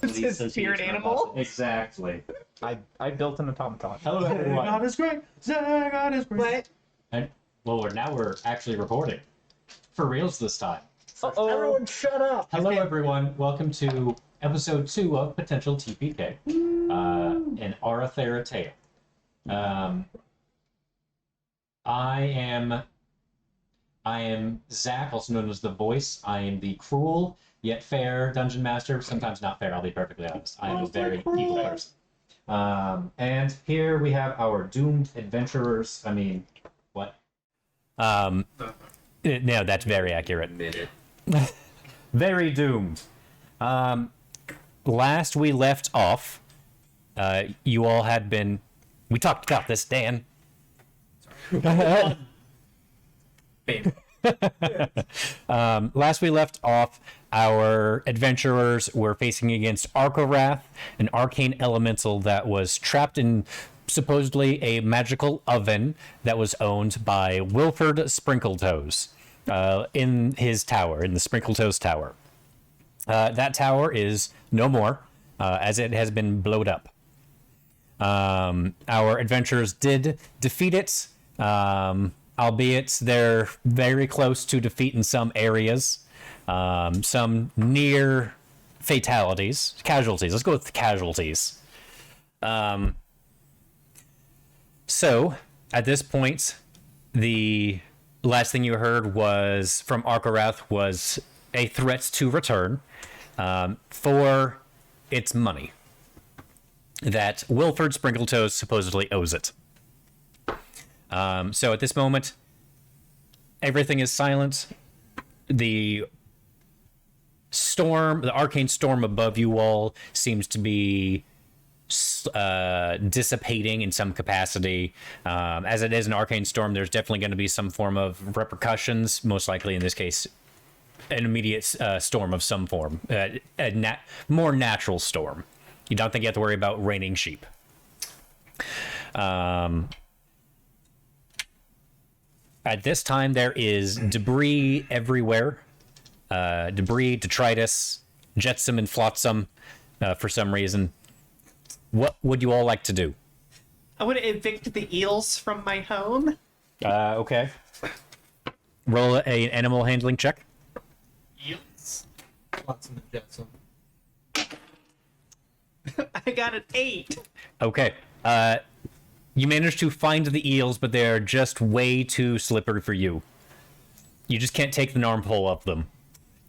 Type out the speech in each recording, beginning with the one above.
It's his spirit animal. Exactly. I built an automaton. Hello, everyone. God is great. God is great. What? And, well, we're actually recording. For reals this time. Everyone shut up. Hello, everyone. Welcome to episode 2 of Potential TPK. An Arathera tale. I am Zach, also known as The Voice. I am the cruel yet fair dungeon master. Sometimes not fair, I'll be perfectly honest. I am a very evil person. And here we have our doomed adventurers. I mean, what? No, that's very accurate. Very doomed. Last we left off, you all had been... We talked about this, Dan. Last we left off, our adventurers were facing against Arcowrath, an arcane elemental that was trapped in supposedly a magical oven that was owned by Wilford Sprinkletoes in his tower, in the Sprinkletoes Tower. That tower is no more, as it has been blown up. Our adventurers did defeat it, albeit they're very close to defeat in some areas. Some near fatalities, casualties. Let's go with casualties. So, at this point, the last thing you heard was from Arcowrath was a threat to return for its money that Wilford Sprinkletoes supposedly owes it. So at this moment, everything is silent. The storm, the arcane storm above you all seems to be dissipating in some capacity. As it is an arcane storm, there's definitely going to be some form of repercussions, most likely in this case, an immediate storm of some form, more natural storm. You don't think you have to worry about raining sheep. At this time, there is debris everywhere. Debris, detritus, jetsam and flotsam for some reason. What would you all like to do? I want to evict the eels from my home. Okay. Roll an animal handling check. Eels? Flotsam and jetsam. I got an 8. Okay. You managed to find the eels, but they're just way too slippery for you. You just can't take an armful of them.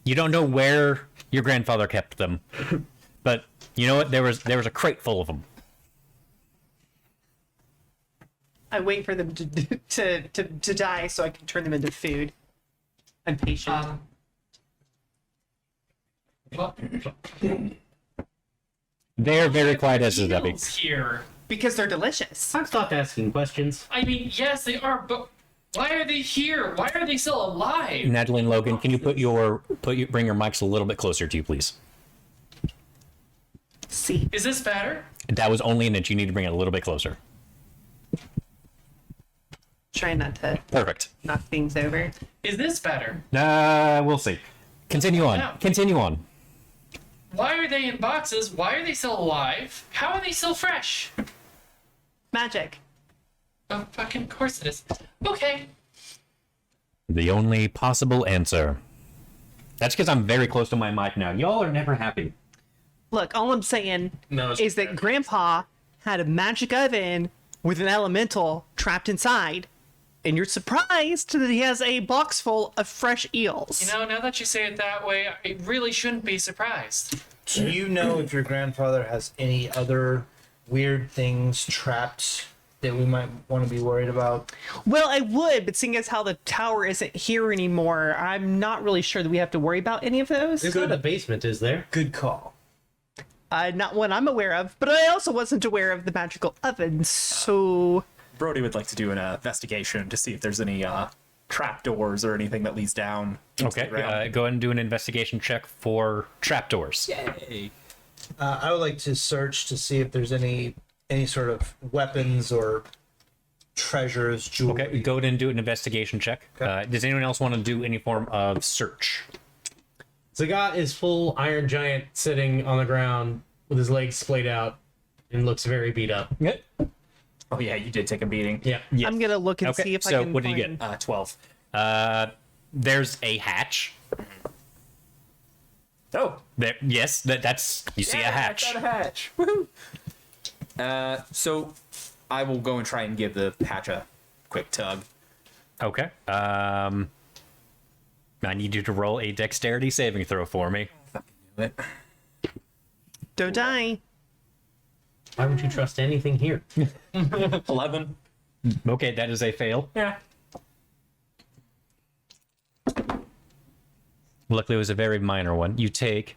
You don't know where your grandfather kept them, but you know what? There was a crate full of them. I wait for them to die so I can turn them into food. I'm patient. They're very quiet as a Debbie. Eels here. Because they're delicious. I've stopped asking questions. I mean, yes, they are, but why are they here? Why are they still alive? Natalie and Logan, can you bring your mics a little bit closer to you, please? See. Is this better? That was only an inch. You need to bring it a little bit closer. Try not to Perfect. knock things over. Is this better? We'll see. Continue on. Yeah. Continue on. Why are they in boxes? Why are they still alive? How are they still fresh? Magic. Oh, fucking course it is. Okay. The only possible answer. That's because I'm very close to my mic now. Y'all are never happy. Look, all I'm saying No, is that Grandpa had a magic oven with an elemental trapped inside, and you're surprised that he has a box full of fresh eels. You know, now that you say it that way, I really shouldn't be surprised. Do you know if your grandfather has any other weird things trapped that we might want to be worried about? Well, I would, but seeing as how the tower isn't here anymore, I'm not really sure that we have to worry about any of those. There's not a basement, is there? Good call. Not one I'm aware of, but I also wasn't aware of the magical oven, so... Brody would like to do an investigation to see if there's any trapdoors or anything that leads down into Okay, the ground. go ahead and do an investigation check for trapdoors. Yay! I would like to search to see if there's any sort of weapons or treasures, jewelry. Okay, go ahead and do an investigation check. Okay. Does anyone else want to do any form of search? Zagat is full Iron Giant sitting on the ground with his legs splayed out and looks very beat up. Yep. Oh yeah, you did take a beating. Yeah. Yes. I'm gonna look and Okay, see if I so can. what did you find- get? 12. There's a hatch. Oh, Yes, that's you see a hatch. I got a hatch. Woohoo! So I will go and try and give the hatch a quick tug. Okay. I need you to roll a dexterity saving throw for me. Do it. Don't die. Why would you trust anything here? 11. Okay, that is a fail. Yeah. Luckily, it was a very minor one. You take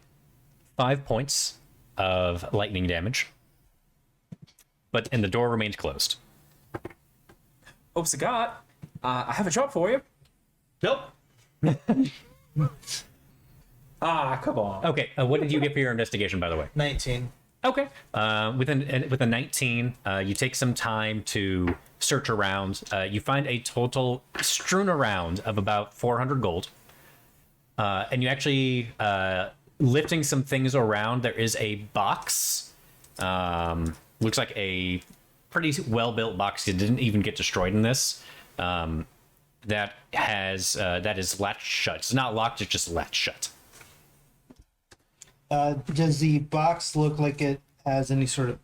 5 points of lightning damage, and the door remains closed. Oh, Sagat, I have a job for you. Nope. Ah, come on. Okay, what did you get for your investigation, by the way? 19. Okay. With a 19, you take some time to search around. You find a total strewn around of about 400 gold. And you actually, lifting some things around, there is a box. Looks like a pretty well-built box. It didn't even get destroyed in this. That is latched shut. It's not locked, it's just latched shut. Does the box look like it has any sort of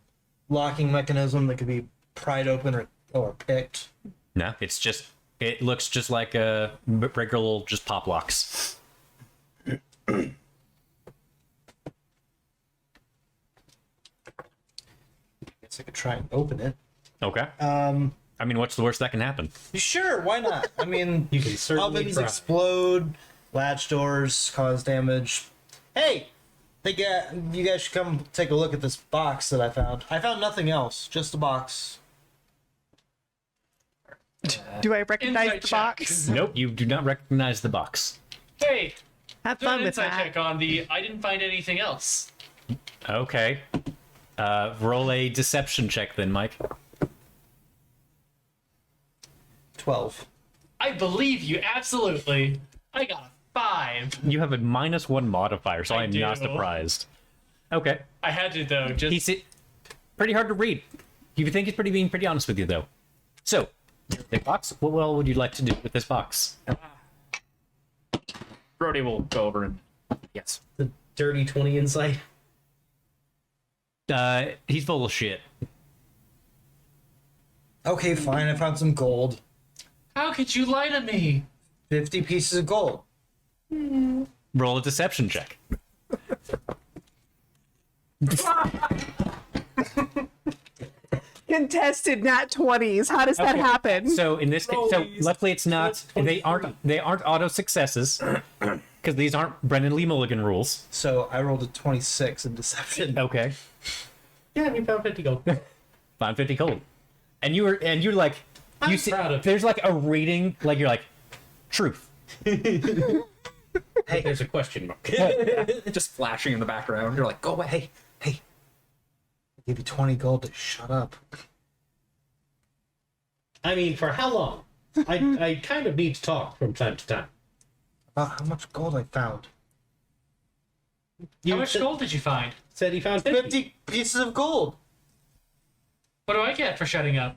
locking mechanism that could be pried open or picked? No, it looks just like a regular just pop locks. Guess I could try and open it. Okay. I mean, what's the worst that can happen? Sure, why not? I mean, You can certainly ovens try. explode, latch doors cause damage. Hey, you guys should come take a look at this box that I found. I found nothing else, just a box. Do I recognize Insight the check. box? Nope, you do not recognize the box. Hey, Have do an fun with insight that. check on the. I didn't find anything else. Okay. Roll a deception check then, Mike. 12. I believe you absolutely. I got a 5. You have a -1 modifier, so I I'm not do. surprised. Okay. I had to though. Just He's pretty hard to read. You think he's being pretty honest with you, though. So, the box. What well would you like to do with this box? Brody will go over and. Yes. The dirty 20 insight. He's full of shit. Okay, fine, I found some gold. how could you lie to me? 50 pieces of gold. Roll a deception check. Contested nat 20s. How does that Okay. happen? So in this case, so Rollies. luckily it's not. They aren't auto successes because these aren't Brendan Lee Mulligan rules. So I rolled a 26 in deception. Okay. Yeah, and you found 50 gold. Find 50 gold. And you're like you see proud of there's like a rating, like you're like truth. Hey, there's a question mark. Just flashing in the background. You're like, go away. Hey, I gave you 20 gold to shut up. I mean, for how long? I kind of need to talk from time to time. About how much gold I found. You How much said- gold did you find? Said he found 50. 50 pieces of gold. What do I get for shutting up?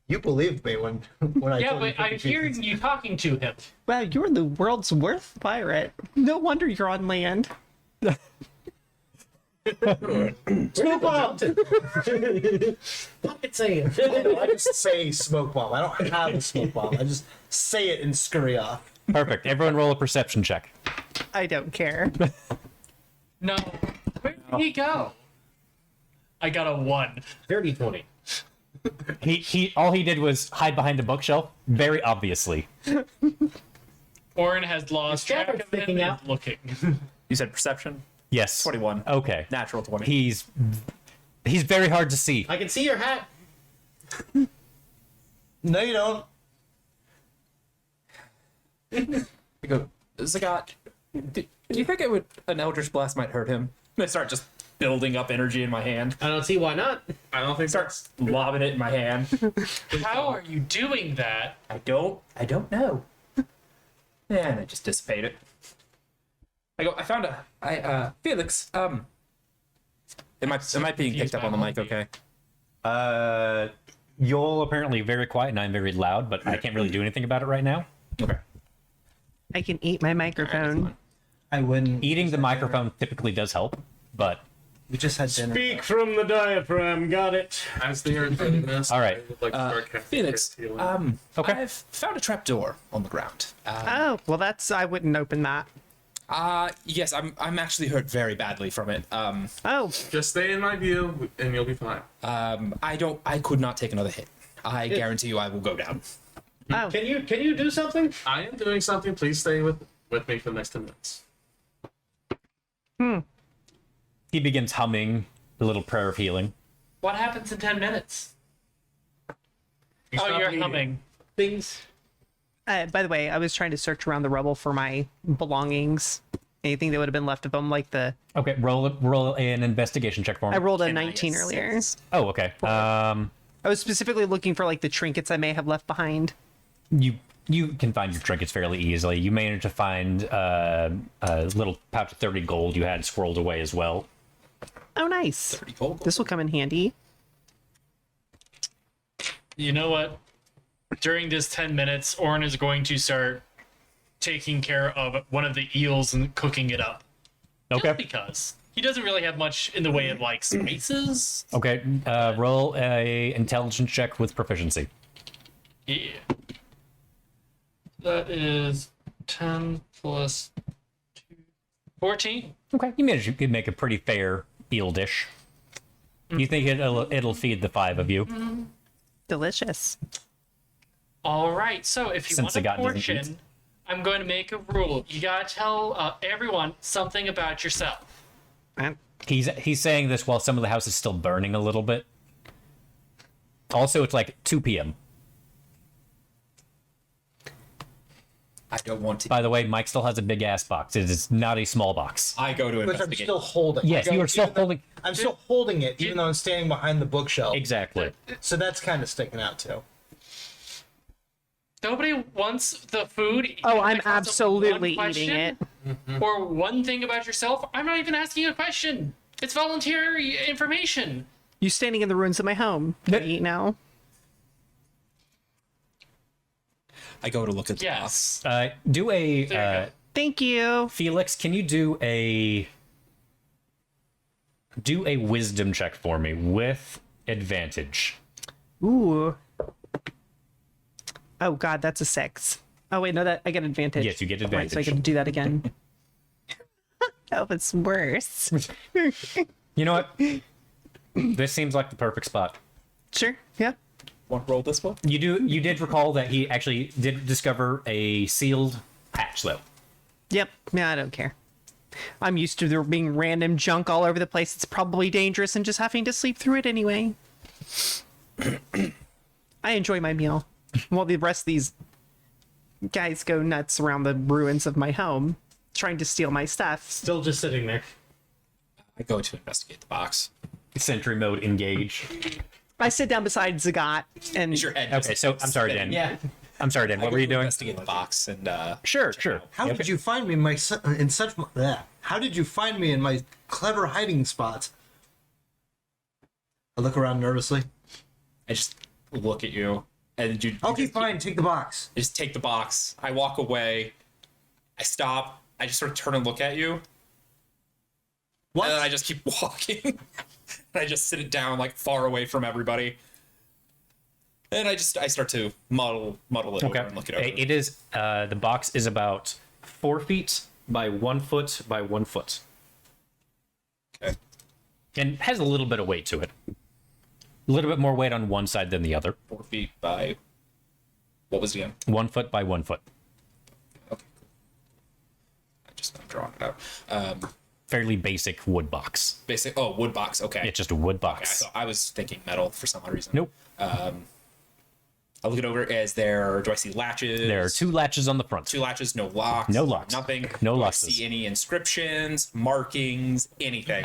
You believed me when I Yeah, told you but I'm 50 hearing pieces. you talking to him. Wow, you're the world's worst pirate. No wonder you're on land. Smoke bomb! Fucking say it. I just say smoke bomb. I don't have a smoke bomb. I just say it and scurry off. Perfect. Everyone roll a perception check. I don't care. No. Where did he go? I got a 1. Dirty 20. He all he did was hide behind a bookshelf, very obviously. Orin has lost Is Trevor track of him sticking and out? is looking. You said perception? Yes. 21. Okay. Natural 20. He's very hard to see. I can see your hat. No, you don't. I go, Zagat, do you think an Eldritch Blast might hurt him? I start just building up energy in my hand. I don't see why not. I don't think starts lobbing it in my hand. How are you doing that? I don't know. And I just dissipate it. I found Felix, am I being picked up on the mic okay? You're apparently very quiet and I'm very loud, but I can't really do anything about it right now. Okay. I can eat my microphone. I wouldn't. Eating the microphone typically does help, but We just had dinner. Speak from the diaphragm. Got it. As they are doing this, all right. I would like to start casting Felix, Curse Healing. Okay. I've found a trapdoor on the ground. Oh, well, I wouldn't open that. Yes, I'm actually hurt very badly from it. Oh, Just stay in my view, and you'll be fine. I could not take another hit. I guarantee you I will go down. oh. Can you do something? I am doing something. Please stay with me for the next 10 minutes. He begins humming a little prayer of healing. What happens in 10 minutes? Oh, You're you're humming. Things. By the way, I was trying to search around the rubble for my belongings. Anything that would have been left of them, like the... Okay, roll an investigation check for me. I rolled a Can I 19 earlier. assist? Oh, okay. I was specifically looking for like the trinkets I may have left behind. You can find your trinkets fairly easily. You managed to find a little pouch of 30 gold you had squirreled away as well. Oh, nice. Pretty cool. This will come in handy. You know what? During this 10 minutes, Orin is going to start taking care of one of the eels and cooking it up. Okay. Just because. He doesn't really have much in the way of, like, spices. Okay, roll a intelligence check with proficiency. Yeah. That is 10 plus 2. 14. Okay, you managed to make a pretty fair eel dish. You think it'll feed the 5 of you? Delicious. All right, so if you Since want the a god doesn't portion, eat. I'm going to make a rule. You gotta tell everyone something about yourself. He's saying this while some of the house is still burning a little bit. Also, it's like 2 p.m. I don't want to. By the way, Mike still has a big ass box. It is not a small box. I go to Which I'm investigate. still holding. Yes, I go- you are still even though- holding. I'm still holding it, even though I'm standing behind the bookshelf. Exactly. So that's kind of sticking out too. Nobody wants the food. Oh, I'm because of absolutely one eating it. question Or one thing about yourself. I'm not even asking a question. It's voluntary information. You standing in the ruins of my home. Can I eat now? I go to look at the Yes. Do There you a go. Thank you. Felix. Can you do a wisdom check for me with advantage? Ooh. Oh God, that's a 6. Oh wait, no, that I get advantage. Yes, you get Right, so I advantage. can do that again. Oh, it's worse. You know what? This seems like the perfect spot. Sure. Yeah. Want to roll this one? You did recall that he actually did discover a sealed hatch, though. Yep. Yeah, I don't care. I'm used to there being random junk all over the place. It's probably dangerous and just having to sleep through it anyway. I enjoy my meal while the rest of these guys go nuts around the ruins of my home trying to steal my stuff. Still just sitting there. I go to investigate the box. Sentry mode engage. I sit down beside Zagat and Is your head Okay, so I'm sorry, Dan. Yeah. I'm sorry, Dan. I What go were you to doing? Investigate the box and Sure, sure. How did you find me in in such bleh. How did you find me in my clever hiding spots? I look around nervously. I just look at you and you Okay, just fine. Take the box. I just take the box. I walk away. I stop. I just sort of turn and look at you. What? And then I just keep walking. And I just sit it down like far away from everybody. And I start to muddle it over and look it over. It is the box is about 4 feet by 1 foot by 1 foot. Okay. And has a little bit of weight to it. A little bit more weight on one side than the other. 4 feet by what was it again? 1 foot by 1 foot. Okay. I'm drawing it out. Fairly basic wood box. Wood box. Okay. It's just a wood Okay, box. I was thinking metal for some odd reason. Nope. I look it over. Do I see latches? There are 2 latches on the front. 2 latches, no locks. No locks. Nothing. No Do locks. I see any inscriptions, markings, anything?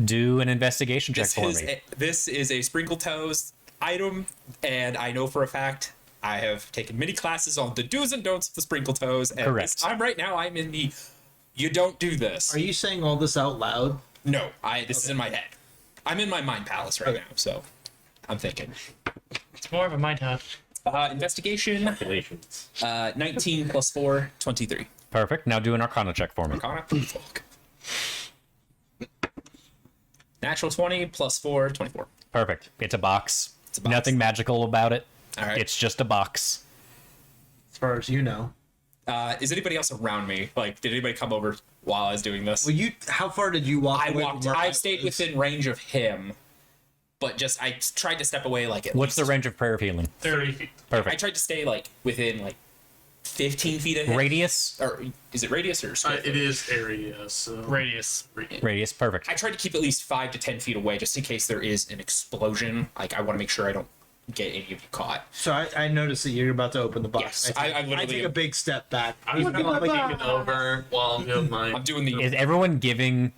Do an investigation check for me. This is a Sprinkletoes item, and I know for a fact I have taken many classes on the do's and don'ts of the Sprinkletoes. And Correct. I'm in the You don't do this. Are you saying all this out loud? No, this is in my head. I'm in my mind palace right now, so I'm thinking. It's more of a mind hunt. Investigation. Calculations. 19 plus 4, 23. Perfect. Now do an Arcana check for me. Arcana. Fuck. Natural 20 plus 4, 24. Perfect. It's a box. It's a box. Nothing magical about it. All right. It's just a box. As far as you know. Is anybody else around me? Like, did anybody come over while I was doing this? Well, how far did you walk? I away walked. from where I was? stayed within range of him, but I tried to step away like at What's the least- range of prayer of healing? 30 feet. I Perfect. tried to stay like within like 15 feet of him. Radius? Or is it radius or square? It is area, so Radius. Radius. Perfect. I tried to keep at least 5 to 10 feet away just in case there is an explosion. Like I want to make sure I don't get any of you caught. So I noticed that you're about to open the box. Yes, I literally take a am. big step back. I'm just gonna take it over while I'm doing I'm mine. doing the. Is everyone giving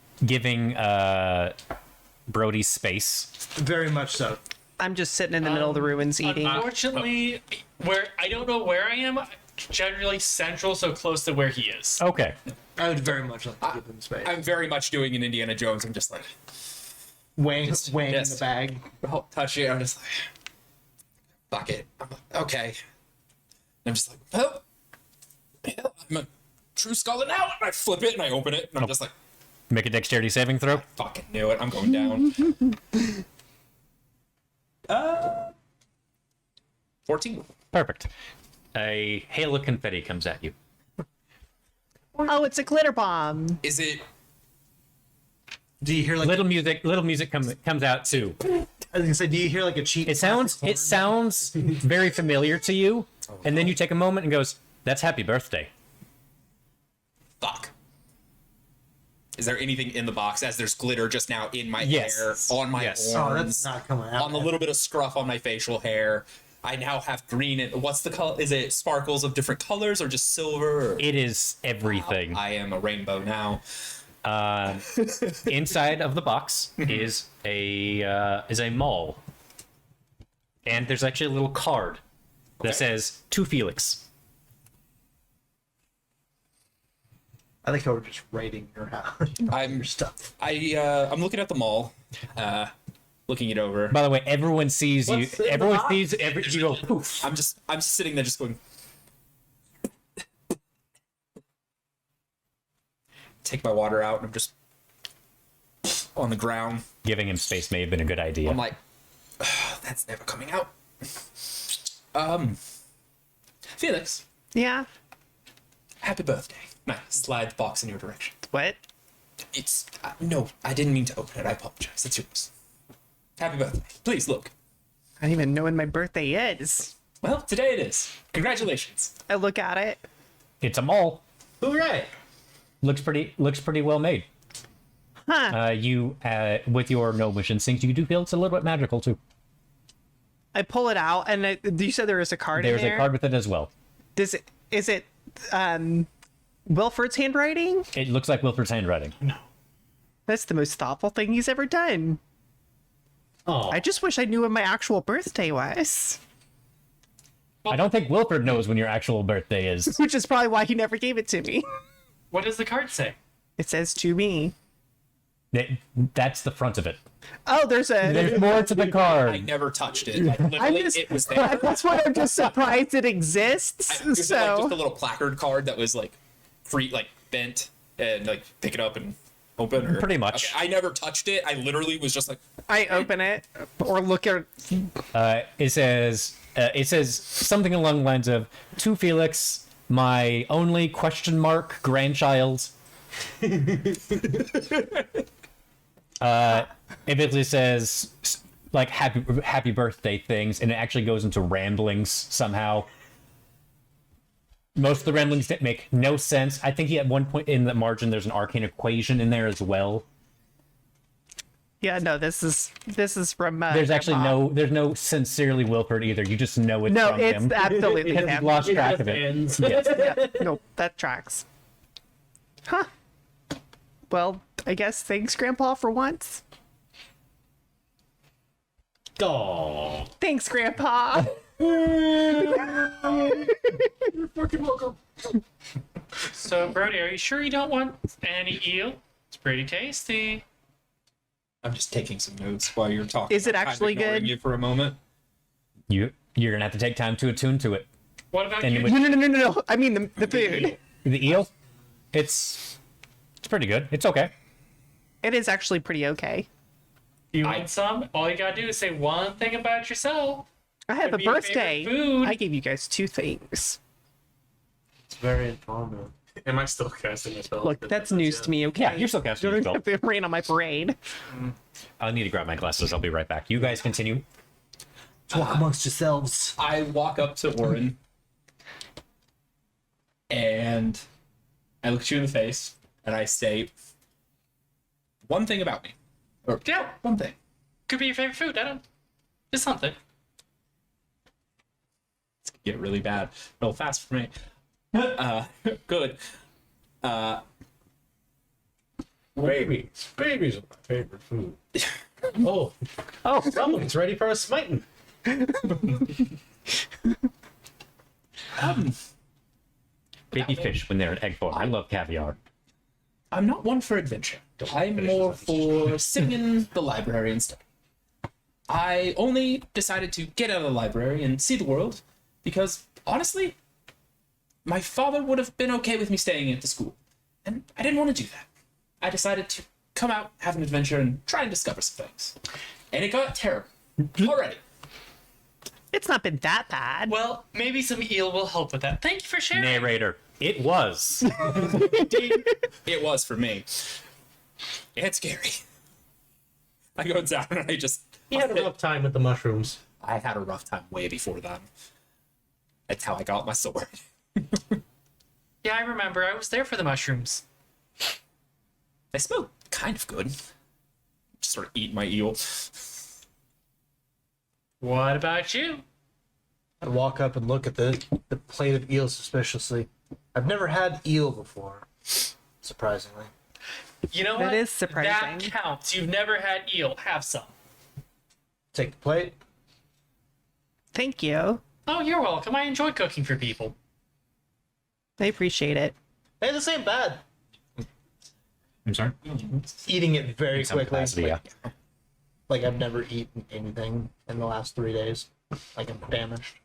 Brody space? Very much so. I'm just sitting in the middle of the ruins eating. Unfortunately, where I don't know where I am, generally central, so close to where he is. Okay. I would very much like to give him space. I'm very much doing an Indiana Jones. I'm just like, weighing yes. the bag. oh, touch it. I'm just like, fuck it. I'm like, okay. I'm just like, oh, yeah, I'm a true scholar now. And I flip it and I open it and I'm just like, Make a dexterity saving throw. fucking knew it. I'm going down. 14. Perfect. A hail of confetti comes at you. Oh, it's a glitter bomb. Is it? Do you hear like? Little music comes out too. I was gonna say, do you hear like a cheap? It sounds very familiar to you, and then you take a moment and goes, "That's happy birthday." Fuck. Is there anything in the box as there's glitter just now in my Yes. hair, on my Yes. Oh, horns, that's not coming out. on the little bit of scruff on my facial hair? I now have green and what's the color? Is it sparkles of different colors or just silver? Or... It is everything. I am a rainbow now. Inside of the box is a mall, and there's actually a little card that says "To Felix." I think I was just raiding your house. I'm stuff. I'm looking at the mall, looking it over. By the way, everyone sees you. What's in the Everyone box? sees you go poof. I'm just sitting there just going. Take my water out and I'm just on the ground. Giving him space may have been a good idea. I'm like, "Ugh, that's never coming out. Felix, Yeah. happy birthday. Nice. Slide the box in your direction. What? It's no, I didn't mean to open it. I apologize. It's yours. Happy birthday. Please look. I don't even know when my birthday is. Well, today it is. Congratulations. I look at it. It's a mall. Hooray! Looks pretty well made. Huh. You with your gnomish instinct, you do feel it's a little bit magical too. I pull it out, and you said there is a card There's in there. a card with it as well. Is it Wilford's handwriting? It looks like Wilford's handwriting. That's the most thoughtful thing he's ever done. Oh, I just wish I knew when my actual birthday was. I don't think Wilford knows when your actual birthday is. Which is probably why he never gave it to me. What does the card say? It says to me. That's the front of it. Oh, there's There's more to the I card. never touched it. Like, literally, it was there. That's why I'm just surprised it exists. It was like just a So little placard card that was like free, like bent, and like pick it up and open. Or, Pretty much. Okay, I never touched it. I literally was just like, I open it or look at. It says something along the lines of "To Felix, my only question mark grandchild." It basically says like happy birthday things, and it actually goes into ramblings somehow. Most of the ramblings that make no sense. I think at one point in the margin there's an arcane equation in there as well. Yeah, no, this is from. There's actually Grandpa. there's no sincerely Wilford either. You just know it's No, from it's him. absolutely Because him. you've lost track just of it. ends. Yes. Yeah, no, that tracks. Huh. Well, I guess thanks, Grandpa, for once. Aw. Thanks, Grandpa. You're fucking welcome. So, Brody, are you sure you don't want any eel? It's pretty tasty. I'm just taking some notes while you're talking. Is it I'm kind of actually ignoring good? You for a moment. You're gonna have to take time to attune to it. What about And you? with- No. I mean the food. The eel, it's pretty good. It's okay. It is actually pretty okay. You want some? All you gotta do is say one thing about yourself. I have a Could be your birthday. favorite food. I gave you guys 2 things. It's very informative. Am I still casting a spell? Look, that's news to me, okay? Yeah, you're still casting You your don't spell. have to rain on my parade. I'll need to grab my glasses. I'll be right back. You guys continue. Talk amongst yourselves. I walk up to Orin and I look at you in the face and I say, one thing about me. Or Yeah, one thing. could be your favorite food. I don't. Just something. It's gonna get really bad real fast for me. Good. Babies. Babies are my favorite food. Oh, Oh, someone's ready for a smiting. Baby fish when they're in egg form. I love caviar. I'm not one for adventure. I'm more for sitting in the library instead. I only decided to get out of the library and see the world because, honestly, my father would have been okay with me staying at the school. And I didn't want to do that. I decided to come out, have an adventure, and try and discover some things. And it got terrible. Already. it's not been that bad. Well, maybe some eel will help with that. Thank you for sharing. Narrator. It was. It was for me. It's scary. I go down and I just... He had a rough time with the mushrooms. I had a rough time way before that. That's how I got my sword. Yeah, I remember. I was there for the mushrooms. They smell kind of good. Just sort of eat my eel. What about you? I walk up and look at the plate of eel suspiciously. I've never had eel before, surprisingly. You know That what? is surprising. That counts. You've never had eel. Have some. Take the plate. Thank you. Oh, you're welcome. I enjoy cooking for people. I appreciate it. Hey, this ain't bad. I'm sorry? Eating it very Some quickly. capacity, yeah. Like I've never eaten anything in the last 3 days. Like I'm damaged.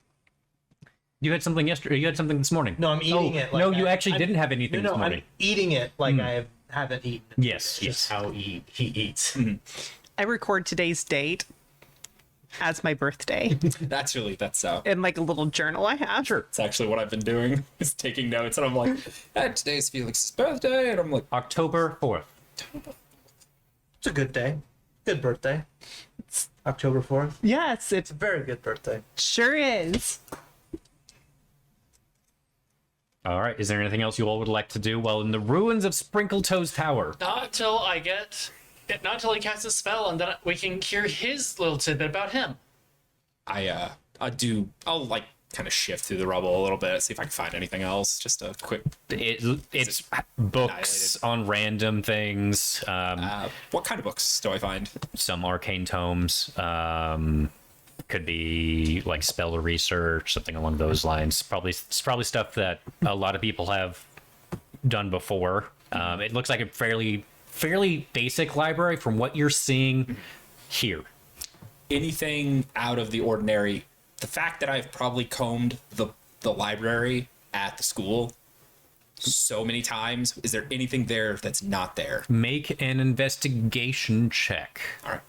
You had something yesterday. You had something this morning. No, I'm eating it. Like no, you actually I'm- didn't have anything No, this morning. I'm eating it like I haven't eaten it. Yes, yes. How he eats. I record today's date as my birthday That's in like a little journal I have. Sure. it's actually what I've been doing is taking notes, and I'm like, today's Felix's birthday, and I'm like, October 4th. It's a good day. Good birthday. It's October 4th. Yes, it It's a very good birthday. sure is. All right. Is there anything else you all would like to do while in the ruins of Sprinkletoes Tower? Not until I get. Not until he casts a spell, and then we can hear his little tidbit about him. I'll like kind of shift through the rubble a little bit, see if I can find anything else. Just a quick. It's books annihilated? on random things. What kind of books do I find? Some arcane tomes. Could be like spell research, something along those lines. It's probably stuff that a lot of people have done before. It looks like a fairly basic library from what you're seeing here. Anything out of the ordinary? The fact that I've probably combed the library at the school so many times, is there anything there that's not there? Make an investigation check. All right.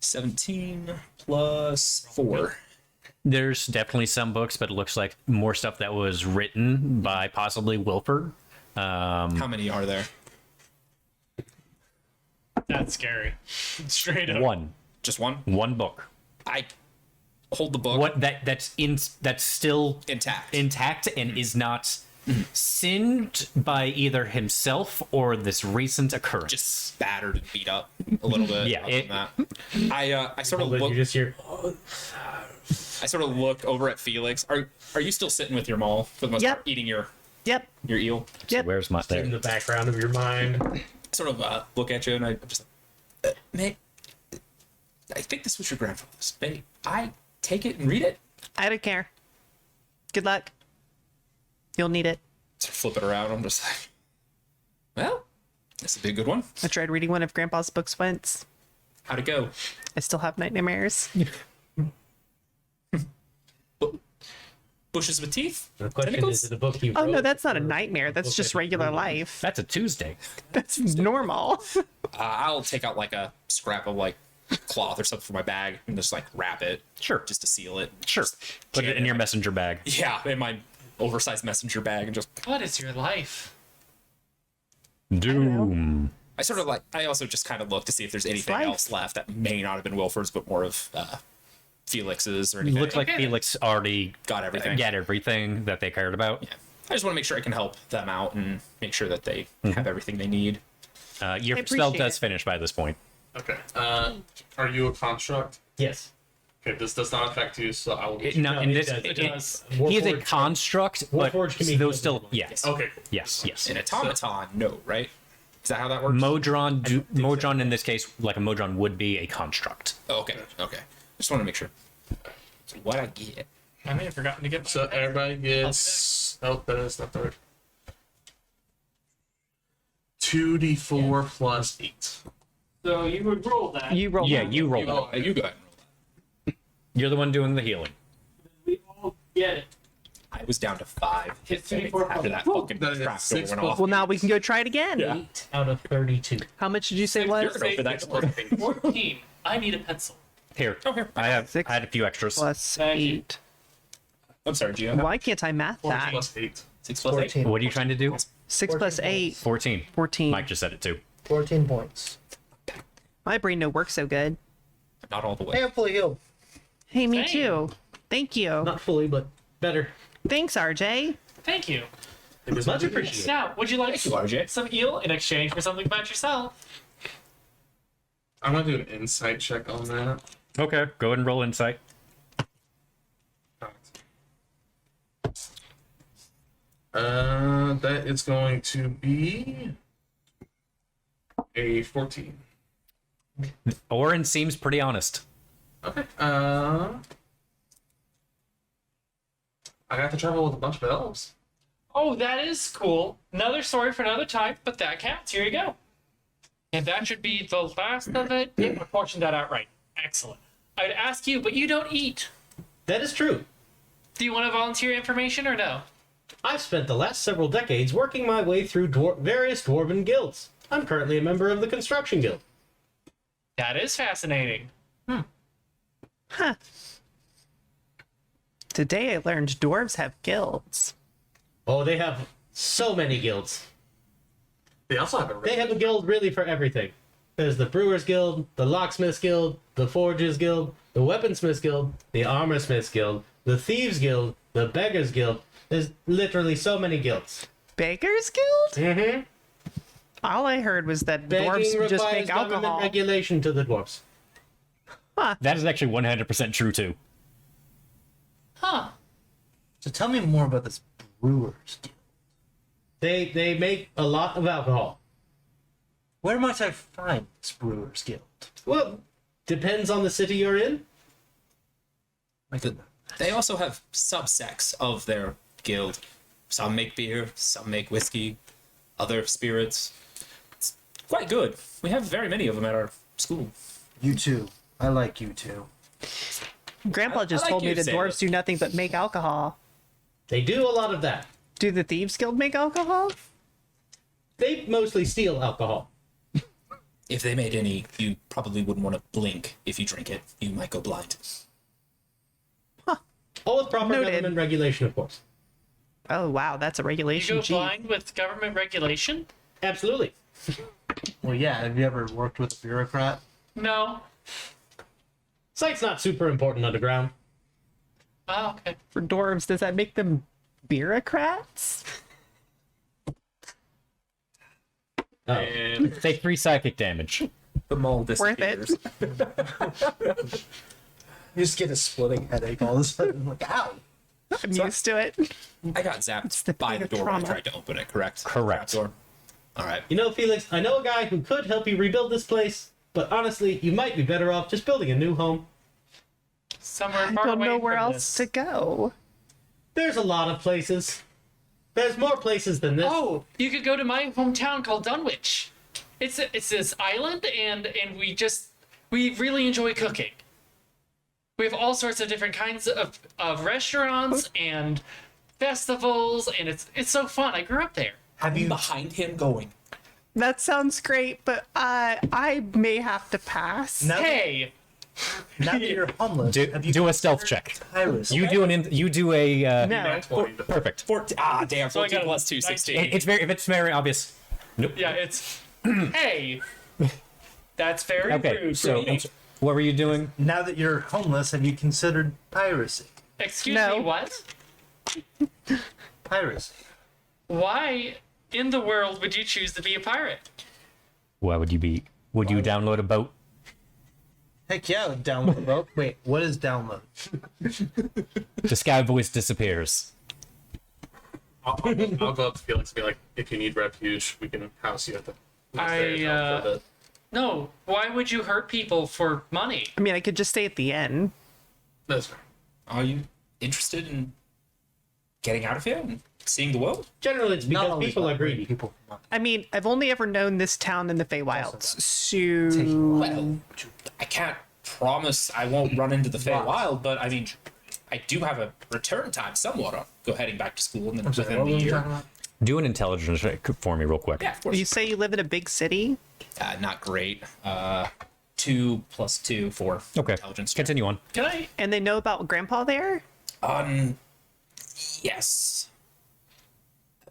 17 plus 4. There's definitely some books, but it looks like more stuff that was written by possibly Wilford. How many are there? That's scary. Straight up. One Just one? book. I hold the book What that's still intact. intact and is not singed by either himself or this recent occurrence. Just spattered and beat up a little bit. Yeah, other than that. I sort of But look. you just hear, I sort of look over at Felix. Are you still sitting with your maul for the most Yep. part, eating your Yep. eel? Yep. Where's my in the background of your mind. Sort of look at you, and I'm just like, mate, I think this was your grandfather's. May I take it and read it? I don't care. Good luck. You'll need it. Flip it around. I'm just like, well, this would be a good one. I tried reading one of Grandpa's books once. How'd it go? I still have nightmares. Bushes with teeth? The question Tentacles? is, the book you Oh wrote no, that's not a or nightmare. That's book just that you regular wrote? life. That's a Tuesday. That's normal. I'll take out like a scrap of like cloth or something from my bag and just like wrap it. Sure. Just to seal it. Sure. Just Put jam it in your like- messenger bag. Yeah, in my oversized messenger bag and just. What is your life? Doom. I also just kind of look to see if there's anything life. else left that may not have been Wilford's, but more of Felix's or anything. Looks like Okay. Felix already Got everything. got everything that they cared about. Yeah. I just want to make sure I can help them out and make sure that they have everything they need. Your I spell appreciate does it. finish by this point. Okay. Are you a construct? Yes. Okay, this does not affect you, so I will get No, in it this, does. It does. he is a Warforged- construct, but Warforged can be those healed still normally. yes, Okay. yes. An automaton, no, right? Is that how that works? Modron in this case, like a Modron would be a construct. Oh, okay. Just want to make sure. So what I get. I may have forgotten to get. So everybody gets. Oh, that is not the right. 2d4 plus 8. So you would roll that. You roll. Yeah, that. you roll. Oh, You go ahead and roll that. You're the one doing the healing. We all get it. I was down to 5 hit It's points 24 after that plus- fucking That is trap door 6 went plus- off. Well, now we can go try it again. 8 out of 32. How much did you say it You're was? gonna open that door. 14. I need a pencil. Here, here. I have. Six I had a few extras. Plus Thank you. 8. I'm sorry, Gio. Why can't I math 4 that? plus 8. 6 plus 8. 14. What are you trying to do? 6 plus 8. 14. 14. Mike just said it too. 14 points. My brain don't work so good. Not all the way. Hey, I'm fully healed. Hey, me Same. too. Thank you. Not fully, but better. Thanks, RJ. Thank you. It was Much appreciated. Now, would you like Thank you, RJ. some eel in exchange for something about yourself? I'm gonna do an insight check on that. Okay, go ahead and roll insight. That is going to be a 14. Orin seems pretty honest. Okay. I got to travel with a bunch of elves. Oh, that is cool. Another story for another time, but that counts. Here you go. And that should be the last of it. Yeah, I portioned that out right. Excellent. I'd ask you, but you don't eat. That is true. Do you want to volunteer information or no? I've spent the last several decades working my way through various dwarven guilds. I'm currently a member of the Construction Guild. That is fascinating. Today I learned dwarves have guilds. Oh, they have so many guilds. They also have a They have a guild really for everything. There's the Brewers Guild, the Locksmiths Guild, the Forgers Guild, the Weaponsmiths Guild, the Armorsmiths Guild, the Thieves Guild, the Beggars Guild. There's literally so many guilds. Baker's Guild? Mm-hmm. All I heard was that Begging dwarves requires just make government alcohol. regulation to the dwarves. That is actually 100% true too. Huh. So tell me more about this Brewers Guild. They make a lot of alcohol. Where might I find this Brewers Guild? Well, depends on the city you're in. They also have subsects of their guild. Some make beer, some make whiskey, other spirits. It's quite good. We have very many of them at our school. You too. I like you too. Grandpa just I like told me you, that Sarah. dwarves do nothing but make alcohol. They do a lot of that. Do the Thieves Guild make alcohol? They mostly steal alcohol. If they made any, you probably wouldn't want to blink if you drink it. You might go blind. All with proper Noted. government regulation, of course. Oh wow, that's a You regulation go chief. blind with government regulation? Absolutely. Well, yeah. Have you ever worked with a bureaucrat? No. Sight's not super important underground. Oh, okay. For dwarves, does that make them bureaucrats? Oh. And Take 3 psychic damage. The mole Worth it. disappears. You just get a splitting headache all of a sudden. Like, ow. I'm used to it. I got zapped the by pain the of door when I trauma. tried to open it, correct? Correct. Door. All right. You know, Felix, I know a guy who could help you rebuild this place, but honestly, you might be better off just building a new home. Somewhere I far don't away know where from else this. to go. There's a lot of places. There's more places than this. Oh, you could go to my hometown called Dunwich. It's this island, and we really enjoy cooking. We have all sorts of different kinds of restaurants and festivals, and it's so fun. I grew up there. Have you? Behind him going. That sounds great, but I may have to pass. Now, Hey, now that you're homeless, have you Do a stealth check. Iris? You do a No. Nat 20. perfect. 14. Damn. So I 14 got plus 2, 19. 16. It's very if it's very obvious. yeah, it's hey. That's very Okay, rude. so what were you doing? Now that you're homeless, have you considered piracy? Excuse No. me, what? Piracy. Why in the world would you choose to be a pirate? Why would you be? Would you download a boat? Heck yeah, download. Well, wait, what is download? The sky voice disappears. I'll go up to Felix and be like, if you need refuge, we can house you at the. No, why would you hurt people for money? I mean, I could just stay at the inn. That's fair. Are you interested in getting out of here and seeing the world? Generally, it's Not because always people are about greedy. People. I mean, I've only ever known this town in the Feywilds, so Well, I can't promise I won't run into the Feywild, but I mean, I do have a return time somewhat. I'll go heading back to school and then within the year. Do an intelligence check for me real quick. Yeah, of course. you say you live in a big city? Not great. 2 plus 2 for Okay. intelligence. check. Continue on. Can I? And they know about Grandpa there? Yes.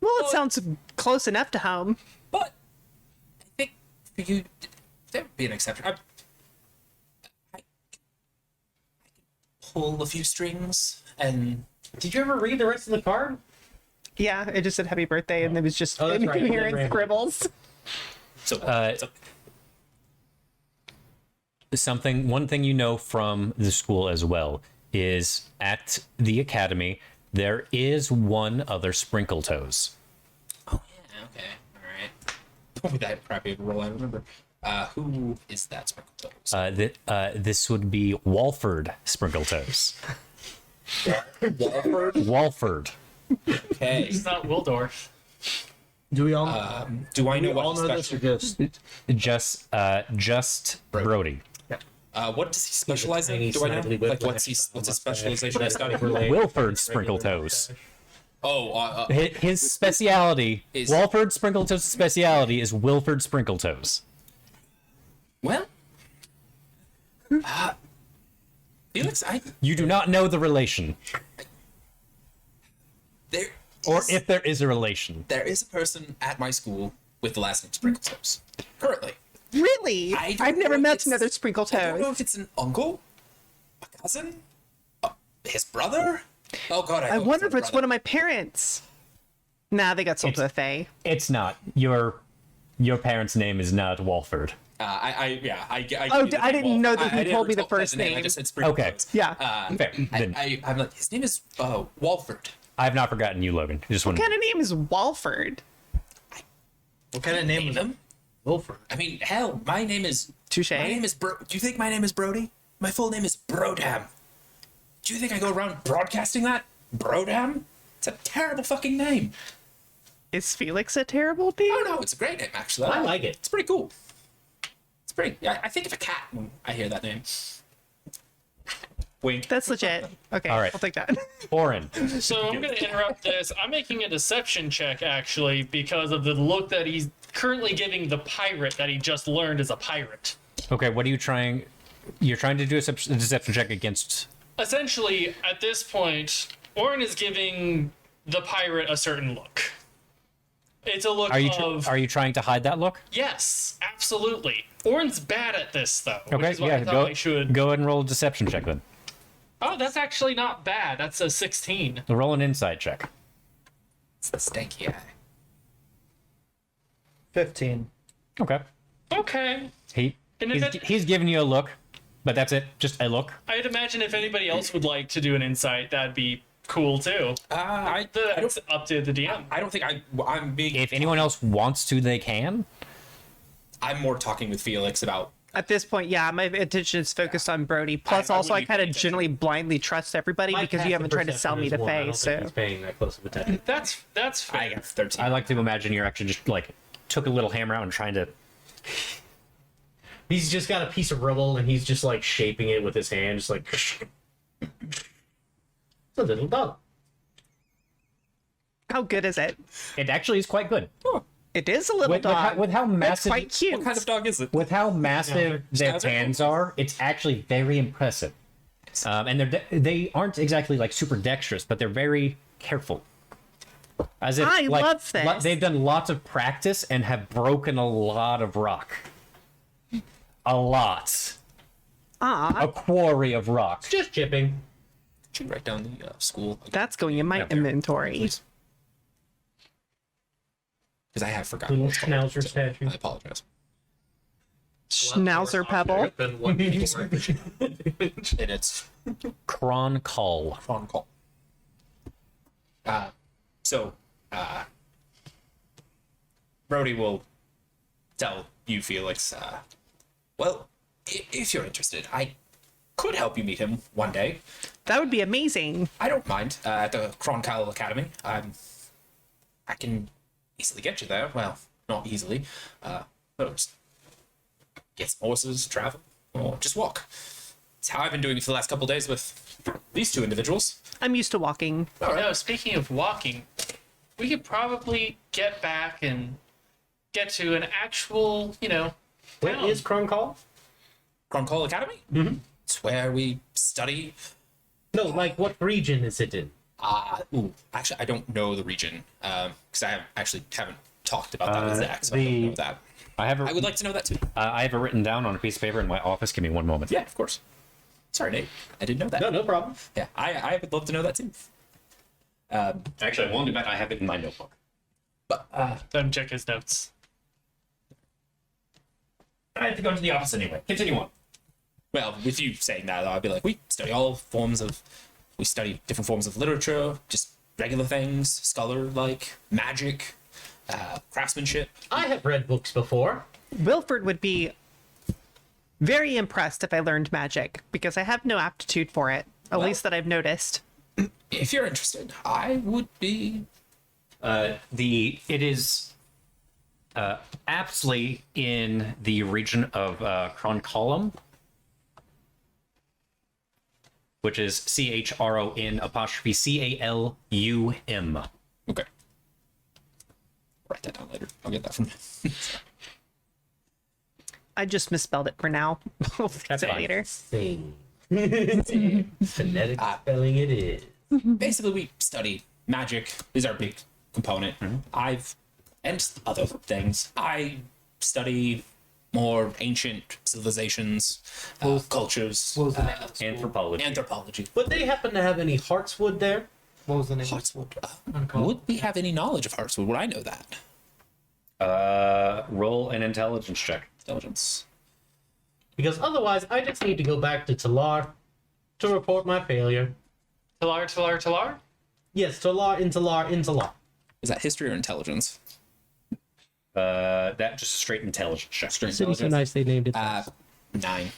Well, it sounds close enough to home. But I think for you, there would be an exception. I could pull a few strings and Did you ever read the rest of the card? Yeah, it just said happy birthday, and it was just Oh, that's right, incoherent Random. scribbles. so. One thing you know from the school as well is at the academy there is one other Sprinkletoes. Oh yeah. Okay. All right. Probably that crappy of a roll. I remember. Who is that Sprinkletoes? This would be Walford Sprinkletoes. Walford. Walford. Okay. It's not Wildorf. Do we all? Do I know we all what know he's this, or special? Just Brody. What does he specialize in? tiny Do I know? snaggly Like, whiplash what's his specialization? That's Study? not related. Wilford Sprinkletoes. Oh, His speciality, Is- Walford Sprinkletoes' speciality is Wilford Sprinkletoes. well. Felix, You do not know the relation, there or is- if there is a relation. there is a person at my school with the last name Sprinkletoes. Currently. Really? I don't I've never know met if another it's- I don't know Sprinkletoes. if it's an uncle, a cousin, his brother. Oh god, I wonder if it's one of my parents. Nah, they got sold to the Fae. It's not. Your parents' name is not Walford. I Oh, I didn't know that you told me the first I name. just said Okay. Sprinkletoes. Yeah. Fair. Then I'm like, his name is Walford. I've not forgotten you, Logan. Just What want kind of name is Walford? what kind of name is him? Wilford? I mean, hell, my name is. Touche. My name is Do you think my name is Brody? My full name is Brodham. Do you think I go around broadcasting that? Brodham? It's a terrible fucking name. Is Felix a terrible name? Oh no, it's a great name actually. I like it. It's pretty cool. It's pretty. I think of a cat when I hear that name. Wink. That's legit. Okay, All right. I'll take that. Oren. So I'm going to interrupt this. I'm making a deception check actually because of the look that he's currently giving the pirate that he just learned is a pirate. Okay, what are you trying? You're trying to do a deception check against. Essentially, at this point, Orin is giving the pirate a certain look. It's a look Are you of are you trying to hide that look? yes, absolutely. Orin's bad at this though. Which Okay, is why yeah. I thought Go I should. go ahead and roll a deception check then. Oh, that's actually not bad. That's a 16. Roll an insight check. It's the stanky eye. 15. Okay. Okay. He's if he's giving you a look, but that's it. Just a look. I'd imagine if anybody else would like to do an insight, that'd be cool too. I That's up to the DM. I don't think I'm being. If anyone else wants to, they can. I'm more talking with Felix about At this point, yeah, my attention is focused on Brody. Plus, I also, I wouldn't kind of pay attention. generally blindly trust everybody My because you haven't passive tried to sell me the perception is one. I Fae. don't think he's So paying that close of attention. That's fair. I got 13. I like to imagine you're actually just like took a little hammer out and trying to. He's just got a piece of rubble and he's just like shaping it with his hand, just like. It's a little dog. how good is it? It actually is quite good. It is a little dog. With how It's massive, quite cute. What kind of dog is it? with how massive their Scouts are hands are, it's actually very impressive. And they aren't exactly like super dexterous, but they're very careful. As if I like, love this. they've done lots of practice and have broken a lot of rock. A lot. Ah, A quarry of rock. Just chipping. Should write down the school that's going in my Yeah. inventory. because I have forgotten. Little what it's called, schnauzer so statue. I apologize. Schnauzer pebble. Than what before. And it's Kron Call. phone call. So, Brody will tell you, Felix, well, if you're interested, I could help you meet him one day. That would be amazing. I don't mind. At the Kronkyle Academy, I can easily get you there. Well, not easily. But just get some horses, travel, or just walk. It's how I've been doing it for the last couple of days with these two individuals. I'm used to walking. No, speaking of walking, we could probably get back and get to an actual, Where town. is Kronkall? Kronkyle Academy? Mm-hmm. It's where we study. No, like what region is it in? Actually, I don't know the region because I haven't talked about that with Zach, so I the- don't know that. I would like to know that too. I have it written down on a piece of paper in my office. Give me one moment. Yeah, of course. Sorry, Nate. I didn't know that. No problem. Yeah, I would love to know that too. Actually, I won't bet I have it in my notebook. Let him check his notes. I have to go to the office anyway. Continue on. Well, with you saying that, I'd be like, we study different forms of literature, just regular things, scholar-like, magic, craftsmanship. I have read books before. Wilford would be very impressed if I learned magic because I have no aptitude for it, at Well- least that I've noticed. If you're interested, I would be. It is aptly in the region of Croncolum, which is CHRON''CALUM. Okay. Write that down later. I'll get that from you. I just misspelled it for now. We'll fix it fine. later. Sing. Phonetic spelling it is. Basically, we study magic is our big component. And other things. I study more ancient civilizations, cultures, Anthropology. anthropology. Would they happen to have any Heartswood there? What was the name? Heartswood. Would we have any knowledge of Heartswood? Would I know that? Roll an intelligence check. Intelligence. Because otherwise, I just need to go back to Talar to report my failure. Talar? Yes, Talar, in Talar, in Talar. Is that history or intelligence? That just a straight intelligence check. Straight City so nice they named it. 9.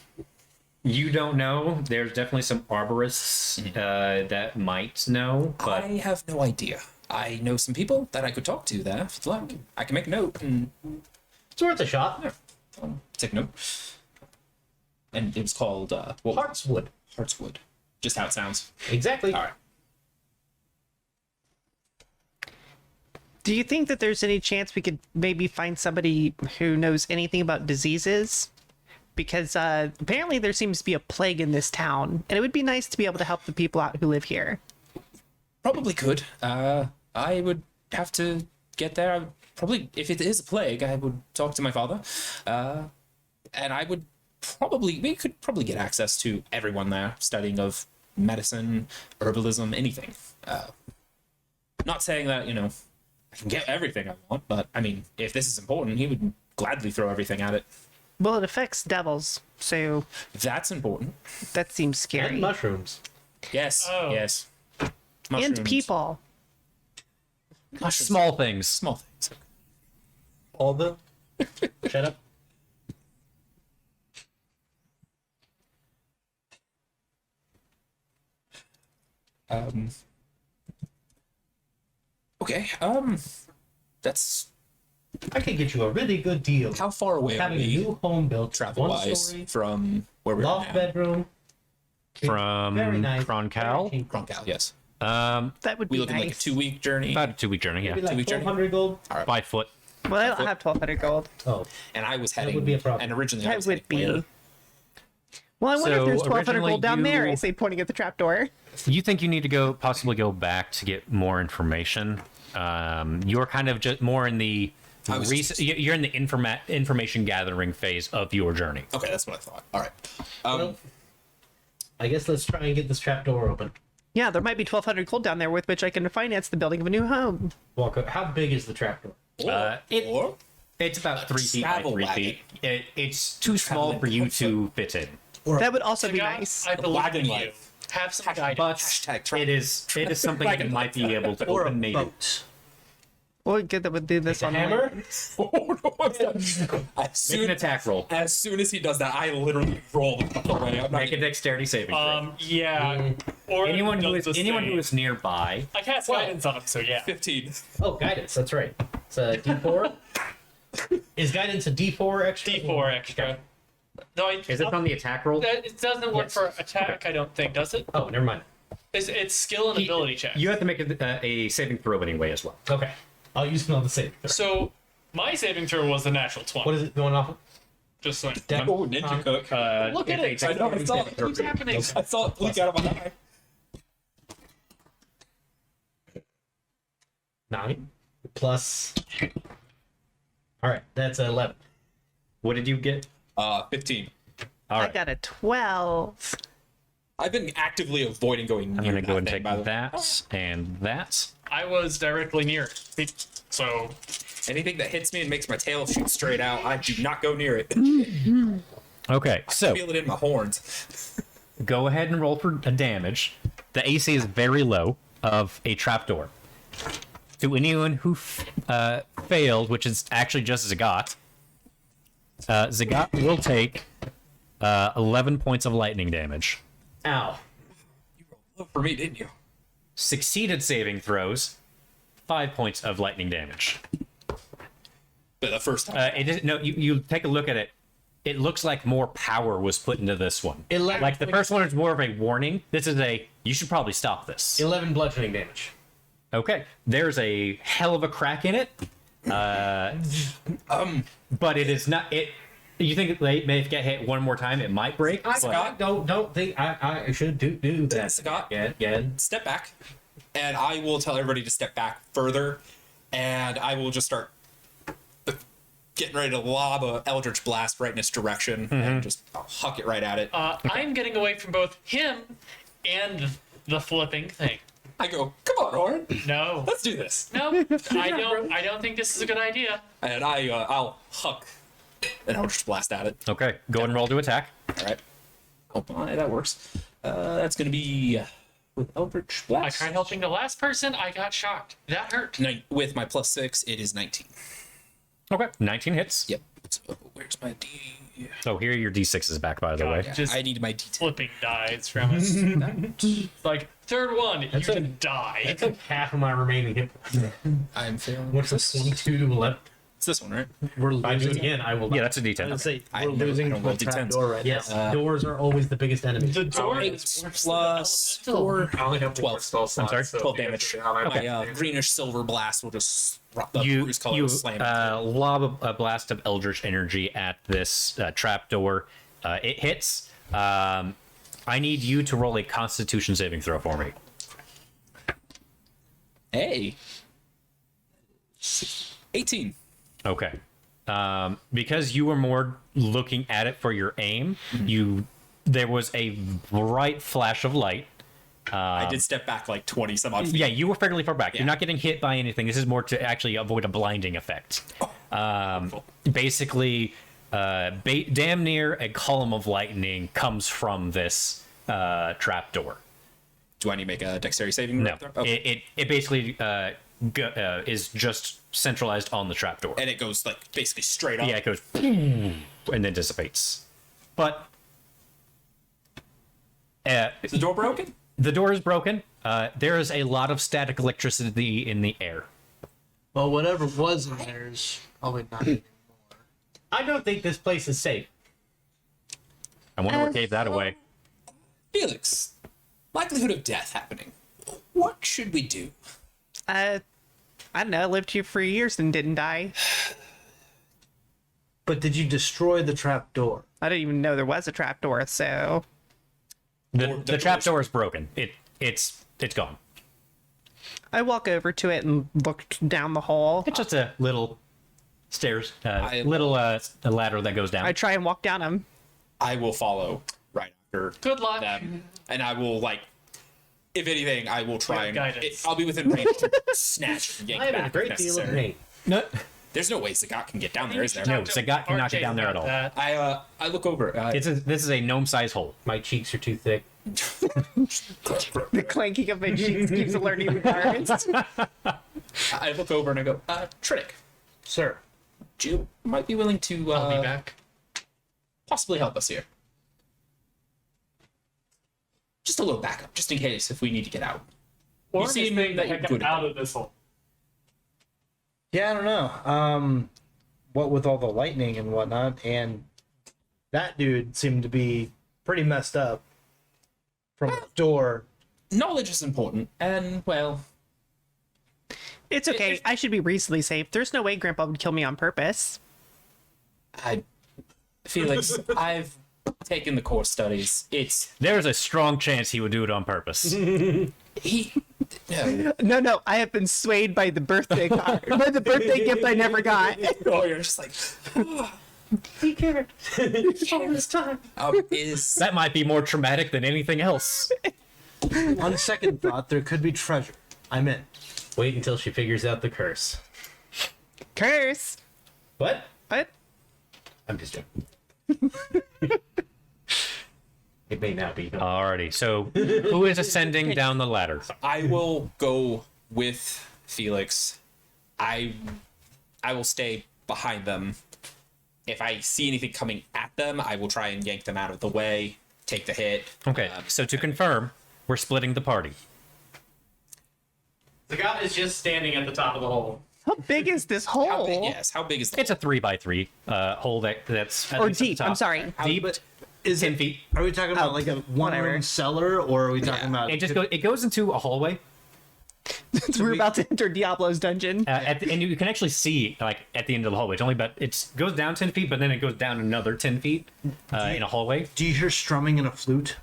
You don't know. There's definitely some arborists that might know, but I have no idea. I know some people that I could talk to there if you'd like. I can make a note and It's worth a shot. take a note. And it was called Heartswood. Heartswood. Just how it sounds. Exactly. All right. Do you think that there's any chance we could maybe find somebody who knows anything about diseases? Because apparently there seems to be a plague in this town, and it would be nice to be able to help the people out who live here. Probably could. I would have to get there. I would probably, if it is a plague, I would talk to my father. And I would we could probably get access to everyone there, studying of medicine, herbalism, anything. Not saying that, I can get everything I want, but I mean, if this is important, he would gladly throw everything at it. Well, it affects devils, so That's important. that seems And scary. mushrooms. Yes, Oh. yes. And Mushrooms. people. Mushrooms. small things. Small things. All the. Shut up. Okay. That's I could get you a really good deal. how far away are Having a we new home built, travel one wise story, from where we are loft now? bedroom. From Very nice. Kroncal. Very Kroncal, yes. That would We be looking like a nice. 2-week journey, About a 2-week journey, yeah. Maybe like Two-week journey? 1,200 gold. 5 foot. Well, I don't have 1,200 gold. Oh, and I was heading. would be a problem. And originally I That was would heading be. later. Well, I wonder So, if there's 1,200 originally gold down there. I you- say, pointing at the trapdoor. You think you need to possibly go back to get more information? You're kind of just more in the I was just- you're in the information gathering phase of your journey. Okay, that's what I thought. All right. well, I guess let's try and get this trap door open. Yeah, there might be 1,200 gold down there with which I can finance the building of a new home. Walk up. How big is the trap door? Or It's about 3 feet by travel 3 wagon. feet. It's too small for you to fit in. That would also be Guys, nice. I believe wagon in you. life. Have some guidance. But Hashtag trap. it is something that might be able to Or a open maybe. boat. We'll get that would do this on Hammer? Oh, no, I'm done. As Make an soon, attack roll. as soon as he does that, I literally roll the fuck away. I'm not Make a dexterity saving throw. Yeah. Or Anyone who does is the anyone same. who is nearby. I cast guidance on him, so yeah. 15. Oh, guidance. That's right. It's a D4. Is guidance a D4 extra? D4 extra. No, Is it on the attack roll? It doesn't work Yes. for attack, I don't think, does it? Oh, never mind. It's skill and ability check. You have to make a saving throw anyway as well. Okay. I'll use another save. So my saving throw was a natural 20. What is it going off of? Just so Oh, Ninja Cook. Look at it. I know, I saw it. What's happening? I saw it blink out of my eye. 9 plus. All right, that's 11. What did you get? 15. All I right. got a 12. I've been actively avoiding going I'm near gonna go and thing, take by the way. that and that. I was directly near it. So Anything that hits me and makes my tail shoot straight out, I do not go near it. Okay, so Feel it in my horns. go ahead and roll for a damage. The AC is very low of a trapdoor. To anyone who failed, which is actually just Zagat, Zagat will take 11 points of lightning damage. Ow. For me, didn't you? Succeeded saving throws, 5 points of lightning damage. But the first time. It is, no, you take a look at it. It looks like more power was put into this one. 11 Like the first one is more of a warning. This is a you should probably stop this. 11 bludgeoning damage. Okay, there's a hell of a crack in it. But it is not. It. You think it may get hit one more time, it might break. but- Scott, Don't think I should do that. Scott. Again. Step back, and I will tell everybody to step back further, and I will just start getting ready to lob a Eldritch Blast right in its direction, and just I'll huck it right at it. I'm getting away from both him and the flipping thing. I go, come on, Orin, No. let's do this. No, I don't think this is a good idea. And I'll huck an Eldritch Blast at it. Okay, go ahead and roll to attack. All right. Oh my, that works. That's gonna be with Eldritch I Blast. tried helping the last person, I got shocked. That hurt. With my +6, it is 19. Okay, 19 hits. Yep. So where's my D? Oh, here your D6 is back, by the way. Yeah, Just I need my D10. Flipping dies from it. Like, third one, you didn't die. That took half of my remaining hit points. I'm failing. What's this? 22 to 11. It's this one, right? If I do it again, I will. Yeah, that's a D10. Let's say I we're never- losing I don't to a roll D10s. trapdoor right Yes, now. doors are always the biggest enemy. The door Eight is worse plus than 4. I only have 12. one spell slot, sorry? so 12 the damage. extra down, I My don't greenish silver blast will just the You bruise color you will slam. lob a blast of eldritch energy at this trapdoor. It hits. I need you to roll a Constitution saving throw for me. Hey. 18. Okay. Because you were more looking at it for your aim, there was a bright flash of light. I did step back like 20 some odd feet. Yeah, you were fairly far back. Yeah. You're not getting hit by anything. This is more to actually avoid a blinding effect. Basically, damn near a column of lightning comes from this trapdoor. Do I need to make a dexterity saving No, throw? Oh. it basically is just centralized on the trapdoor. And it goes like basically straight up. Yeah, it goes and then dissipates. But Is the door broken? the door is broken. There is a lot of static electricity in the air. Well, whatever was in there is probably not anymore. I don't think this place is safe. I wonder what gave that away. Felix, likelihood of death happening. What should we do? I don't know. I lived here for years and didn't die. But did you destroy the trap door? I didn't even know there was a trapdoor, so The trapdoor is broken. It's gone. I walk over to it and look down the hall. It's just a little stairs, a ladder that goes down. I try and walk down them. I will follow right after Good luck. them, and I will if anything, I will try and guidance. I'll be within range to snatch and yank I have back a if great deal of necessary. hate. No, There's no way Zagat can get down there, is there? No, Zagat cannot get down there at all. I look over. this is a gnome-sized hole. My cheeks are too thick. The clanking of my cheeks keeps alerting requirements. I look over and I go, Tritic, Sir. you might be willing to I'll be back. possibly help us here. Just a little backup, just in case if we need to get out. Or You seem that you're good at out that. of this hole. Yeah, I don't know. What with all the lightning and whatnot, and that dude seemed to be pretty messed up from the door. Knowledge is important, and well, It's okay. I should be reasonably safe. There's no way Grandpa would kill me on purpose. Felix, I've taken the core studies. There's a strong chance he would do it on purpose. No. No, I have been swayed by the birthday card. By the birthday gift I never got. Oh, you're just like, He cared. All this time. is That might be more traumatic than anything else. On second thought, there could be treasure. I'm in. Wait until she figures out the curse. Curse. What? What? I'm just joking. It may not be. Alrighty, so who is ascending down the ladder? I will go with Felix. I will stay behind them. If I see anything coming at them, I will try and yank them out of the way, take the hit. Okay, so to confirm, we're splitting the party. The guy is just standing at the top of the hole. How big is this How hole? big, yes, how big is the It's a 3x3 hole that's at Or least at the deep. top. I'm sorry. Deep, But is 10 it? feet. Are we talking about like a whatever. one-room cellar, or are we talking about? It goes into a hallway, We're about to enter Diablo's dungeon. and you can actually see like at the end of the hallway. It's only about it goes down 10 feet, but then it goes down another 10 feet in a hallway. Do you hear strumming in a flute?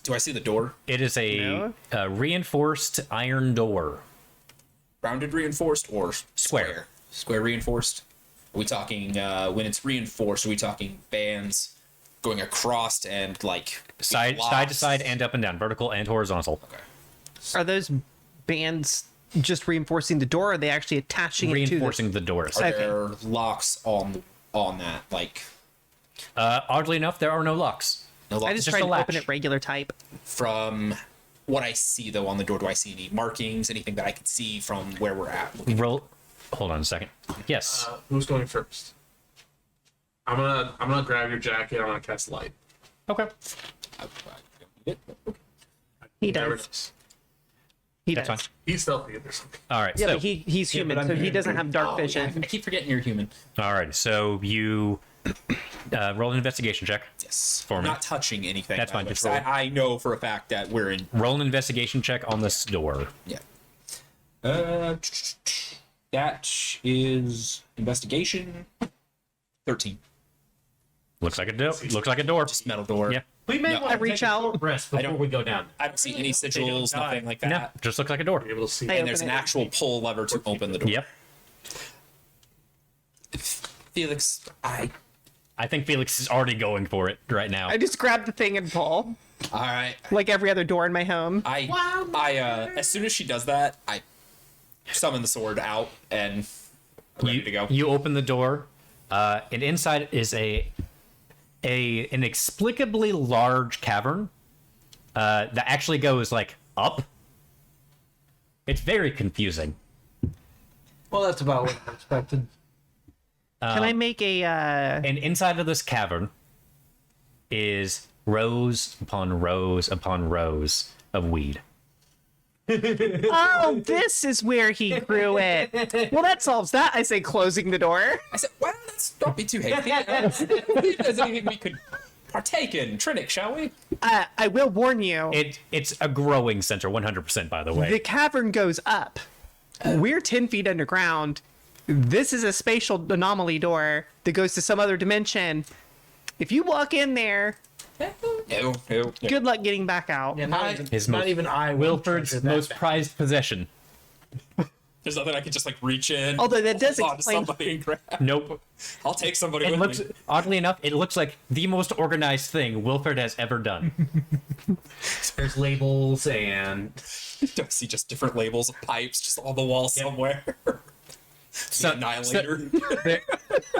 do I see the door? It is a reinforced iron door. Rounded reinforced or Square. Square reinforced? Are we talking when it's reinforced, are we talking bands going across and like Side to side and up and down, vertical and horizontal. Are those bands just reinforcing the door, or are they actually attaching it to Reinforcing the doors. Are Okay. there locks on that? Like Oddly enough, there are no locks. no I locks just just tried a to latch. open it regular type. from what I see though on the door. Do I see any markings, anything that I can see from where we're at? Roll. Hold on a second. Yes. Who's going first? I'm gonna grab your jacket. I'm gonna cast light. Okay. He Never does. knows. He That's does. fine. He's stealthy or something. All right. Yeah, so but he's human, but I'm so he human. doesn't have dark Oh, yeah, vision. I keep forgetting you're human. all right. So you roll an investigation check. Yes. For I'm me. not touching anything. That's fine, because just roll. I know for a fact that we're in. Roll an investigation check on this door. Yeah. That is investigation. 13. Looks like a door. Looks like a door. Just metal door. Yeah. We may No, want I to reach take a out. short rest before don't- we go down. I don't see any sigils, nothing like that. No, just looks like a door. Be able to see. Hey, And there's an open it. actual pull lever to open the door. Yep. Felix, I. I think Felix is already going for it right now. I just grab the thing and pull, All right. like every other door in my home. As soon as she does that, I summon the sword out and I'm ready to go. You open the door, and inside is an inexplicably large cavern that actually goes like up. It's very confusing. Well, that's about what I expected. Can I make a? And inside of this cavern is rows upon rows upon rows of weed. Oh, this is where he grew it. Well, that solves that. I say closing the door. I said, well, let's not be too hasty. If there's anything we could partake in, Trinic, shall we? I will warn you. It's a growing center, 100%, by the way. The cavern goes up. We're 10 feet underground. This is a spatial anomaly door that goes to some other dimension. If you walk in there, No. good luck getting back out. Yeah, His not most- even I. would Wilford's treasure that most bad. prized possession. There's nothing I could just like reach in. Although that does hold on to explain- somebody and grab. Nope. I'll take somebody It with looks, me. oddly enough, it looks like the most organized thing Wilford has ever done. There's labels and Do I see just different labels of pipes just on the wall somewhere? So- Annihilator.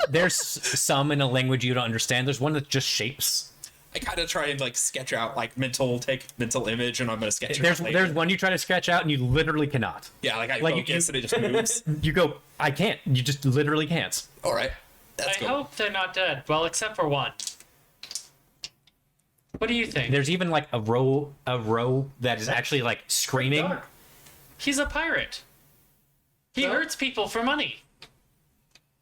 There's some in a language you don't understand. There's one that's just shapes. I kind of try and like sketch out like take mental image, and I'm gonna sketch it There's out later. there's one you try to sketch out and you literally cannot. Yeah, like I like, focus and it just moves. You go, I can't. You just literally can't. All right, I that's cool. hope they're not dead. Well, except for one. What do you think? There's even like a row that is actually like screaming. He's a pirate. He So? hurts people for money.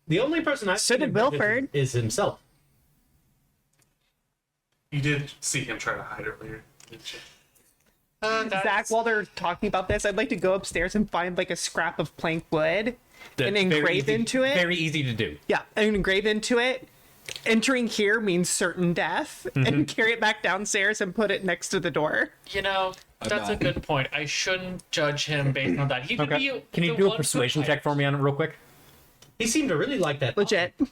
the only person I've So seen did in Bloodhaven Wilford. is himself. You did see him try to hide earlier, didn't you? Zach, while they're talking about this, I'd like to go upstairs and find like a scrap of plank wood and That's very engrave easy- into it. Very easy to do. Yeah, and engrave into it. Entering here means certain death, and carry it back downstairs and put it next to the door. You know, that's a not. good point. I shouldn't judge him based on that. He could Okay. be. Can you the do a one persuasion good check for me on it real quick? He seemed to really like that. Legit. pirate.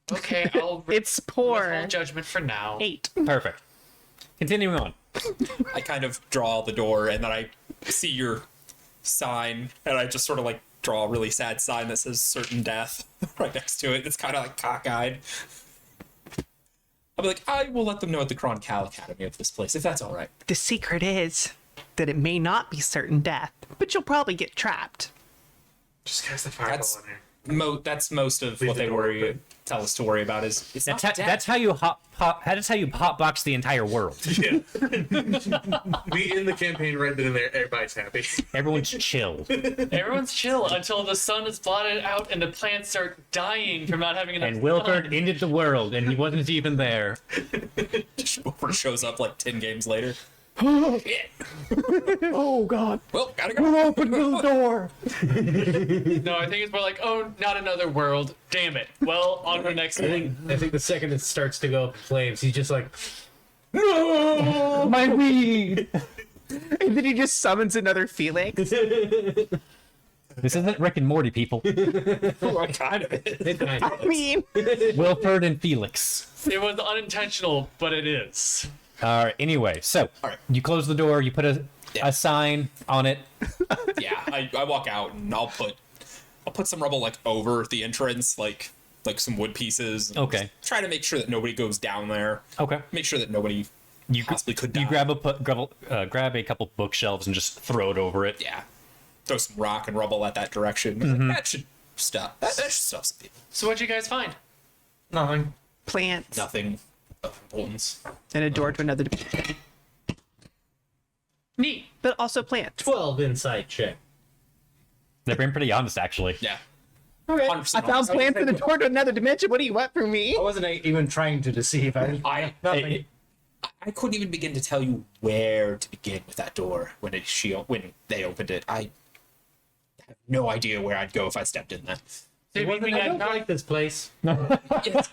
Okay, I'll It's poor. withhold judgment for now. 8. Perfect. Continuing on. I kind of draw the door, and then I see your sign, and I just sort of like draw a really sad sign that says "certain death" right next to it. It's kind of like cockeyed. I'll be like, I will let them know at the Croncal Academy of this place, if that's all right. The secret is that it may not be certain death, but you'll probably get trapped. Just cast the fireball That's in there. That's most of Leave what the they door open. tell us to worry about. Is it's not death. That's how you that's how you hotbox the entire world. Yeah. We end the campaign right then and there. Everybody's happy. Everyone's chill. Everyone's chill until the sun is blotted out and the plants start dying from not having enough And Wilford sun. ended the world, and he wasn't even there. Wilford shows up like 10 games later. Oh god. Well, gotta go. Open the door. No, I think it's more like, oh, not another world. Damn it. Well, on to the next thing. I think the second it starts to go up in flames, he's just like, My weed. And then he just summons another Felix. This isn't Rick and Morty, people. What kind of it? it kind of I mean, Wilford and Felix. It was unintentional, but it is. All right. Anyway, so All right. you close the door. You put a sign on it. Yeah, I walk out and I'll put some rubble like over the entrance, like some wood pieces. and Okay. just try to make sure that nobody goes down there. Okay. Make sure that nobody You possibly could die. You grab a couple bookshelves and just throw it over it. Yeah. Throw some rock and rubble at that direction. Mm-hmm. That should stop. That should stop some people. So what'd you guys find? Nothing. plants Nothing of importance. and a door to another dimension. Neat. But also plants. 12 insight check. They're being pretty honest, actually. Yeah. Okay. 100% I found plants and a door to another dimension. What do you want from me? I wasn't even trying to deceive. Nothing. I couldn't even begin to tell you where to begin with that door when they opened it. I have no idea where I'd go if I stepped in there. So you mean I I don't not- like this place. Yes.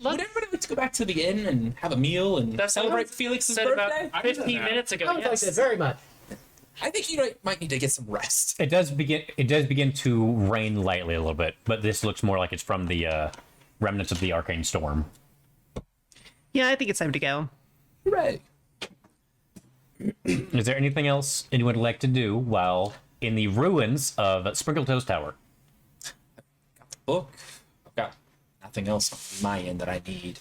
Would everybody like to go back to the inn and have a meal and That's celebrate what I Felix's said about birthday? 15 minutes ago. I would like Yes. that very much. I think you might need to get some rest. It does begin to rain lightly a little bit, but this looks more like it's from the remnants of the arcane storm. Yeah, I think it's time to go. Hooray. Is there anything else anyone would like to do while in the ruins of Sprinkletoes Tower? Book. I've got nothing else on my end that I need.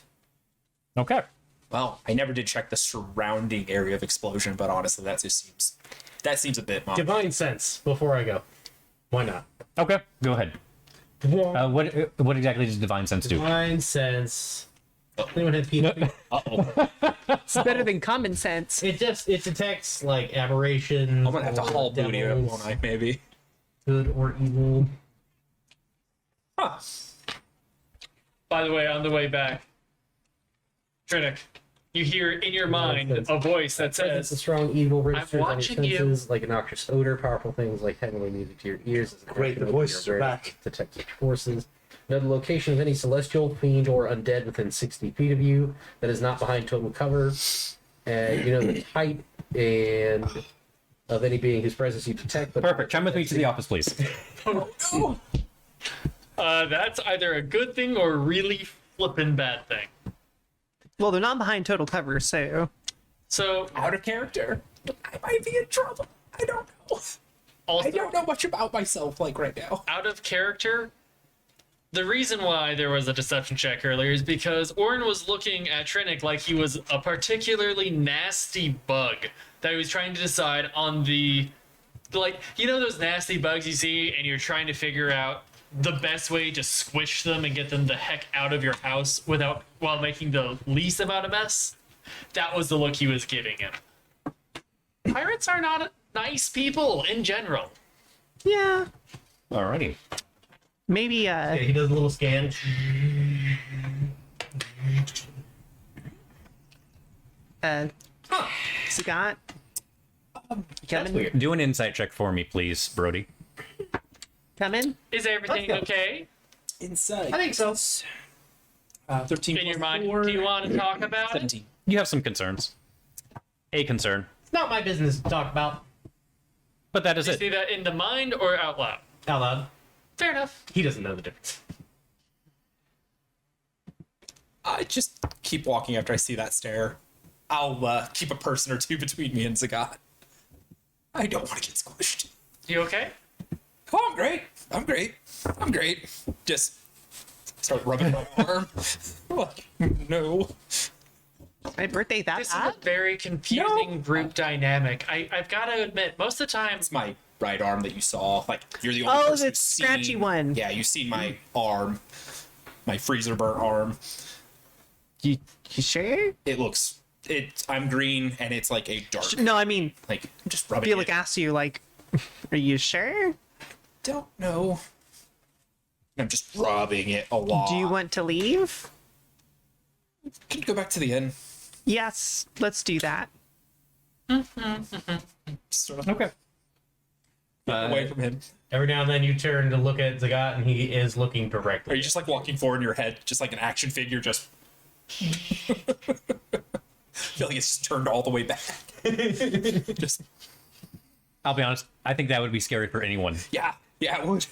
Okay. Well, I never did check the surrounding area of explosion, but honestly, that seems a bit much. Divine sense before I go. Why not? Okay, go ahead. What exactly does Divine Sense do? Divine sense. Anyone have PHP? It's better than common sense. It detects like aberrations. I'm gonna have to or haul booty up, devils, won't I? Maybe. good or evil. Huh. By the way, on the way back, Trinick, you hear in your mind a voice that Presence of says, strong evil registers on your watching you. senses, like a noxious odor, powerful things like heavenly music to your ears. As a Great, the connection voices with your are awareness back. to detect such forces. Know the location of any celestial, fiend, or undead within 60 feet of you that is not behind total cover. You know the type and of any being whose presence you detect. But Perfect. Come with me to the office, please. that's either a good thing or a really flippin' bad thing. Well, they're not behind total cover, so So, Out of character. I might be in trouble. I don't know. also, I don't know much about myself like right now. out of character, the reason why there was a deception check earlier is because Orin was looking at Trinick like he was a particularly nasty bug that he was trying to decide on the, like, you know those nasty bugs you see and you're trying to figure out the best way to squish them and get them the heck out of your house while making the least amount of mess? That was the look he was giving him. Pirates are not nice people in general. yeah, Alrighty. maybe Yeah, he does a little scan. Scott. Coming, weird. Do an insight check for me, please, Brody. coming. Is everything okay Inside. I think so. 13 in your plus mind? 4, Do you want to talk about it? 17. You have some concerns. A concern. It's not my business to talk about But that is Do you it. see that in the mind or out loud? out loud. Fair enough. He doesn't know the difference. I just keep walking after I see that stare. I'll keep a person or two between me and Zagat. I don't want to get squished. You okay? Oh, I'm great. I'm great. I'm great. Just start rubbing my arm. Like, no. My birthday that This is bad? a very confusing group dynamic. I've got to admit, most of the time, It's my right arm that you saw. Like, you're the only Oh, person the who's scratchy seen- one. Yeah, you've seen my arm. My freezer burnt arm. You sure? It looks... I'm green, and it's like a dark... No, I mean, Like, I'm just rubbing Felix it. asked you, like, are you sure? Don't know. I'm just rubbing it a lot. Do you want to leave? Can you go back to the inn? Yes, let's do that. Sort of Okay. get away from him. Every now and then you turn to look at Zagat and he is looking directly. Are you just like walking forward in your head, just like an action figure, just... I feel like it's just turned all the way back. Just, I'll be honest. I think that would be scary for anyone. yeah, it would.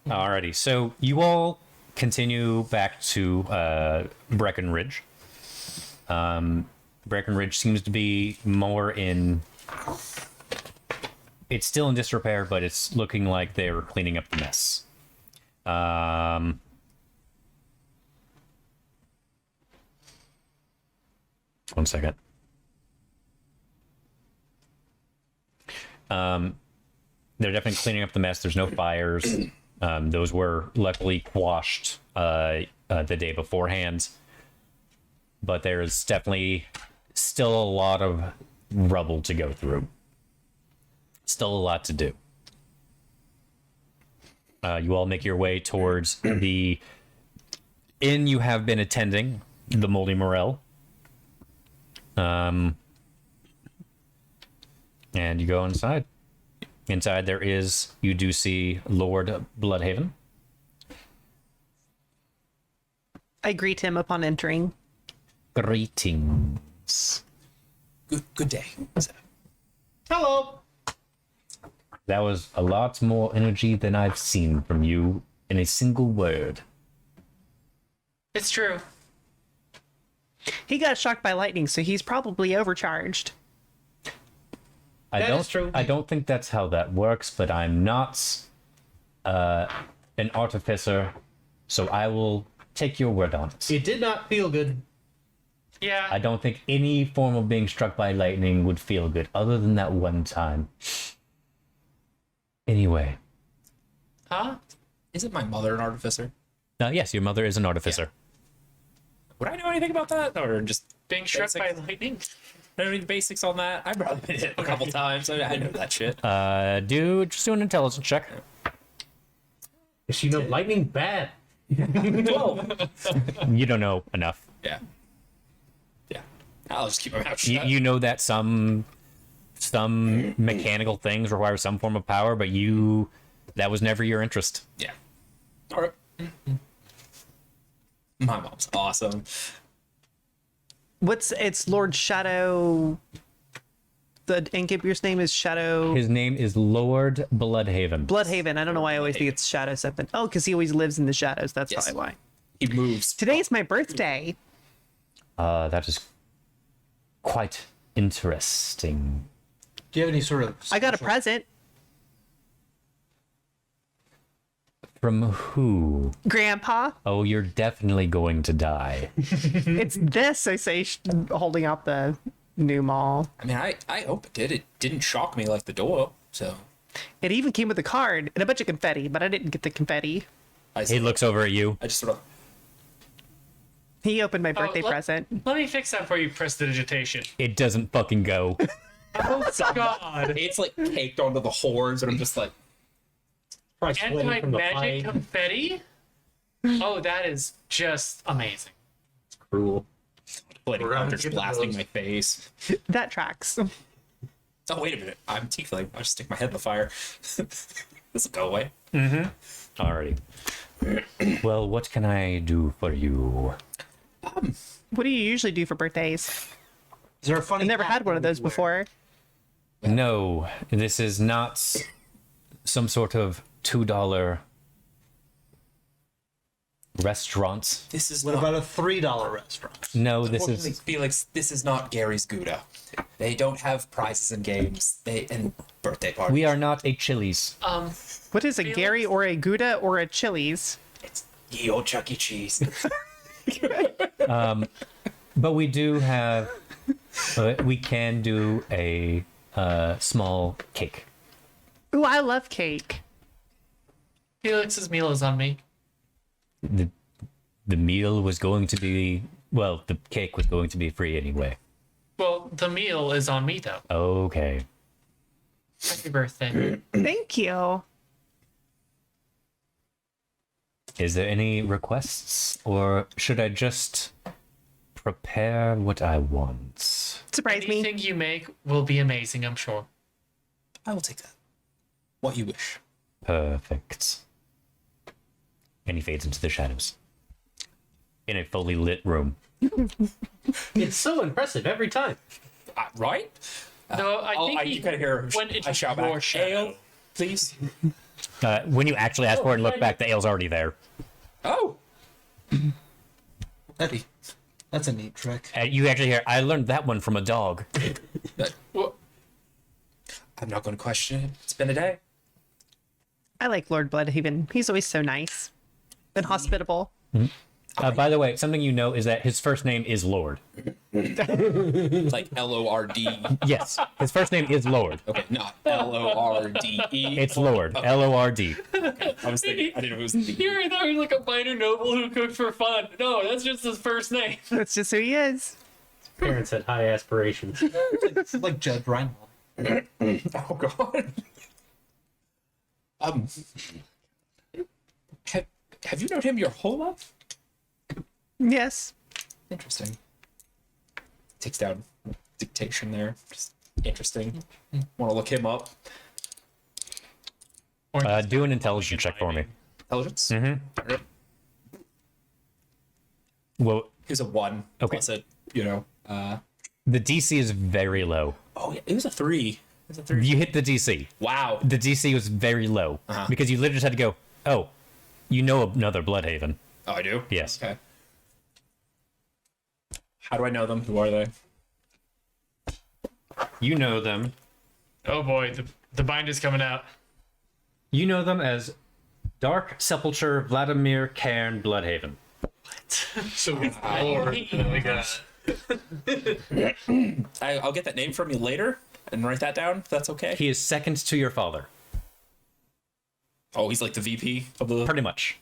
Alrighty. So you all continue back to Breckenridge. Breckenridge seems to be more in... It's still in disrepair, but it's looking like they're cleaning up the mess. One second. They're definitely cleaning up the mess. There's no fires. Those were luckily quashed the day beforehand. But there's definitely still a lot of rubble to go through. Still a lot to do. You all make your way towards the inn you have been attending, the Moldy Morel. And you go inside. Inside you do see Lord Bloodhaven. I greet him upon entering. Greetings. Good day. Hello. That was a lot more energy than I've seen from you in a single word. it's true. He got shocked by lightning, so he's probably overcharged. That is true. I don't think that's how that works, but I'm not an artificer, so I will take your word on it. It did not feel good. Yeah. I don't think any form of being struck by lightning would feel good, other than that one time. Anyway. Huh? Isn't my mother an artificer? Yes, your mother is an artificer. Would I know anything about that, or just Being struck by basic? lightning. I don't need the basics on that. I've probably been hit a couple times. I know that shit. Just do an intelligence check. Is she know lightning bad? 12. You don't know enough. Yeah. Yeah. I'll just keep my mouth You, shut. you know that some mechanical things require some form of power, but that was never your interest. Yeah. All right. My mom's awesome. It's Lord Shadow. The innkeeper's name is Shadow His name is Lord Bloodhaven. Bloodhaven. I don't know why I always think it's Shadow something. Oh, because he always lives in the shadows. That's Yes. probably why. He moves. Today's my birthday. That is quite interesting. Do you have any sort of? I got a special- present. From who? Grandpa. Oh, you're definitely going to die. It's this, I say, holding out the new mall. I mean, I hope it did. It didn't shock me like the door. So It even came with a card and a bunch of confetti, but I didn't get the confetti. He looks over at you. I just sort of. He opened my birthday let- present. Let me fix that for you, prestidigitation. It doesn't fucking go. Oh, God. It's like caked onto the horns, and I'm just like, Probably sweating from the Anti-magic fight. confetti? Oh, that is just amazing. Cruel. bleeding We're gonna cartridge get to blasting those. my face. That tracks. Oh, wait a minute. I'm tiefling. I'll just stick my head in the fire. This will go away. Alrighty. Well, what can I do for you? What do you usually do for birthdays? Is there a funny? I've never hat had one of that those you wear? before. No, this is not some sort of $2 restaurant. This is What not, about a $3 restaurant? No, this is Felix, this is not Gary's Gouda. They don't have prizes and games. And birthday parties. we are not a Chili's. What is a Felix? Gary or a Gouda or a Chili's? It's ye old Chuck E. Cheese. But we do have we can do a small cake. Ooh, I love cake. Felix's meal is on me. The meal was going to be, well, the cake was going to be free anyway. Well, the meal is on me, though. Okay. Happy birthday. Thank you. Is there any requests, or should I just prepare what I want? Surprise me. Anything you make will be amazing, I'm sure. I will take that. What you wish. Perfect. And he fades into the shadows. In a fully lit room. It's so impressive every time. Right? No, I think you can hear went into I shout your back. shadow. Ale, please. When you actually ask for it and look back, the ale's already there. Oh. That's a neat trick. You actually hear, I learned that one from a dog. Well, I'm not going to question it. It's been a day. I like Lord Bloodhaven. He's always so nice and hospitable. By the way, something you know is that his first name is Lord. It's like Lord. Yes, his first name is Lord. Okay, not Lorde. It's Lord. Lord. I was thinking, I didn't know it was D. here I thought he was like a minor noble who cooked for fun. No, that's just his first name. That's just who he is. Parents had high aspirations. It's like Judge Reinhold. Oh God. Have you known him your whole life? Yes. Interesting. Takes down dictation there. Just interesting. Want to look him up? Do an intelligence check for me. Intelligence. Mm-hmm. Well, He was a 1. Okay. Plus a, the DC is very low. Oh yeah, it was a 3. It was a 3. You hit the DC. Wow. The DC was very low because you literally just had to go, oh, you know another Bloodhaven. Oh, I do. Yes. Okay. How do I know them? Who are they? You know them. Oh boy, the binder's coming out. You know them as Dark Sepulture, Vladimir, Cairn, Bloodhaven. So we Lord, and then we got I'll get that name from you later and write that down. If that's okay. He is second to your father, Oh, he's like the VP of the. pretty much.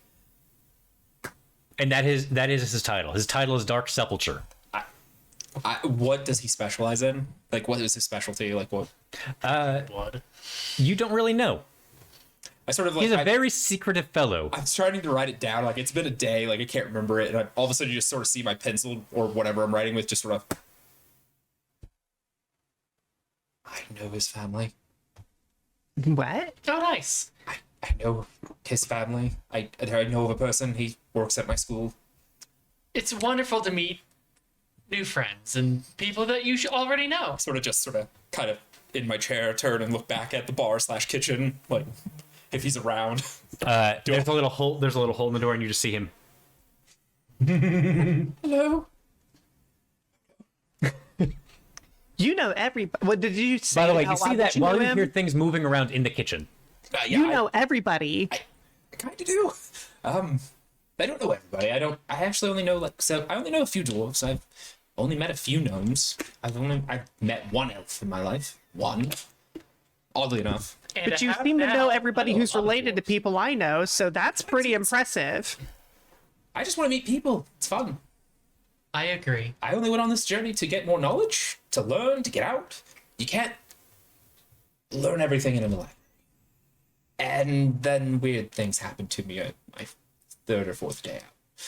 And that is his title. His title is Dark Sepulture. What does he specialize in? Like, what is his specialty? Like, what? Blood. You don't really know. I sort of like. He's a very secretive fellow. I'm starting to write it down. Like, it's been a day. Like, I can't remember it. And all of a sudden, you just sort of see my pencil or whatever I'm writing with just sort of. I know his family. What? Oh, nice. I know his family. I know of a person. He works at my school. It's wonderful to meet new friends and people that you already know. Sort of kind of in my chair, turn and look back at the bar / kitchen, like if he's around. There's a little hole. There's a little hole in the door, and you just see him. Hello. You know everybody. What did you say? By the way, out you see loud that you while know you him? hear things moving around in the kitchen. Yeah, You know everybody. I kind of do. I don't know everybody. I actually only know I only know a few dwarves. I've only met a few gnomes. I've met one elf in my life. One. Oddly enough. And But I you have seem to now- know everybody I know who's a lot of related to dwarves. people I know, so that's pretty impressive. I just want to meet people. It's fun. I agree. I only went on this journey to get more knowledge, to learn, to get out. You can't learn everything in a life. And then weird things happen to me at my 3rd or 4th day out.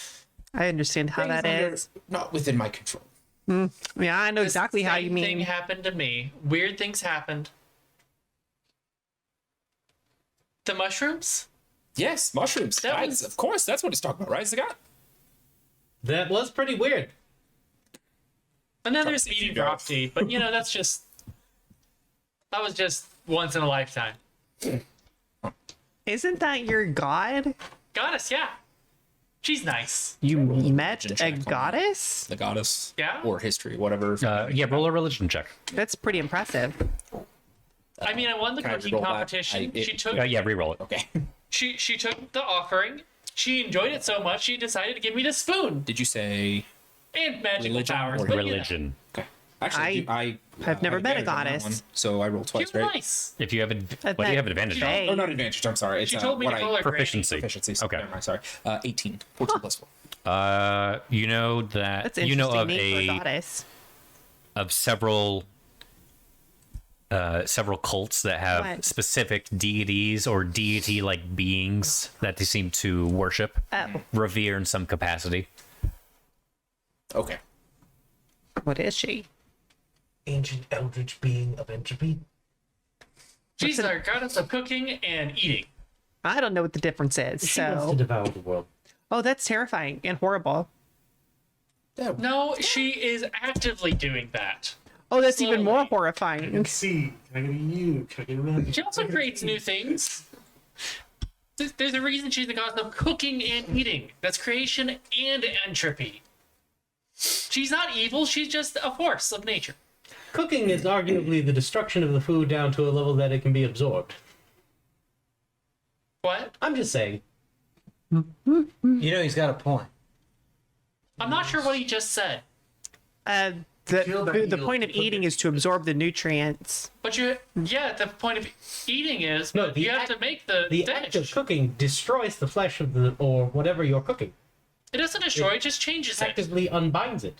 I understand how Things that under- is. Not within my control. Yeah, I know exactly how you Same thing mean. happened to me. Weird things happened. The mushrooms? Yes, mushrooms. That Guys, was- of course, that's what he's talking about, right, Zagat? That was pretty weird. And then there's to see eating you guys. property, but that was just once in a lifetime. Isn't that your god? Goddess, yeah. She's nice. You met Religion a check on goddess? The goddess. Yeah? Or history, whatever. Yeah, roll a religion check. That's pretty impressive. I mean, I won the Can I cooking re-roll that? competition. She took Yeah, re-roll it. Okay. she took the offering. She enjoyed it so much she decided to give me the spoon Did you say and magical Religion powers. or but, you know, Religion. okay? Actually, I have never have met a advantage on that goddess. one, so I rolled twice, She was right? nice. If you have what do you have advantage on? Hey. Oh, not advantage. I'm sorry. It's She told me what to call her Proficiency. proficiency. Okay. Never mind, sorry. 18. 14 plus 4. You know that That's you interesting know of name for a goddess. of several cults that have What? specific deities or deity-like beings that they seem to worship, Oh, revere in some capacity. Okay. what is she? Ancient eldritch being of entropy. She's our goddess of cooking and eating. I don't know what the difference is. She wants to So, devour the world. oh, that's terrifying and horrible. No, she is actively doing that. Oh, that's even more Slowly. horrifying. See, can I get a U? Can I get a man? She also creates new things. There's a reason she's the goddess of cooking and eating. That's creation and entropy. She's not evil, she's just a force of nature. Cooking is arguably the destruction of the food down to a level that it can be absorbed. What? I'm just saying. You know, he's got a point. I'm not sure what he just said. Kill that The eel, point of cook it. eating is to absorb the nutrients. But the point of eating is No, but the you have act- to make the The dish. act of cooking destroys the flesh of the or whatever you're cooking. It doesn't destroy, it just changes it. Actively unbinds it.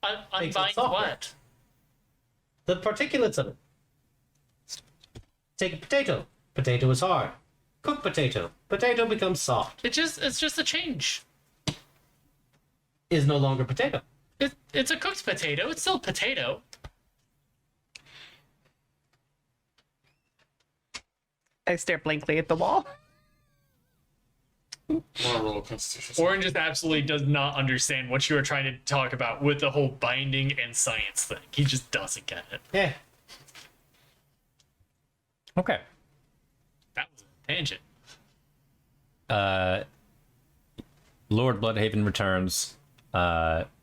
makes it Unbind softer. what? The particulates of it. Take a potato. Potato is hard. Cook potato. Potato becomes soft. It's just a change. Is no longer potato. It's a cooked potato. It's still potato. I stare blankly at the wall. I want to roll a constitution. Orin just absolutely does not understand what you were trying to talk about with the whole binding and science thing. He just doesn't get it. Yeah. Okay. That was a tangent. Lord Bloodhaven returns,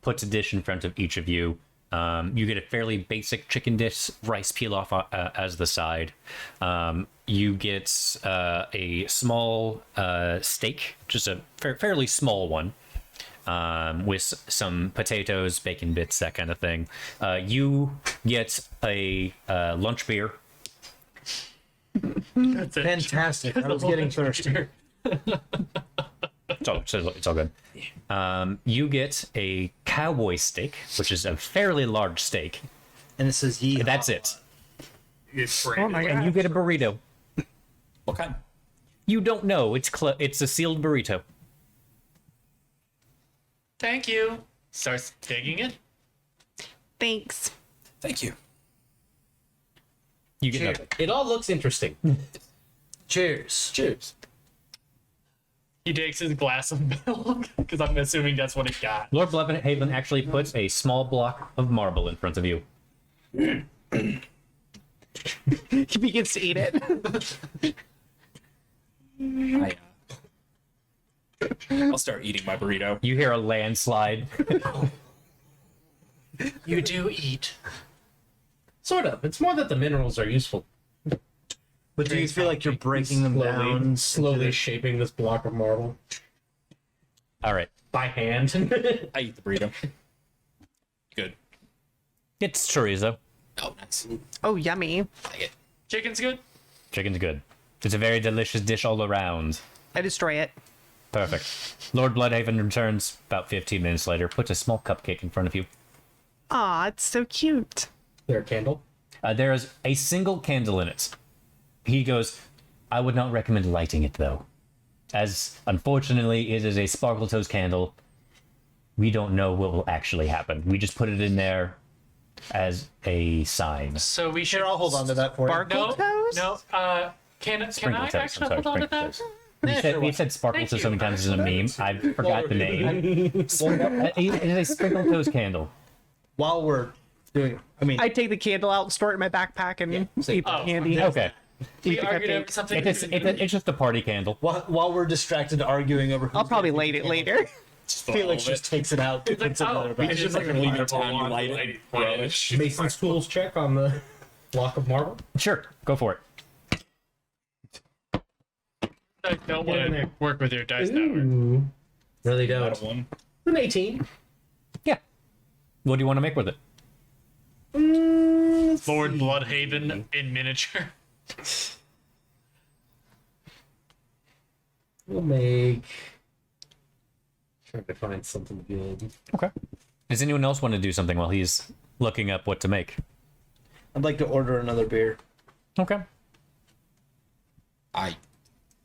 puts a dish in front of each of you. You get a fairly basic chicken dish, rice pilaf as the side. You get a small steak, just a fairly small one, with some potatoes, bacon bits, that kind of thing. You get a lunch beer. That's it. Fantastic. I was getting thirsty. It's all good. You get a cowboy steak, which is a fairly large steak. And it says ye. That's it. It's Oh branded. my And you god. get a burrito. What kind? You don't know. It's a sealed burrito. Thank you. Starts digging it. Thanks. Thank you. You get nothing. It all looks interesting. Cheers. Cheers. He takes his glass of milk because I'm assuming that's what he got. Lord Bloodhaven actually puts a small block of marble in front of you. He begins to eat it. I'll start eating my burrito. You hear a landslide. You do eat. Sort of. It's more that the minerals are useful. But do you feel like you're breaking them down? Slowly shaping this block of marble All right. by hand. I eat the burrito. Good. It's chorizo. Oh, nice. Oh, yummy. Like it. Chicken's good. Chicken's good. It's a very delicious dish all around. I destroy it. Perfect. Lord Bloodhaven returns about 15 minutes later, puts a small cupcake in front of you. Aw, it's so cute. There, candle. There is a single candle in it. He goes, I would not recommend lighting it, though. As, unfortunately, it is a Sprinkletoes candle. We don't know what will actually happen. We just put it in there as a sign. So we should. Here, I'll hold on to that for you. No, Toes? no. Can I Sprinkletoes, actually hold on to that? Sprinkletoes. We've said Sparkletoes you. so many times as a meme. I forgot the name. It is a Sprinkletoes candle. While we're doing, I mean, I take the candle out, store it in my backpack, and eat the Oh, candy. Okay. We Eat the argued over cupcake. something. It's just a party candle. while we're distracted arguing over, I'll probably light it later. Felix just takes it out. like, puts it in oh, another we bag. just like a Leave leave it time you light it. it. Mason's tools check on the block of marble. Sure, go for it. I don't Get in want there. to work with your dice tower. Ooh. Really don't. Got one. An 18. Yeah. What do you want to make with it? Lord Bloodhaven in miniature. We'll make. Trying to find something good. Okay. Does anyone else want to do something while he's looking up what to make? I'd like to order another beer. Okay.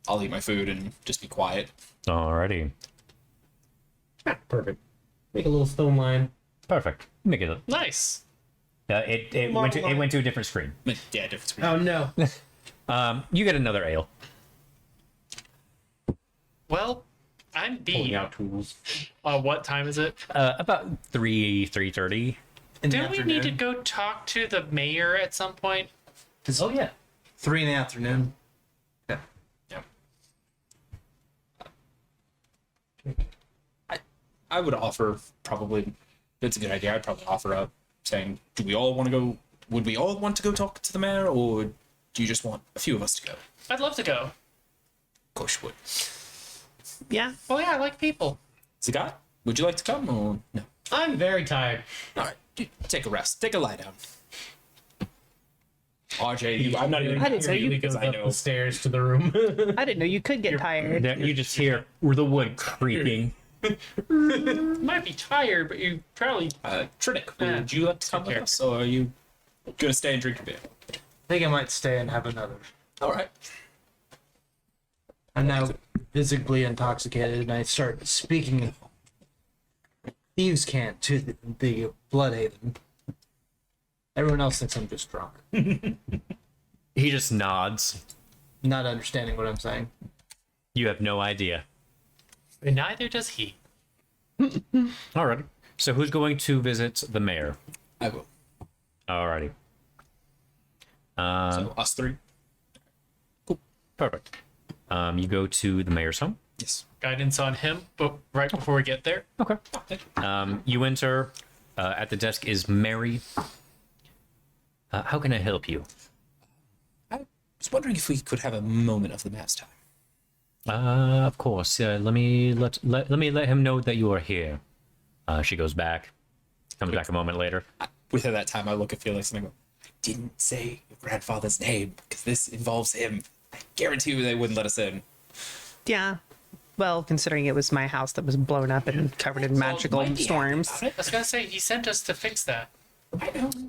I'll eat my food and just be quiet. Alrighty. Perfect. Make a little stone line. Perfect. Make it. Nice. It went to a different screen. Yeah, difference. Oh no. You get another ale. Well, I'm Pulling beat. out tools. What time is it? About 3:30. In the Do we need to afternoon. go talk to the mayor at some point? Oh yeah. 3 in the afternoon. I would offer probably. It's a good idea. I'd probably offer up saying, "Do we all want to go? Would we all want to go talk to the mayor, or do you just want a few of us to go?" Of I'd love to go. course you would. Yeah. Oh yeah, I like people. Zagat, would you like to come or no? I'm very tired. All right, take a rest. Take a lie down. RJ, I'm not even. I didn't know you- because Goes I up know. the stairs to the room. I didn't know you could get tired. There, you just hear the wood creaking. You might be tired, but you probably. Trinick, would you like to come with us, or are you gonna stay and drink a beer? I think I might stay and have another. All right. I'm now visibly intoxicated, and I start speaking thieves' cant to the Bloodhaven. Everyone else thinks I'm just drunk, He just nods. not understanding what I'm saying. You have no idea. And neither does he. Alrighty. So who's going to visit the mayor? I will. Alrighty. So us three. Perfect. You go to the mayor's home. Yes. Guidance on him, but right before we get there. Okay. You enter. At the desk is Mary. How can I help you? I was wondering if we could have a moment of the mass time. Of course. Let me let him know that you are here. She goes back. Comes back a moment later. Within that time, I look at Felix and I go, "I didn't say your grandfather's name because this involves him. I guarantee you they wouldn't let us in." Yeah. Well, considering it was my house that was blown up and covered in magical might be storms. I was gonna say he sent us to fix that.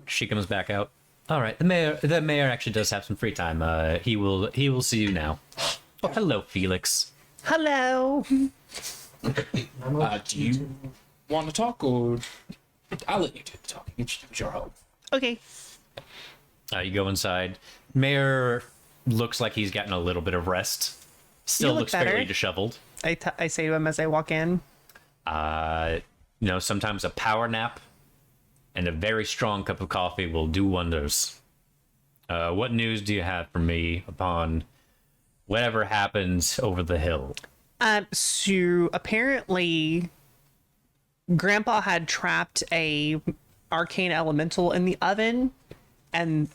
She comes back out. All right, the mayor actually does have some free time. He will see you now. Oh, hello, Felix. Hello. Do you want to talk, or I'll let you do the talking. It's your home. Okay. You go inside. Mayor looks like he's gotten a little bit of rest. Still look looks better. fairly disheveled. I say to him as I walk in. Sometimes a power nap and a very strong cup of coffee will do wonders. What news do you have for me upon whatever happens over the hill? So apparently, Grandpa had trapped a arcane elemental in the oven, and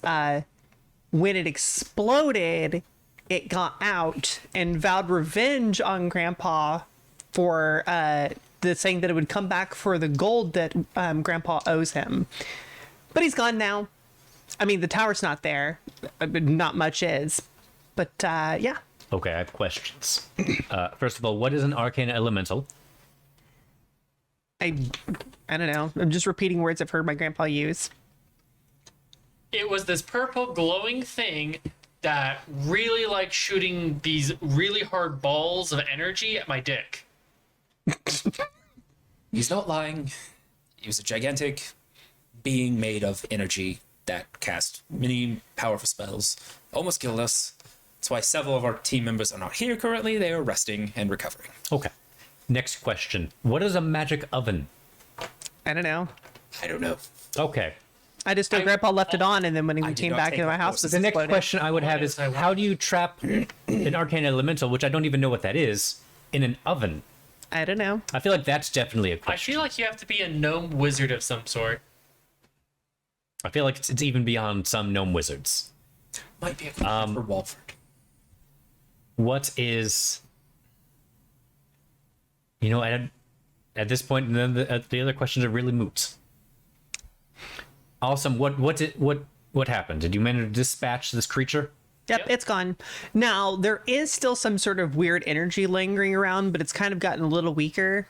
when it exploded, it got out and vowed revenge on Grandpa for the saying that it would come back for the gold that Grandpa owes him. But he's gone now. I mean, the tower's not there. Not much is. But yeah. Okay, I have questions. First of all, what is an arcane elemental? I don't know. I'm just repeating words I've heard my grandpa use. It was this purple glowing thing that really liked shooting these really hard balls of energy at my dick. He's not lying. He was a gigantic being made of energy that cast many powerful spells. Almost killed us. That's why several of our team members are not here currently. They are resting and recovering. Okay. Next question. What is a magic oven? I don't know. I don't know. Okay. I just know Grandpa left it on, and then when he did came not back take into my the house, course. was The next exploded. question I would have is, how do you trap an arcane elemental, which I don't even know what that is, in an oven? I don't know. I feel like that's definitely a I question. feel like you have to be a gnome wizard of some sort. I feel like it's even beyond some gnome wizards. Might be a question for Walford. What is... at this point, then the other questions are really moot. Awesome. What happened? Did you manage to dispatch this creature? Yep, it's gone. Now, there is still some sort of weird energy lingering around, but it's kind of gotten a little weaker.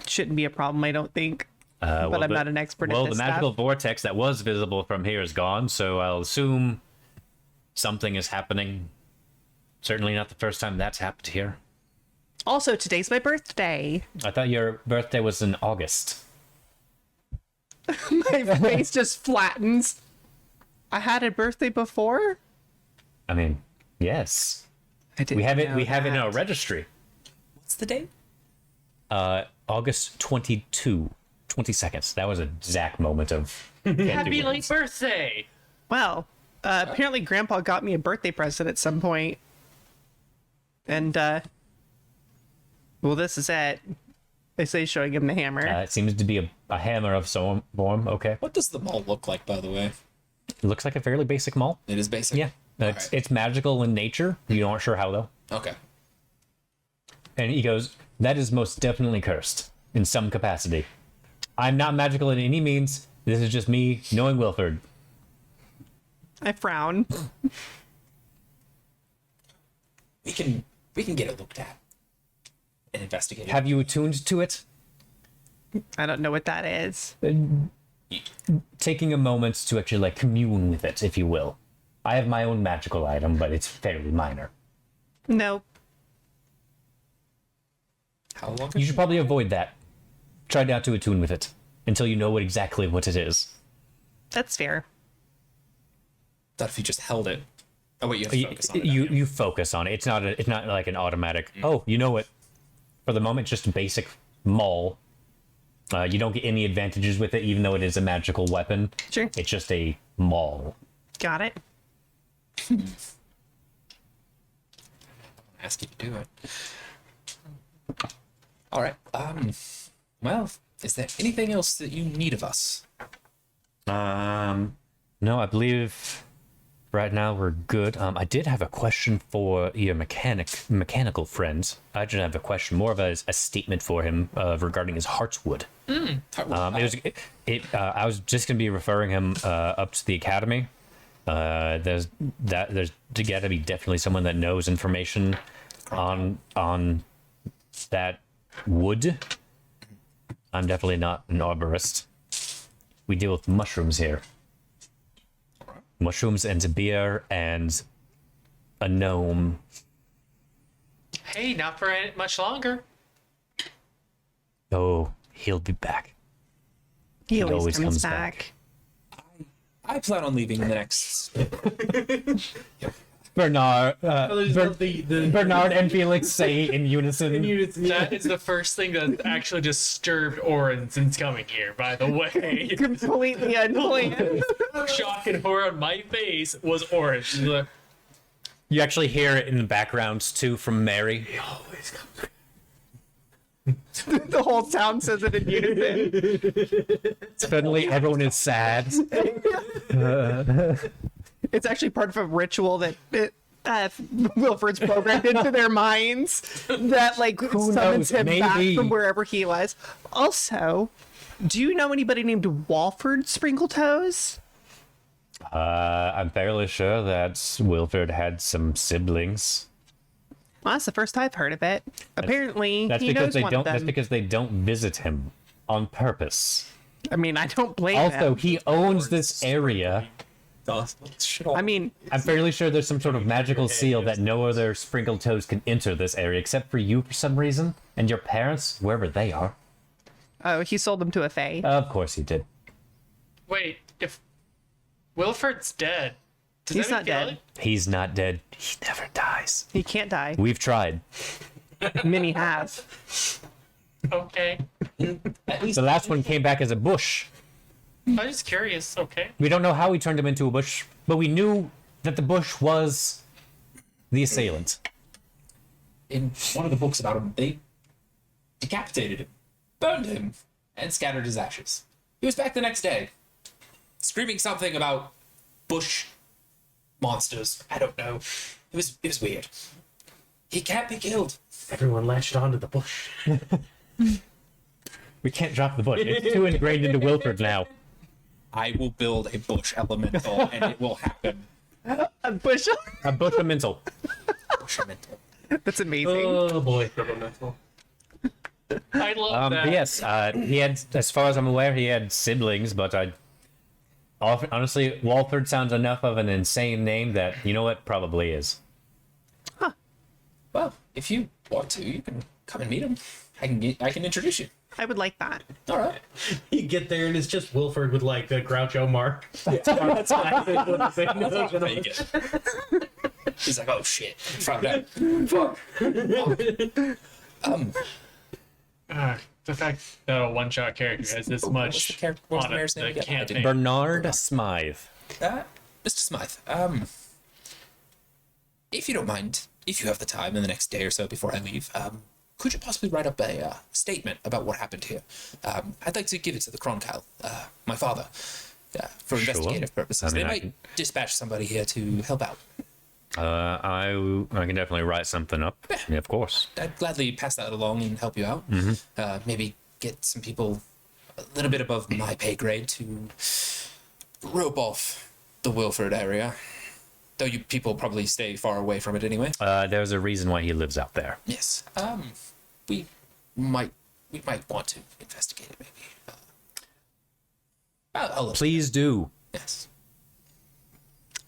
Shouldn't be a problem, I don't think. But I'm not an expert at Well, this the magical stuff. vortex that was visible from here is gone, so I'll assume something is happening. Certainly not the first time that's happened here. Also, today's my birthday. I thought your birthday was in August. My face just flattens. I had a birthday before? I mean, yes. I didn't We have it. know We have it in that. our registry. What's the date? August 22nd. That was a exact moment of. Happy late birthday! Well, apparently Grandpa got me a birthday present at some point. And, well, this is it. I say showing him the hammer. It seems to be a hammer of some form. Okay. What does the mall look like, by the way? It looks like a fairly basic mall. It is basic. Yeah. It's magical in nature. You aren't sure how though. Okay. And he goes, "That is most definitely cursed in some capacity. I'm not magical in any means. This is just me knowing Wilford." I frown. We can get it looked at and investigated. Have you attuned to it? I don't know what that is. Taking a moment to actually like commune with it, if you will. I have my own magical item, but it's fairly minor. No. How long? You should probably avoid that. Try not to attune with it until you know exactly what it is. That's fair. Thought if you just held it. Oh wait, you have to focus on it. You focus on it. It's not like an automatic. Oh, you know it. For the moment, just a basic maul. You don't get any advantages with it, even though it is a magical weapon. Sure. It's just a maul. Got it. Ask you to do it. All right. Well, is there anything else that you need of us? No, I believe right now we're good. I did have a question for your mechanical friend. I just have a question, more of a statement for him regarding his heartswood. I was just gonna be referring him up to the academy. There's got to be definitely someone that knows information on that wood. I'm definitely not an arborist. We deal with mushrooms here. Mushrooms and beer and a gnome. Hey, not for much longer. Oh, he'll be back. He always, always comes comes back. I plan on leaving in the next. Bernard, the Bernard and Felix say in unison. That is the first thing that actually disturbed Orin since coming here, by the way. Completely unplanned. Shock and horror on my face was Orin. She's like, You actually hear it in the background too from Mary. The whole town says it in unison. Suddenly, everyone is sad. It's actually part of a ritual that Wilfred's programmed into their minds that like summons knows? him back Maybe. from wherever he was. Also, do you know anybody named Walford Sprinkletoes? I'm fairly sure that Wilfred had some siblings. Well, that's the first I've heard of it. Apparently, That's he because knows they one don't. of them. That's because they don't visit him on purpose. I mean, I don't blame Also, him. he owns this area. I mean, I'm fairly sure there's some sort of magical seal that no other sprinkled toes can enter this area except for you for some reason and your parents, wherever they are. oh, he sold them to a fae. Of course he did. wait, if Wilfred's dead, does He's that not mean dead. He's not dead. He never dies. He can't die. We've tried. Many have. Okay. The last one came back as a bush. I'm just curious. Okay. We don't know how he turned him into a bush, but we knew that the bush was the assailant. In one of the books about him, they decapitated him, burned him, and scattered his ashes. He was back the next day, screaming something about bush monsters. I don't know. It was weird. He can't be killed. everyone latched onto the bush. We can't drop the bush. It's too ingrained into Wilfred now. I will build a bush elemental, and it will happen. A bushel? A bush of mental. Bush elemental. That's amazing. Oh boy. I love that. But yes, he had, as far as I'm aware, he had siblings, but honestly, Walford sounds enough of an insane name that, you know what, probably is. Well, if you want to, you can come and meet him. I can introduce you. I would like that. All right. You get there and it's just Wilford with like the Groucho Mark. He's like, oh shit. Found out. Fuck. The fact that a one-shot character has this much What's on the it, mayor's name I again? can't I didn't- think. Bernard Smythe. Mr. Smythe, if you don't mind, if you have the time in the next day or so before I leave, could you possibly write up a statement about what happened here? I'd like to give it to the Cronkyle, my father, for investigative purposes. I mean, They I might can- dispatch somebody here to help out. I can definitely write something up. Yeah, of course. I'd gladly pass that along and help you out. Maybe get some people a little bit above my pay grade to rope off the Wilford area. Though you people probably stay far away from it anyway. There's a reason why he lives out there. Yes. We might want to investigate it. Maybe. I'll Please do. Yes.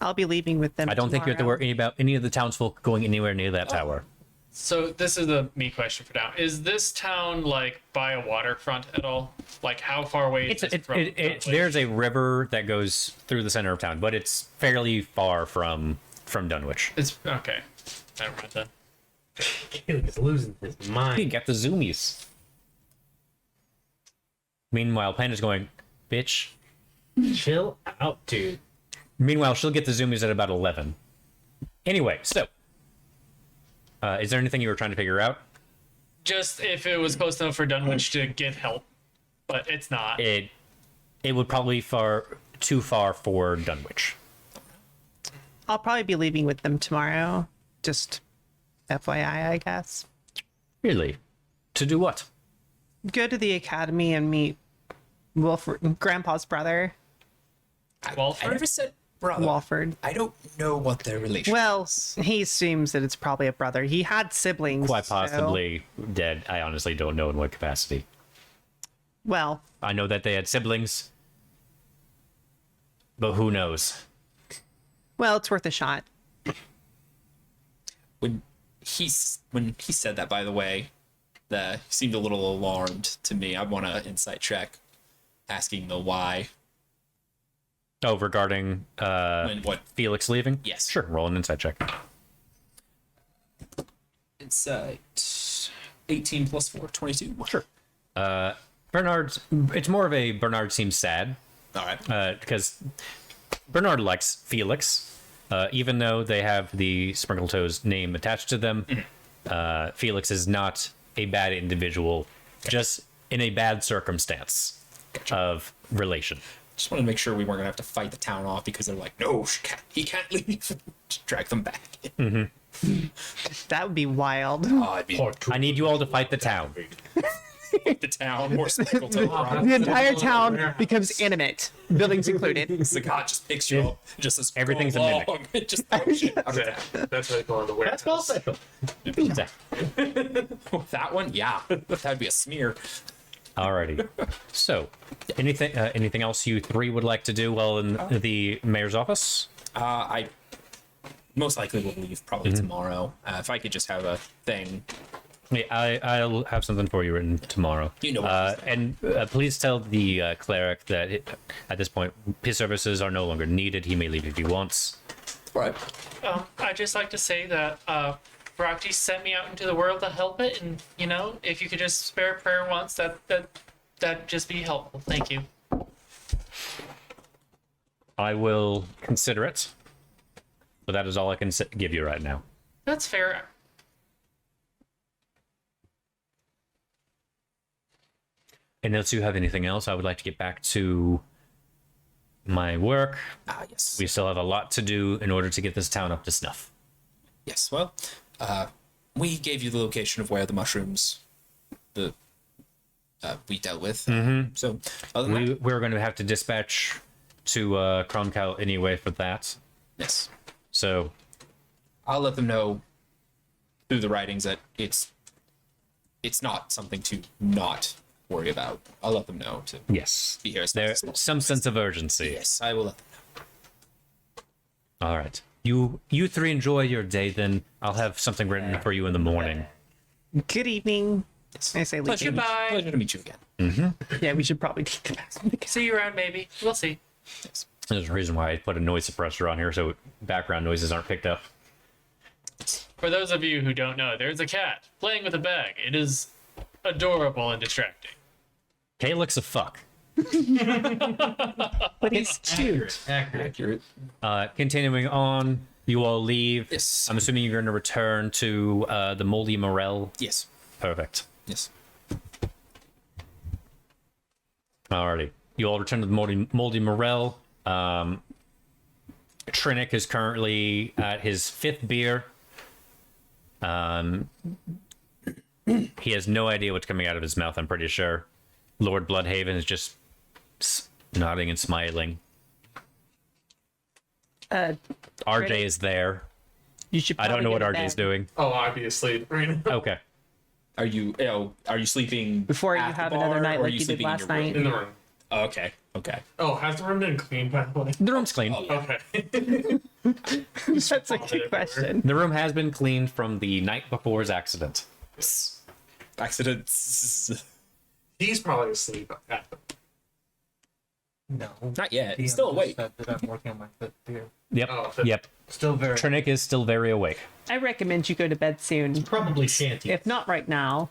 I'll be leaving with them. I don't think you have to tomorrow. worry about any of the townsfolk going anywhere near that tower. So this is the me question for now. Is this town like by a waterfront at all? Like how far away is it from? Dunwich? There's a river that goes through the center of town, but it's fairly far from Dunwich. It's okay. Never mind then. He's losing his You mind. get the zoomies. Meanwhile, Panda's going, bitch. Chill out, dude. Meanwhile, she'll get the zoomies at about 11. Anyway, so. Is there anything you were trying to figure out? Just if it was close enough for Dunwich to get help, but it's not. It would probably too far for Dunwich. I'll probably be leaving with them tomorrow. Just FYI, I guess. Really? To do what? Go to the academy and meet Wilfred, Grandpa's brother. I Walford? never said brother. Walford. I don't know what their relation Well, is. he assumes that it's probably a brother. He had siblings. Quite so- possibly dead. I honestly don't know in what capacity. Well, I know that they had siblings, but who knows? it's worth a shot. When he said that, by the way, he seemed a little alarmed to me. I want an insight check, asking the why. Oh, regarding What? Felix leaving? Yes. Sure, roll an insight check. Insight 18 plus 4, 22. Sure. Bernard's, it's more of a Bernard seems sad, All right. because Bernard likes Felix, even though they have the Sprinkletoes name attached to them. Felix is not a bad individual, just in a bad circumstance of relation. Just wanted to make sure we weren't going to have to fight the town off because they're like, no, he can't leave. Just drag them back. That would be wild. Oh, I'd be I need you all to fight the town. the town or Sprinkletoes. The entire town becomes animate, buildings included. The god just picks you up, just as Everything's a mimic. just throws you out of Yeah, town. that's what they call it, the warehouse. That's well said. That one, yeah, that'd be a smear. Alrighty. So, anything else you three would like to do while in the mayor's office? I most likely will leave probably tomorrow. If I could just have a thing. Yeah, I'll have something for you written tomorrow. You know what and please tell the cleric that at this point his services are no longer needed. He may leave if he wants. Right. I'd just like to say that Brakti sent me out into the world to help it, and if you could just spare a prayer once, that'd just be helpful. Thank you. I will consider it, but that is all I can give you right now. That's fair. Unless you have anything else, I would like to get back to my work. Yes. We still have a lot to do in order to get this town up to snuff. Yes. Well, we gave you the location of where the mushrooms we dealt with. So, other than that, We're going to have to dispatch to Kronkel anyway for that. yes, So, I'll let them know through the writings that it's not something to not worry about. I'll let them know to yes, be here as there's fast as some sense of urgency. Yes, I will let them know. All right. You three enjoy your day, then I'll have something written for you in the morning. Good evening. I say Pleasure, leave. Goodbye. pleasure to meet you again. Yeah, we should probably take the back. See you around, maybe. We'll see. There's a reason why I put a noise suppressor on here so background noises aren't picked up. For those of you who don't know, there's a cat playing with a bag. It is adorable and distracting. Kay looks a fuck. But he's cute. Accurate. Continuing on, you all leave. Yes. I'm assuming you're going to return to the Moldy Morel. Yes, Perfect. yes. Alrighty. You all return to the Moldy Morel. Trinick is currently at his 5th beer. He has no idea what's coming out of his mouth, I'm pretty sure. Lord Bloodhaven is just nodding and smiling. RJ is there. You should. I don't know what probably RJ's go to bed doing. Oh, I'd be asleep right now. Okay. Are you sleeping before you at the have bar, another night or are like you did sleeping in last your room? night. In the room. Oh, okay. Oh, has the room been cleaned, by the way? The room's clean. Okay. That's a good question. The room has been cleaned from the night before's accident. Accidents. He's probably asleep. No. Not yet. He's still awake. That I'm working on my 5th beer. Yep. Oh, Yep. Still very. Trinick is still very awake. I recommend you go to bed soon. Probably shanty. If not right now,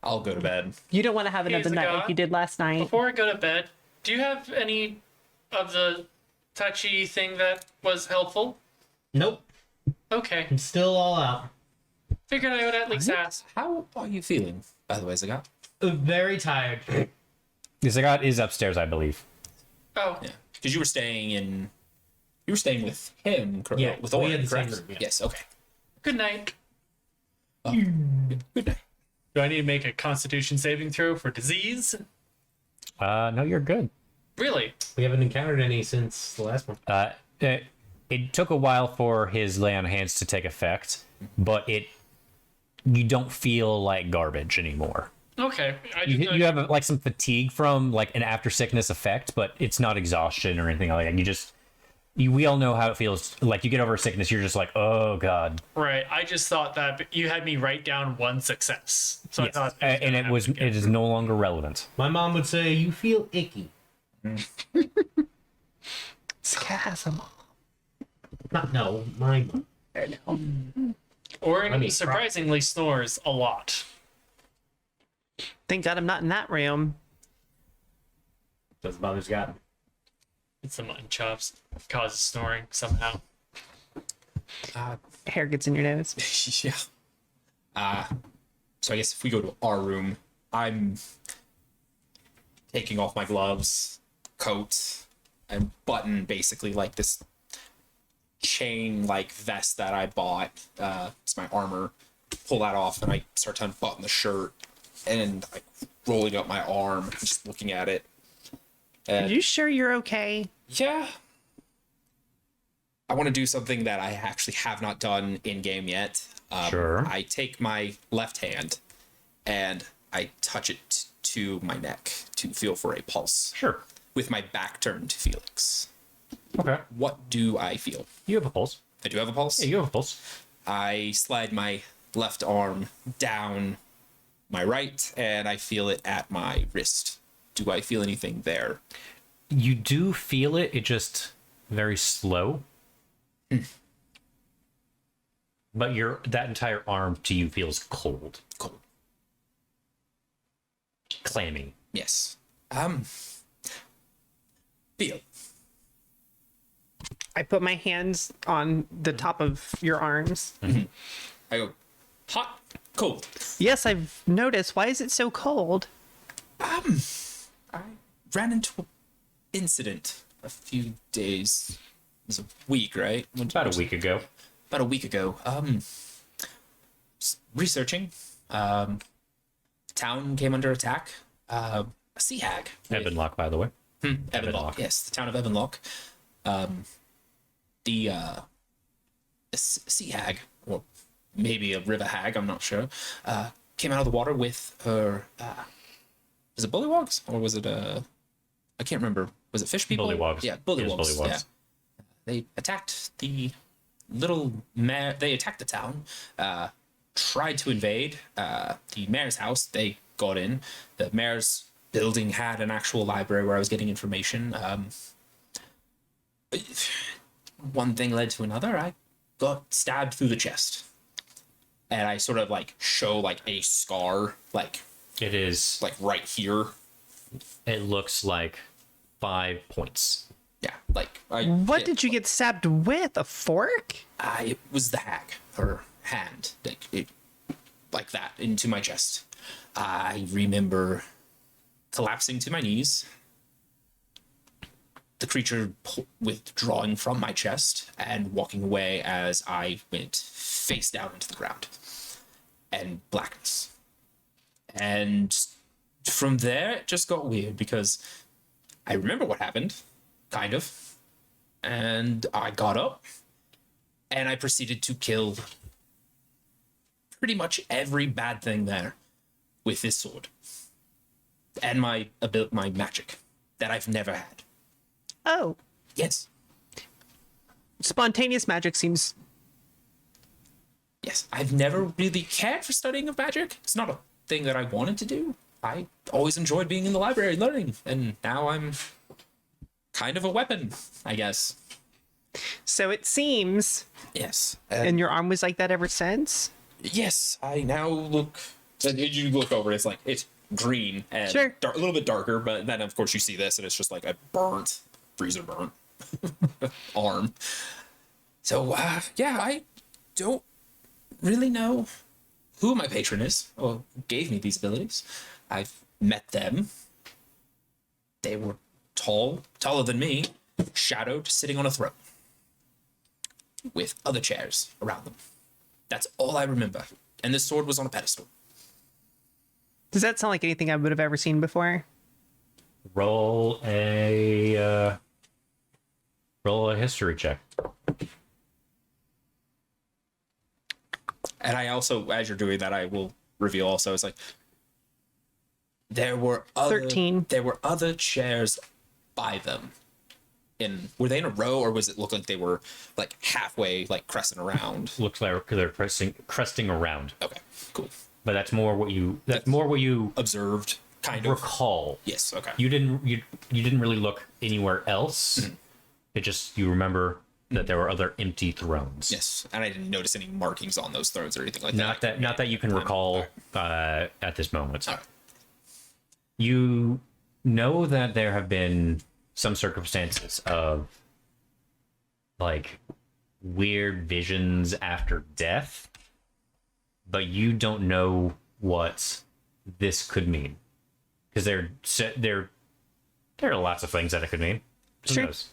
I'll go to bed. you don't want to have another Here's a night god. like you did last night. Before I go to bed, do you have any of the touchy thing that was helpful? Nope. Okay. I'm still all out. Figured I would at least ask. How are you feeling, by the way, Zagat? Very tired. The Zagat is upstairs, I believe. Oh, Yeah, because you were staying with him, correct? Yeah, with we Oren, had the same correct? room, yeah. Yes. Okay. good night. Good night. Do I need to make a constitution saving throw for disease? No, you're good. Really? We haven't encountered any since the last one. it took a while for his lay on hands to take effect, but you don't feel like garbage anymore. Okay. You have like some fatigue from like an after sickness effect, but it's not exhaustion or anything like that. We all know how it feels. Like you get over a sickness, you're just like, oh god. Right. I just thought that you had me write down one success, so Yes. I thought, And it is no longer relevant. My mom would say, "You feel icky." Sarcasm. No, my mom. Orin I mean, surprisingly snores a lot. Thank God I'm not in that room. Does mother's got? It's the mutton chops causes snoring somehow. Hair gets in your nose. Yeah. So I guess if we go to our room, I'm taking off my gloves, coat, and button basically like this chain like vest that I bought. It's my armor. Pull that off and I start to unbutton the shirt and like rolling up my arm, just looking at it. Are you sure you're okay? Yeah. I want to do something that I actually have not done in game yet. Sure. I take my left hand and I touch it to my neck to feel for a pulse. Sure. With my back turned to Felix. Okay. What do I feel? You have a pulse. I do have a pulse. Yeah, you have a pulse. I slide my left arm down my right and I feel it at my wrist. Do I feel anything there? You do feel it. It just very slow. But that entire arm to you feels cold, Cold. clammy. Yes. Feel. I put my hands on the top of your arms. I go, hot, cold. Yes, I've noticed. Why is it so cold? I ran into an incident a few days. It was a week, right? About a week ago. About a week ago. Researching. Town came under attack. A sea hag. Evanlock, by the way. Evanlock. Yes, the town of Evanlock. The sea hag, or maybe a river hag, I'm not sure, came out of the water with her. Was it bullywogs or was it I can't remember. Was it fish people? Bullywogs. Yeah, bullywogs. Yes, bullywogs. Yeah. They attacked the little mayor. They attacked the town. Tried to invade the mayor's house. They got in. The mayor's building had an actual library where I was getting information. One thing led to another. I got stabbed through the chest, and I sort of like show like a scar, like It is. like right here. It looks like 5 points. Yeah, like I. What did you get stabbed with? A fork? It was the hag. Her hand, like that, into my chest. I remember collapsing to my knees. The creature withdrawing from my chest and walking away as I went face down into the ground. And blackness. And from there, it just got weird because I remember what happened, kind of. And I got up and I proceeded to kill pretty much every bad thing there with this sword. And my magic that I've never had. Oh, Yes. spontaneous magic seems. Yes. I've never really cared for studying of magic. It's not a thing that I wanted to do. I always enjoyed being in the library learning, and now I'm kind of a weapon, I guess. So it seems. Yes. And your arm was like that ever since? Yes, I now look. You look over, it's like it's green and Sure. a little bit darker, but then of course you see this, and it's just like a burnt, freezer burnt arm. So yeah, I don't really know who my patron is or who gave me these abilities. I've met them. They were taller than me, shadowed, sitting on a throne with other chairs around them. That's all I remember. And this sword was on a pedestal. Does that sound like anything I would have ever seen before? Roll a Roll a history check. And I also, as you're doing that, I will reveal also, it's like, there were other, 13. There were other chairs by them. Were they in a row, or was it look like they were like halfway, like cresting around? Looks like they're cresting around. Okay, cool. But that's more what you Observed, kind of. recall. Yes. Okay. You didn't really look anywhere else. It just you remember that there were other empty thrones. Yes, and I didn't notice any markings on those thrones or anything like that. Not that you can recall at this moment. All right. You know that there have been some circumstances of like weird visions after death, but you don't know what this could mean because there are lots of things that it could mean. Who Sure. knows?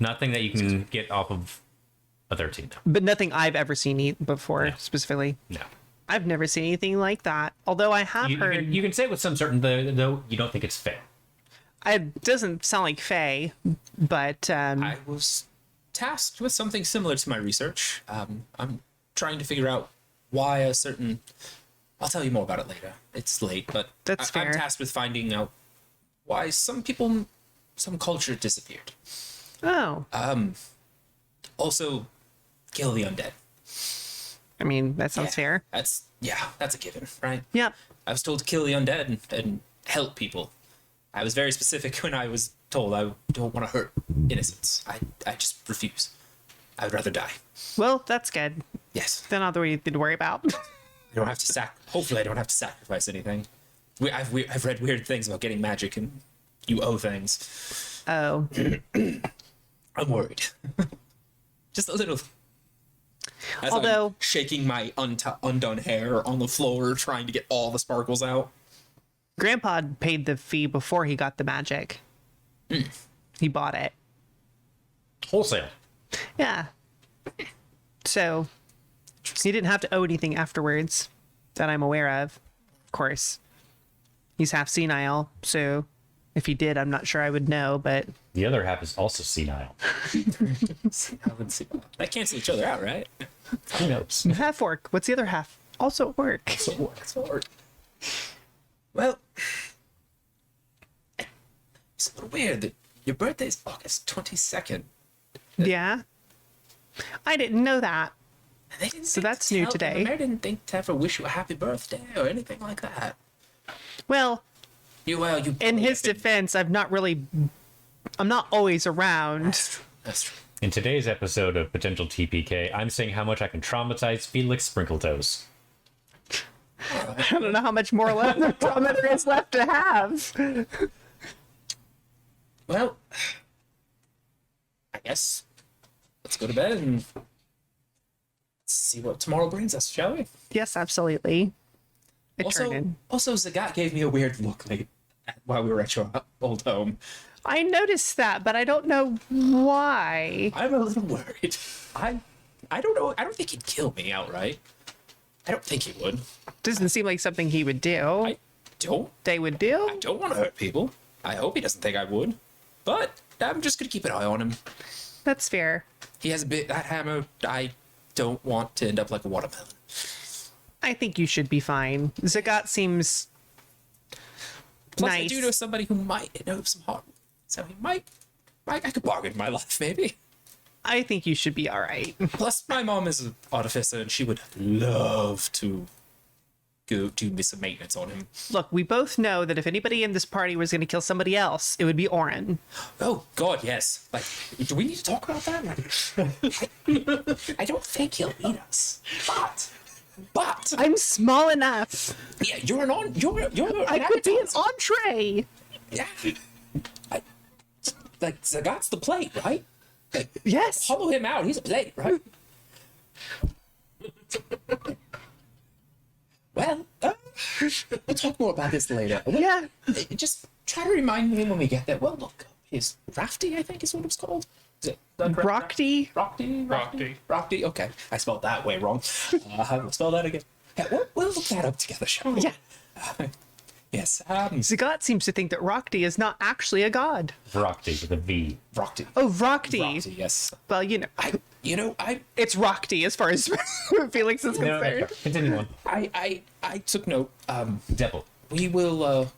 Nothing that you can get off of a 13 though. But nothing I've ever seen before, No. specifically. No. I've never seen anything like that. Although I have heard... You can say it with some certainty, though you don't think it's fair. It doesn't sound like Fae, but... I was tasked with something similar to my research. I'm trying to figure out why a certain... I'll tell you more about it later. It's late, but That's I'm fair. tasked with finding out why some people, some culture disappeared. Oh. Also, kill the undead. I mean, that sounds fair. That's a given, right? Yep. I was told to kill the undead and help people. I was very specific when I was told I don't want to hurt innocents. I just refuse. I would rather die. Well, that's good. Yes. Then not the way to worry about. I don't have to hopefully I don't have to sacrifice anything. I've read weird things about getting magic and you owe things. Oh. I'm worried. Just a little. As Although- I'm shaking my undone hair on the floor, trying to get all the sparkles out. Grandpa paid the fee before he got the magic. He bought it. Wholesale. Yeah. So he didn't have to owe anything afterwards that I'm aware of. Of course. He's half senile, so if he did, I'm not sure I would know, but The other half is also senile. They cancel each other out, right? Who knows? half orc. What's the other half? Also orc. Well, it's a little weird that your birthday's August 22nd. Yeah. I didn't know that. And they didn't So think that's to new tell- today. The mayor didn't think to ever wish you a happy birthday or anything like that. Well, You in his defense, I'm not always around. That's true. In today's episode of Potential TPK, I'm saying how much I can traumatize Felix Sprinkletoes. I don't know how much more trauma there is left to have. Well, I guess let's go to bed and see what tomorrow brings us, shall we? Yes, absolutely. Eternid. Also, Zagat gave me a weird look while we were at your old home. I noticed that, but I don't know why. I'm a little worried. I don't know. I don't think he'd kill me outright. I don't think he would. Doesn't seem like something he would do. I don't. They would do? I don't want to hurt people. I hope he doesn't think I would. But I'm just gonna keep an eye on him. That's fair. He has that hammer. I don't want to end up like a watermelon. I think you should be fine. Zagat seems Plus, nice. I do know somebody who might know some heart. So he might. I could bargain my life, maybe. I think you should be all right. Plus, my mom is an artificer, and she would love to go do me some maintenance on him. Look, we both know that if anybody in this party was going to kill somebody else, it would be Orin. Oh God, yes. Like, do we need to talk about that? I don't think he'll eat us, but I'm small enough. yeah, you're an I could be an entree. yeah. Like Zagat's the plate, right? Yes. Hollow him out. He's a plate, right? Well, we'll talk more about this later. Yeah. Just try to remind me when we get there. Well, look, is Rafty, I think is what it's called. Is it Rockty? Rockty? Okay. I spelled that way wrong. I'll spell that again. Yeah, we'll look that up together, shall we? Yeah. Yeah, Yes. Zagat seems to think that Rokti is not actually a god. Vrokti with a V. Rokti. Oh, Rokti. Rokti, yes. Well, it's Rokti as far as Felix is concerned. Continue on. I took note. Devil. We will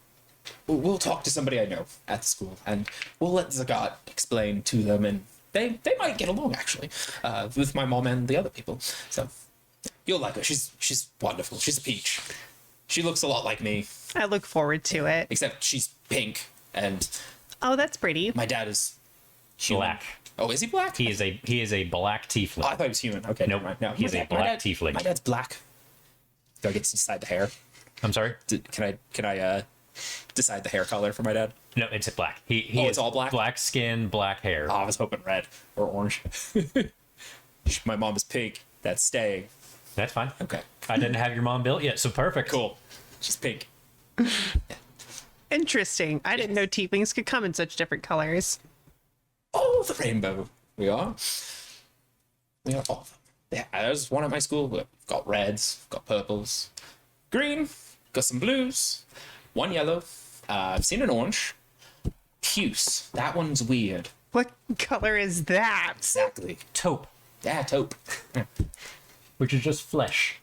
we'll talk to somebody I know at the school, and we'll let Zagat explain to them, and they might get along actually, with my mom and the other people. So you'll like her. She's wonderful. She's a peach. She looks a lot like me, I look forward to it. except she's pink, and Oh, that's pretty. my dad is human. Black. Oh, is he black? He is a black tiefling. Oh, I thought he was human. Okay, Nope. never mind. No, He's a black tiefling. My dad's black. Do I get to decide the hair? I'm sorry. Can I decide the hair color for my dad? No, it's black. He It's all black? Black skin, black hair. Oh, I was hoping red or orange. My mom is pink. That's staying. That's fine. Okay. I didn't have your mom built yet, so perfect. Cool. She's pink. Interesting. I didn't know tieflings could come in such different colors. Oh, the rainbow. We are. We are all of them. Yeah, there's one at my school. We've got reds, got purples, green, got some blues, one yellow. I've seen an orange. Puce. That one's weird. What color is that? Exactly. Taupe, Yeah, taupe. which is just flesh.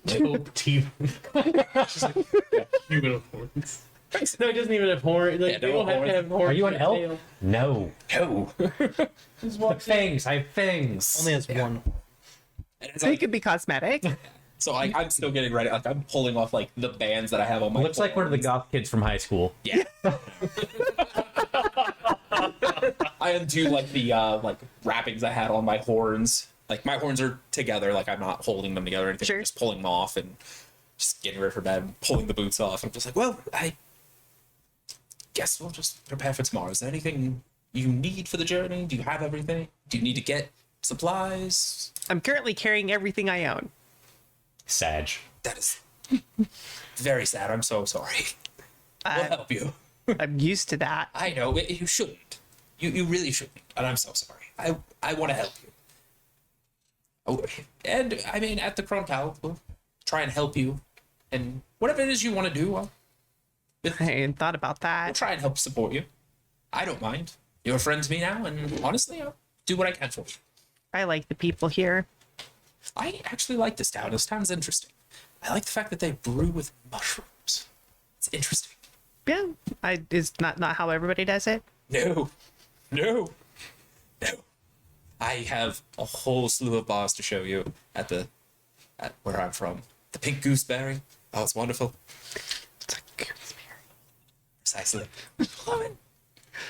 Dope teeth. Human horns. No, it doesn't even have horn. Like, Yeah, they no don't have horns. to have horns. Are you an for a elf? tail. No. No. But fangs. I have fangs. Only has one. And it's They like, could be cosmetic. so I'm still getting ready. Like I'm pulling off like the bands that I have on my. Looks like one of the goth kids from high school. Yeah. I undo like the like wrappings I had on my horns. Like my horns are together. Like I'm not holding them together or anything. Sure. I'm just pulling them off and just getting ready for bed. And pulling the boots off. I'm just like, well, I guess we'll just prepare for tomorrow. Is there anything you need for the journey? Do you have everything? Do you need to get supplies? I'm currently carrying everything I own. Sag. That is very sad. I'm so sorry. We'll help you. I'm used to that. I know you shouldn't. You really shouldn't. And I'm so sorry. I want to help you. Oh, and I mean, at the Crontal, we'll try and help you, and whatever it is you want to do, I hadn't thought about we'll that. try and help support you. I don't mind. You're a friend to me now, and honestly, I'll do what I can for you. I like the people here. I actually like this town. This town's interesting. I like the fact that they brew with mushrooms. It's interesting. Yeah, is not how everybody does it. No. I have a whole slew of bars to show you at where I'm from. The Pink Gooseberry. Oh, it's wonderful. It's like gooseberry. Precisely. Love it.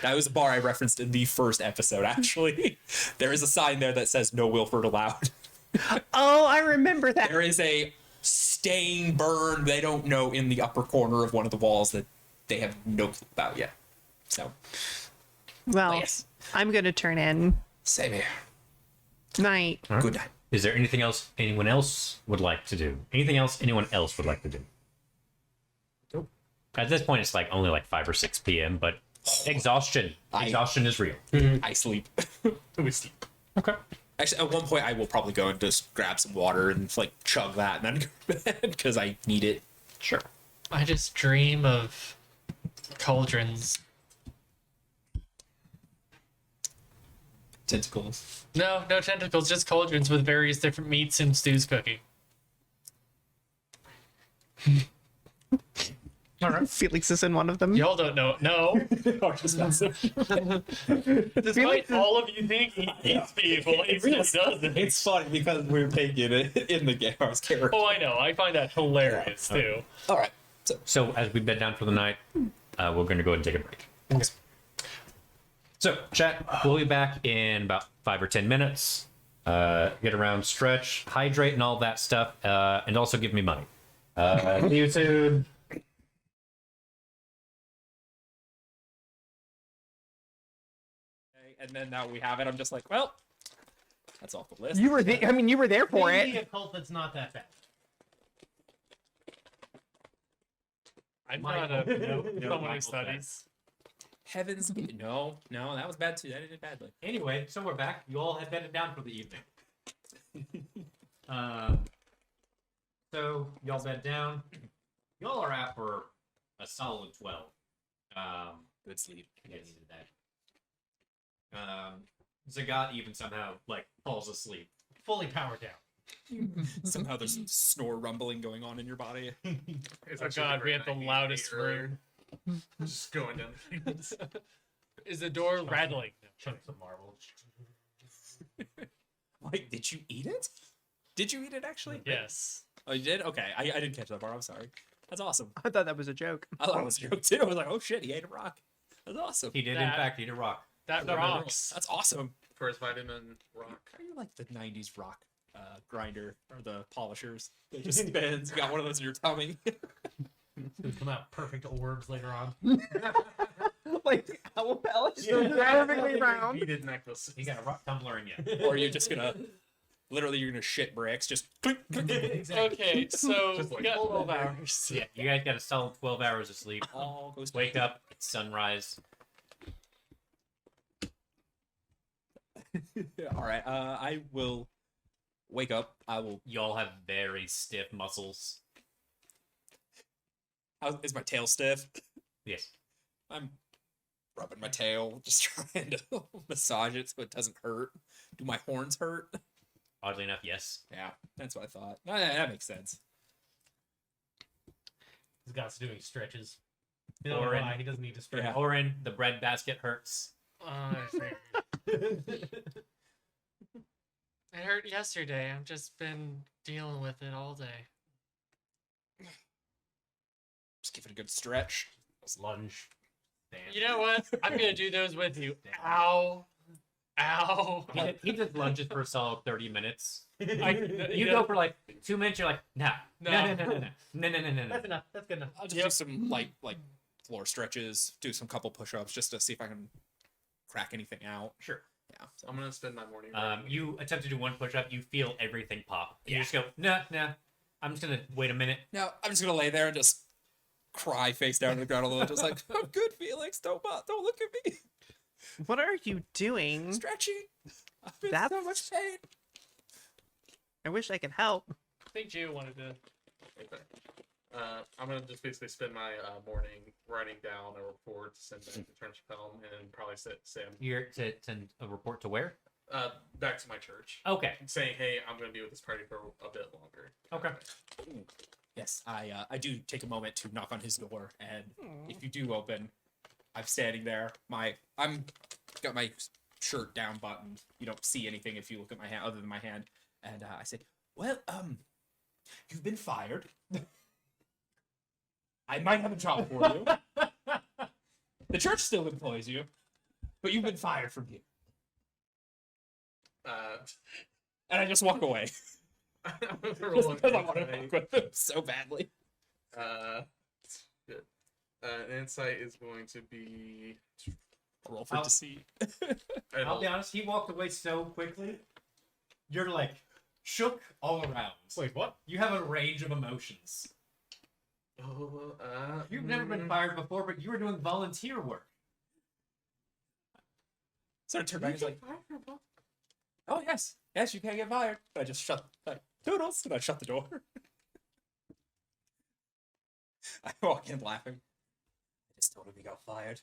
That was a bar I referenced in the first episode, actually. There is a sign there that says no Wilford allowed. Oh, I remember that. There is a stain burn they don't know in the upper corner of one of the walls that they have no clue about yet. So, Well, yes. I'm gonna turn in. same here. Night. Good night. Is there anything else anyone else would like to do? Anything else anyone else would like to do? Nope. At this point, it's like only like 5 or 6 p.m., but exhaustion. Exhaustion is real. I sleep. We sleep. Okay. Actually, at one point, I will probably go and just grab some water and like chug that and then go to bed because I need it. Sure. I just dream of cauldrons. Tentacles. No tentacles, just cauldrons with various different meats and stews cooking. Felix is in one of them. Y'all don't know. No. Despite all of you think he eats people, he really doesn't. It's funny because we're taking it in the game. Character. Oh, I know. I find that hilarious too. All right. So as we bed down for the night, we're going to go ahead and take a break. Awesome. So, chat, we'll be back in about 5 or 10 minutes. Get around, stretch, hydrate, and all that stuff, and also give me money. See you soon. And then now we have it. I'm just like, well, that's off the list. You were there. I mean, you were there for Maybe it. a cult that's not that bad. I'm not a someone who studies. Heavens, no, that was bad too. That ended badly. Anyway, so we're back. You all have bedded down for the evening. So, y'all bed down. Y'all are out for a solid 12. Good sleep. Yeah, needed that. Zagat even somehow like falls asleep. Fully powered down. Somehow there's some snore rumbling going on in your body. It's Oh actually god, we great have the 98 loudest earlier. room. Just going down. Is the door rattling? Chunks of marble. Wait, did you eat it? Did you eat it actually? Yes. Oh, you did? Okay, I didn't catch that part. I'm sorry. That's awesome. I thought that was a joke. I thought it was a joke too. I was like, oh shit, he ate a rock. That's awesome. He did, in That- fact, eat a rock. That No, no, no, rocks. That's awesome. First vitamin rock. Are you like the '90s rock grinder or the polishers? They just spins. You got one of those in your tummy. It's come out perfect orbs later on. Like owl pellets, Yeah. perfectly round. Beaded necklace. You got a rock tumbler in you. Or you're just gonna, literally, you're gonna shit bricks. Just. Okay, so Just we like got 12 hours. Yeah, you guys got a solid 12 hours of sleep. All goes. Wake up, it's sunrise. All right. I will wake up. I will. Y'all have very stiff muscles. Is my tail stiff? Yes. I'm rubbing my tail, just trying to massage it so it doesn't hurt. Do my horns hurt? Oddly enough, yes. Yeah, that's what I thought. That makes sense. He's got doing stretches. You know Orin. why? He doesn't need to stretch. Yeah. Orin, the bread basket hurts. I figured. It hurt yesterday. I've just been dealing with it all day. Just give it a good stretch. Lunge. You know what? I'm gonna do those with you. Ow. Ow. He just lunges for a solid 30 minutes. I, You go for like 2 minutes, you're like, no, no, No. no, no, no, no, no, no, no, no. That's enough. That's good enough. I'll just do some like floor stretches, do some couple push-ups just to see if I can crack anything out. Sure. Yeah. So. I'm gonna spend my morning. You attempt to do one push-up, you feel everything pop. You Yeah. just go, no, no. I'm just gonna wait a minute. No, I'm just gonna lay there and just cry face down on the ground a little, just like, I'm good, Felix. Don't look at me. What are you doing? Stretching. I'm in so That's- much pain. I wish I could help. I think Gio wanted to. Okay. I'm gonna just basically spend my morning writing down a report to send back to Trench Helm and probably say You're to send a report to where? back to my church, Okay. saying, "Hey, I'm gonna be with this party for a bit longer." Okay. Yes, I do take a moment to knock on his door, and if you do open, I'm standing there. I'm got my shirt down buttoned. You don't see anything if you look at my hand, other than my hand. And I say, "Well, you've been fired. I might have a job for you. The church still employs you, but you've been fired from here." And I just walk away. I'm gonna Just roll because I an want to insight. fuck with him so badly. Good. An insight is going to be. Roll for deceit. I'll be honest, he walked away so quickly. You're like shook all around. Wait, what? You have a range of emotions. You've never been fired before, but you were doing volunteer work. So I turn back and like, "Oh yes, yes, you can't get fired." I just shut, like, toodles, and I shut the door. I walk in laughing. I just told him he got fired.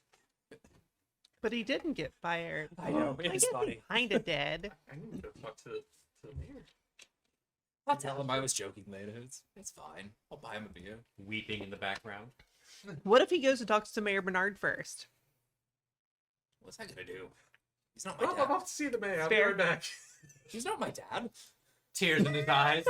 But he didn't get fired. I know, it I is guess funny. he kinda did. I need to talk to the mayor. I'll tell him I was joking later. It's fine. I'll buy him a beer. Weeping in the background. What if he goes and talks to Mayor Bernard first? What's that gonna do? He's not my Oh, I'm dad. off to see the mayor. I'll be Fair. right back. He's not my dad. Tears in his eyes.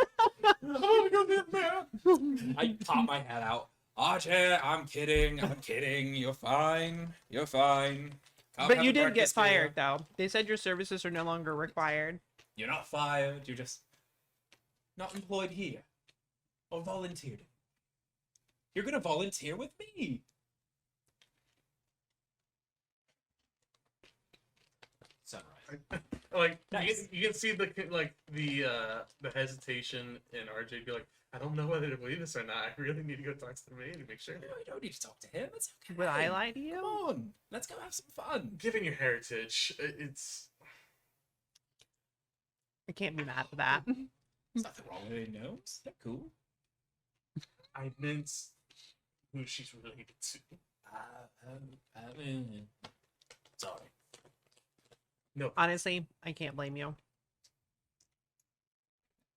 I pop my head out. Archie, I'm kidding. I'm kidding. You're fine. You're fine. Come But have you a did get breakfast here. fired, though. They said your services are no longer required. You're not fired. You're just not employed here or volunteered. You're gonna volunteer with me. Sunrise. Like Nice. you can see the hesitation in RJ be like, I don't know whether to believe this or not. I really need to go talk to the mayor to make sure. No, you don't need to talk to him. It's okay. Would I lie to Come you? on, let's go have some fun. Given your heritage, it's I can't be mad at that. There's nothing wrong with it. No, is that cool? I meant who she's related to. Sorry. No. Honestly, I can't blame you.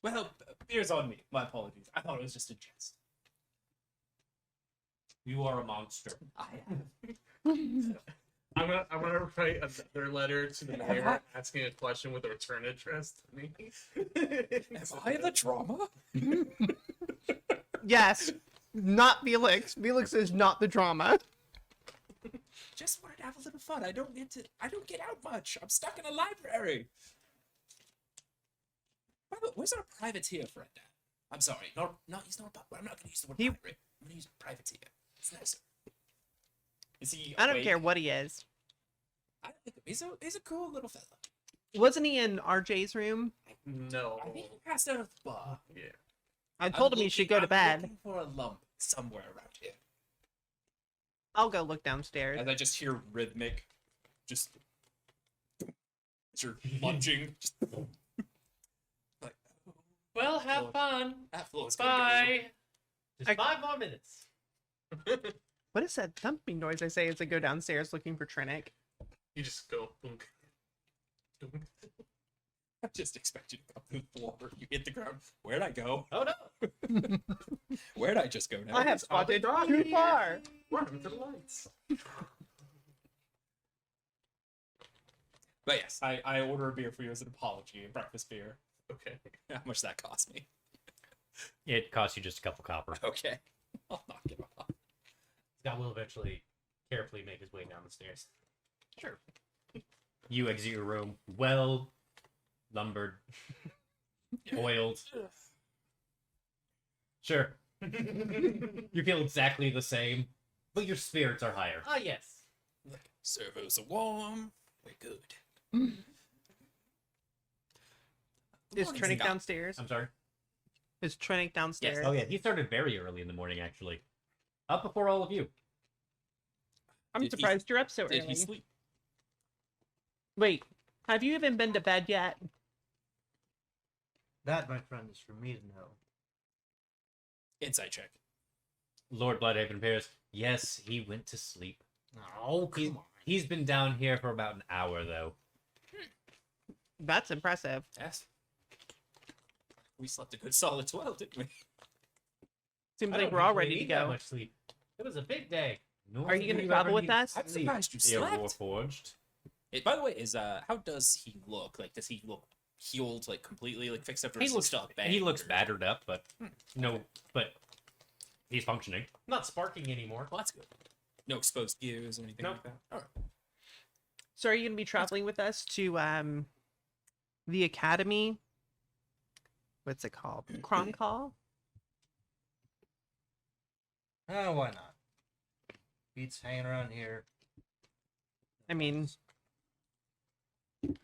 Well, beer's on me. My apologies. I thought it was just a jest. You are a monster. I am. I'm gonna write another letter to the mayor asking a question with a return address to me. Am I the drama? Yes, not Felix. Felix is not the drama. Just wanted to have a little fun. I don't get out much. I'm stuck in a library. By the way, where's our privateer friend at? I'm sorry. No, he's not. I'm not gonna use the word pirate. I'm gonna use privateer. It's nicer. Is he? I don't awake? care what he is. I don't think he's a cool little fella. Wasn't he in RJ's room? No. I think he passed out of the bar. Yeah. I told him he should go to I'm bed. looking for a lump somewhere around here. I'll go look downstairs. As I just hear rhythmic, just as you're lunging, just like Well, have fun. that floor is gonna go. Bye. Just 5 more minutes. What is that thumping noise I say as I go downstairs looking for Trinic? You just go. Boonk. Boonk. I just expect you to come through the floor. You hit the ground. Where'd I go? Oh no. Where'd I just go now? I have spotted too far. What happened to the lights? But yes, I order a beer for you as an apology, a breakfast beer. Okay. How much that cost me? It costs you just a couple copper. Okay. I'll knock it off. Scott will eventually carefully make his way down the stairs. Sure. You exit your room, well lumbered, oiled. Sure. You feel exactly the same, but your spirits are higher. Ah, yes. Servos are warm. We're good. Is Morning, Trinic Scott. downstairs? I'm sorry. Is Trinic downstairs? Oh yeah, he started very early in the morning actually. Up before all of you. I'm Did he- surprised you're up so Did early. he sleep? Wait, have you even been to bed yet? That, my friend, is for me to know. Insight check. Lord Bloodhaven appears. Yes, he went to sleep. Oh, come on. He's been down here for about an hour though. That's impressive. Yes. We slept a good solid 12, didn't we? Seems I like don't we're all usually ready to need that go. much sleep. It was a big day. No, Are you gonna you travel ever with need us? I'm sleep. surprised you Dear slept. Warforged. By the way, how does he look? Like, does he look healed, like completely, like fixed up, or He is looks still banged, he looks or- battered up, but no, but he's functioning. Not sparking anymore. Well, that's good. No exposed gears or anything Nope. like that. All right. So are you going to be traveling with us to the academy? What's it called? Call? Oh, why not? Beats hanging around here. I mean,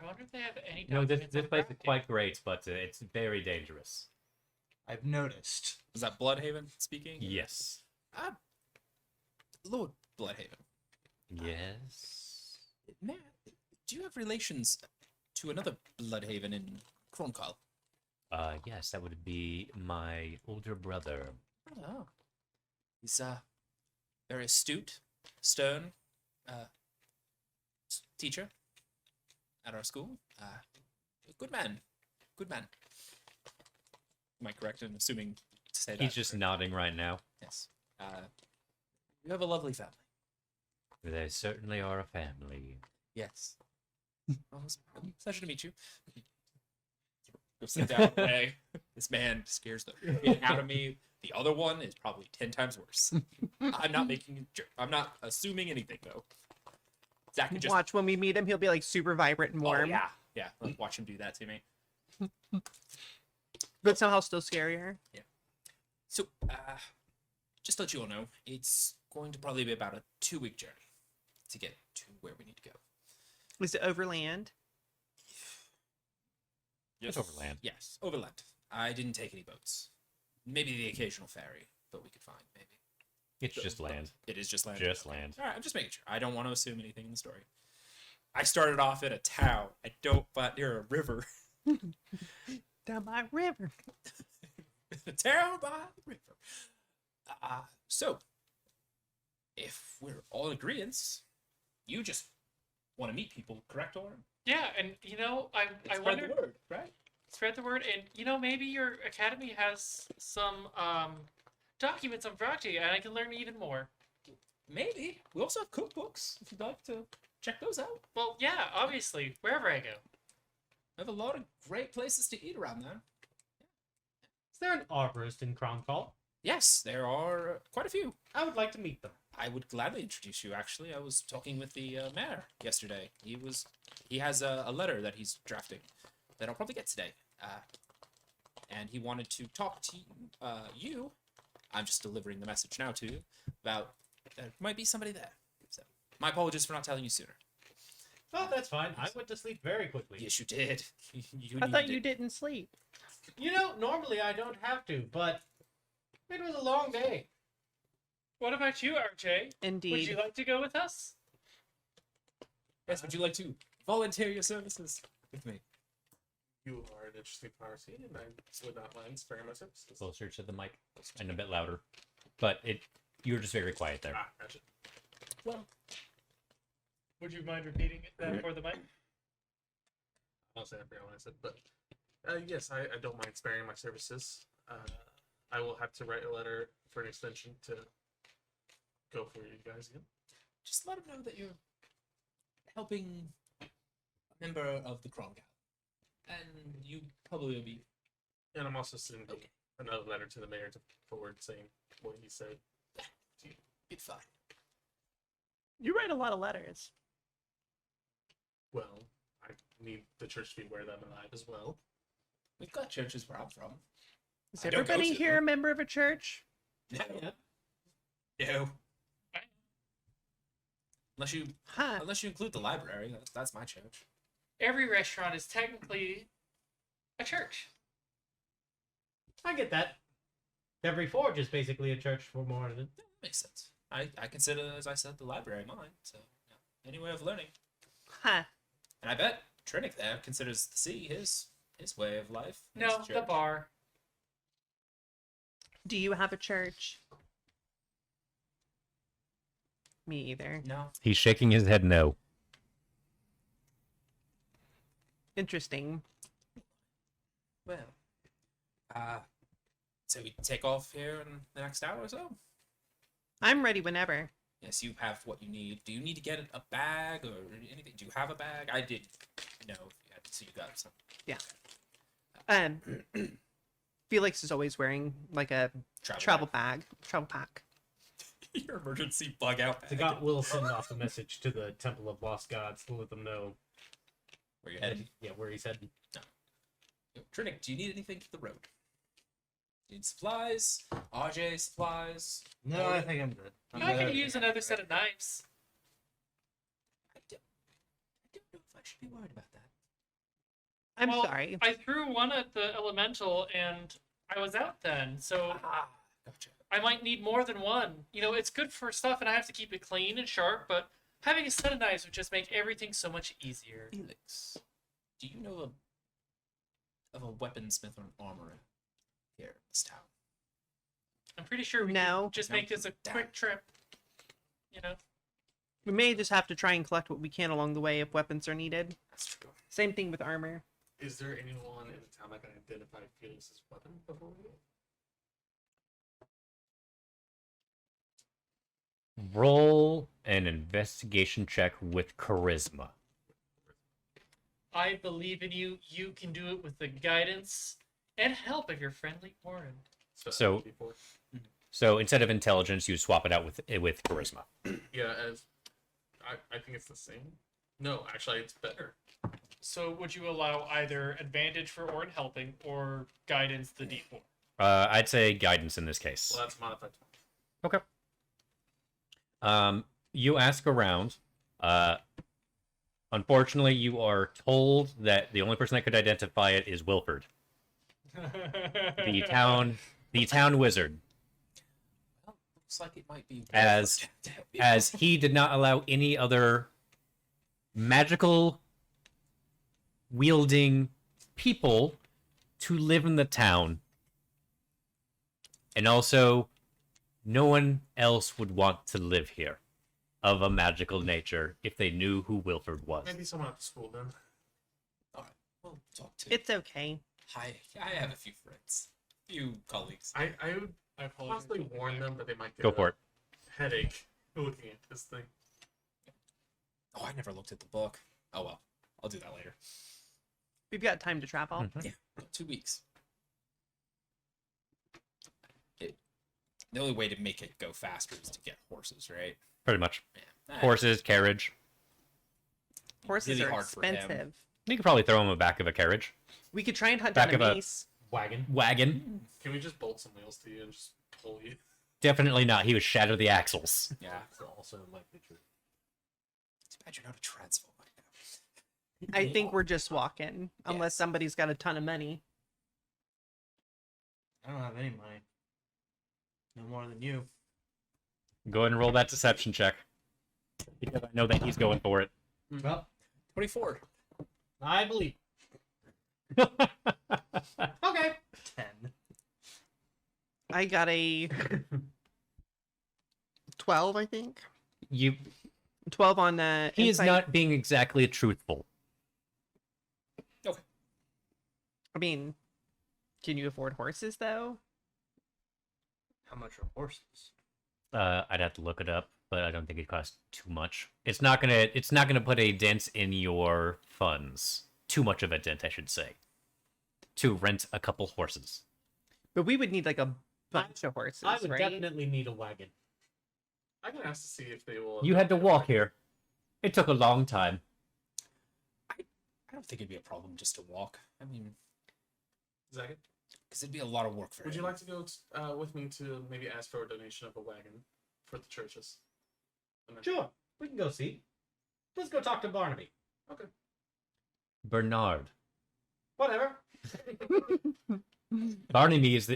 I wonder if they have any. No, this documents on place is crafting. quite great, but it's very dangerous. I've noticed. Was that Bloodhaven speaking? Yes. Lord Bloodhaven. Yes. Matt, do you have relations to another Bloodhaven in Kronkal? Yes, that would be my older brother. Oh. He's very astute, stern, teacher at our school. Good man. Good man. Am I correct in assuming to say that? He's just nodding right now. Yes. You have a lovely family. They certainly are a family. Yes. Well, it's a pleasure to meet you. Go sit down away. This man scares the shit out of me. The other one is probably 10 times worse. I'm not making a joke. I'm not assuming anything though. Zach can just watch when we meet him, he'll be like super vibrant and warm, Oh, yeah. Like, watch him do that to me. but somehow still scarier. So, just to let you all know, it's going to probably be about a 2-week journey to get to where we need to go. Is it overland? It's overland. Yes, overland. I didn't take any boats. Maybe the occasional ferry, but we could find maybe. It's just land. It is just land. Just Okay. land. All right, I'm just making sure. I don't want to assume anything in the story. I started off at a town. I don't but near a river. Down by a river. A town by the river. So, if we're all in agreement, you just want to meet people, correct, Oren? Yeah, and I Spread wonder. the word, right? Spread the word, and maybe your academy has some documents on Vrati, and I can learn even more. Maybe. We also have cookbooks if you'd like to check those out. Well, yeah, obviously, wherever I go. We have a lot of great places to eat around there. Is there an arborist in Crown Call? Yes, there are quite a few. I would like to meet them. I would gladly introduce you. Actually, I was talking with the mayor yesterday. He has a letter that he's drafting that I'll probably get today, and he wanted to talk to you. I'm just delivering the message now to you about there might be somebody there. So my apologies for not telling you sooner. Oh, that's fine. I went to sleep very quickly. Yes, you did. I thought you didn't sleep. Normally I don't have to, but it was a long day. What about you, RJ? Indeed. Would you like to go with us? Yes, would you like to volunteer your services with me? You are an interesting pharmacy, and I would not mind sparing my services. Closer to the mic and a bit louder. But you're just very quiet there. Ah, gotcha. Well, would you mind repeating that for the mic? I'll say I forgot what I said, but yes, I don't mind sparing my services. I will have to write a letter for an extension to go for you guys again. Just let him know that you're helping a member of the Krongal. And you probably will be. And I'm also sending another letter to the mayor to forward saying what he said. It's fine. You write a lot of letters. Well, I need the church to be aware that I'm alive as well. We've got churches where I'm from. Is I don't go everybody to here them. a member of a church? No. No. Unless you Huh. include the library, that's my church. Every restaurant is technically a church. I get that. Every forge is basically a church for more than. Makes sense. I consider, as I said, the library mine. So, any way of learning. Huh. And I bet Trinick there considers the sea his way of life. his No, the church. bar. Do you have a church? Me either. No. He's shaking his head no. Interesting. Well. So we take off here in the next hour or so? I'm ready whenever. Yes, you have what you need. Do you need to get a bag or anything? Do you have a bag? I didn't know if you had, so you got some. Yeah. Felix is always wearing like a travel pack. Your emergency bug out bag. The God will send off a message to the Temple of Lost Gods to let them know Where you're headed? yeah, where he's heading. Yo, Trinick, do you need anything for the road? Need supplies? RJ supplies? No, I think I'm good. I could use another set of knives. I don't know if I should be worried about that. I'm Well, sorry. I threw one at the elemental and I was out then, so Gotcha. I might need more than one. It's good for stuff and I have to keep it clean and sharp, but having a set of knives would just make everything so much easier. Felix, do you know of a weaponsmith or an armorer here in this town? I'm pretty sure we No. can just make this a quick trip. We may just have to try and collect what we can along the way if weapons are needed. That's true. Same thing with armor. Is there anyone in the town that can identify Felix's weapon before we go? Roll an investigation check with charisma. I believe in you. You can do it with the guidance and help of your friendly Warren. So- before. So instead of intelligence, you swap it out with charisma. Yeah, as I think it's the same. No, actually, it's better. So would you allow either advantage for Orin helping or guidance the D4? I'd say guidance in this case. Well, that's modified. Okay. You ask around. Unfortunately, you are told that the only person that could identify it is Wilford, the town wizard, Well, looks like it might be As- as he did not allow any other magical wielding people to live in the town. And also, No one else would want to live here of a magical nature if they knew who Wilford was. Maybe someone at the school then. All right, we'll talk to. It's okay. I have a few friends, few colleagues. I would I apologize. possibly warn them, but they might get Go for it. headache looking at this thing. Oh, I never looked at the book. Oh well, I'll do that later. We've got time to travel. Mhm. Yeah, 2 weeks. The only way to make it go faster is to get horses, right? Pretty much. Yeah. Horses, carriage. Horses Really are hard for him. expensive. You could probably throw him in the back of a carriage. We could try and hunt Back down of a a- mace. Wagon. Wagon. Can we just bolt some wheels to you and just pull you? Definitely not. He would shatter the axles. Yeah. That's also likely true. Too bad you're not a transfer right now. I think we're just walking, unless Yes. somebody's got a ton of money. I don't have any money. No more than you. Go ahead and roll that deception check. Because I know that he's going for it. Well, 24. I believe. Okay. 10. I got a 12, I think. You 12 on he is insight. not being exactly truthful. I mean, can you afford horses though? How much are horses? I'd have to look it up, but I don't think it costs too much. It's not gonna put a dent in your funds. Too much of a dent, I should say. To rent a couple horses. But we would need like a bunch of horses, I would right? definitely need a wagon. I can ask to see if they will. You had to walk here. It took a long time. I don't think it'd be a problem just to walk. I mean, Zach, because it'd be a lot of work for would him. you like to go with me to maybe ask for a donation of a wagon for the churches? And then- Sure. We can go see. Let's go talk to Barnaby. Okay. Bernard. Whatever. Barnaby is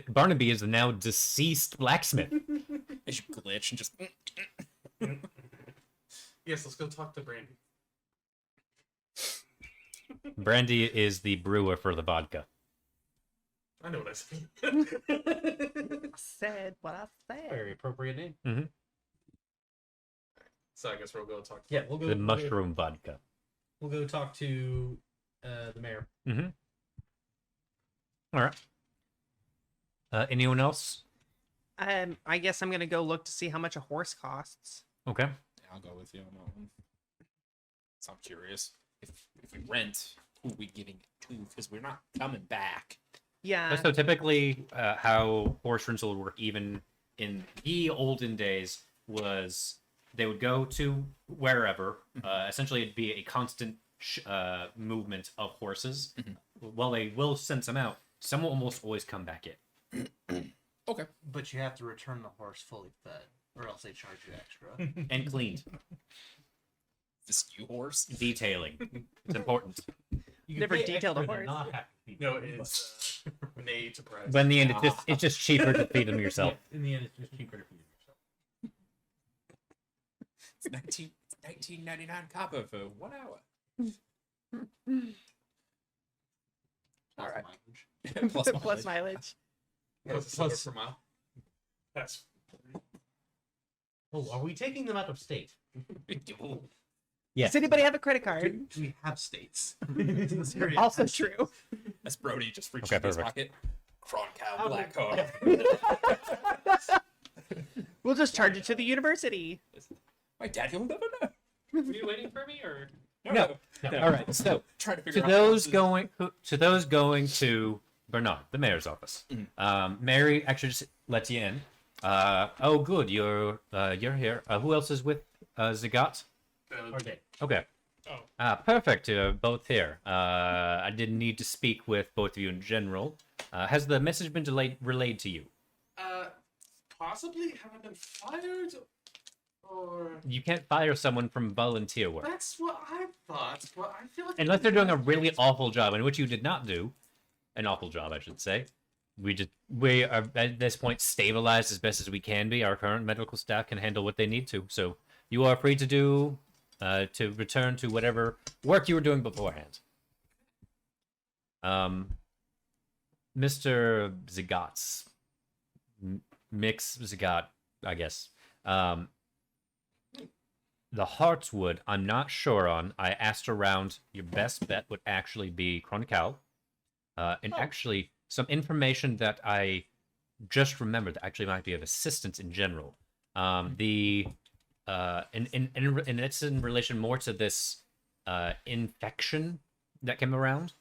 the now deceased blacksmith. They should glitch and just. Yes, let's go talk to Brandy. Brandy is the brewer for the vodka. I know what I said. I said what I said. Very appropriate name. So I guess we'll go talk. To Yeah, we'll go. The mushroom vodka. We'll go talk to the mayor. Mm-hmm. All right. Anyone else? I guess I'm gonna go look to see how much a horse costs. Okay. Yeah, I'll go with you on that one. So I'm curious. If we rent, who are we giving it to? Because we're not coming back. Yeah. So typically, how horse rental would work, even in the olden days, was they would go to wherever. Essentially, it'd be a constant movement of horses. While they will send some out, some will almost always come back in. Okay. But you have to return the horse fully fed, or else they charge you extra. And cleaned. This new horse. Detailing. It's important. You Never pay detailed a extra to horse. not have to feed No, them, it's made to price. But in the end, it's just cheaper to feed them but- yourself. Yeah, in the end, it's just cheaper to feed yourself. It's 19.99 copper for 1 hour. All right. Plus Plus mileage. mileage. Plus a silver per mile. That's Oh, are we taking them out of state? Yeah. Does anybody have a credit card? We have states. Also true. As Brody just reaches Okay, in his perfect. pocket. Cron cow, black card. We'll just charge it to the university. My dad, you'll never know. Were you waiting for me or? No. All right. So Trying to to figure out. those going to Bernard, the mayor's office, Mary actually just lets you in. Oh, good. You're here. Who else is with Zagat? Are they? Okay. Oh. Perfect. You're both here. I didn't need to speak with both of you in general. Has the message been relayed to you? possibly haven't been fired, or You can't fire someone from volunteer work. that's what I thought. But I feel like Unless they're doing a really awful job, in which you did not do. An awful job, I should say. We are at this point stabilized as best as we can be. Our current medical staff can handle what they need to. So you are free to return to whatever work you were doing beforehand. Mr. Zagat's Mix Zagat I guess. The Heartswood, I'm not sure on. I asked around. Your best bet would actually be Chronicle. And actually, some information that I just remembered that actually might be of assistance in general. And it's in relation more to this infection that came around.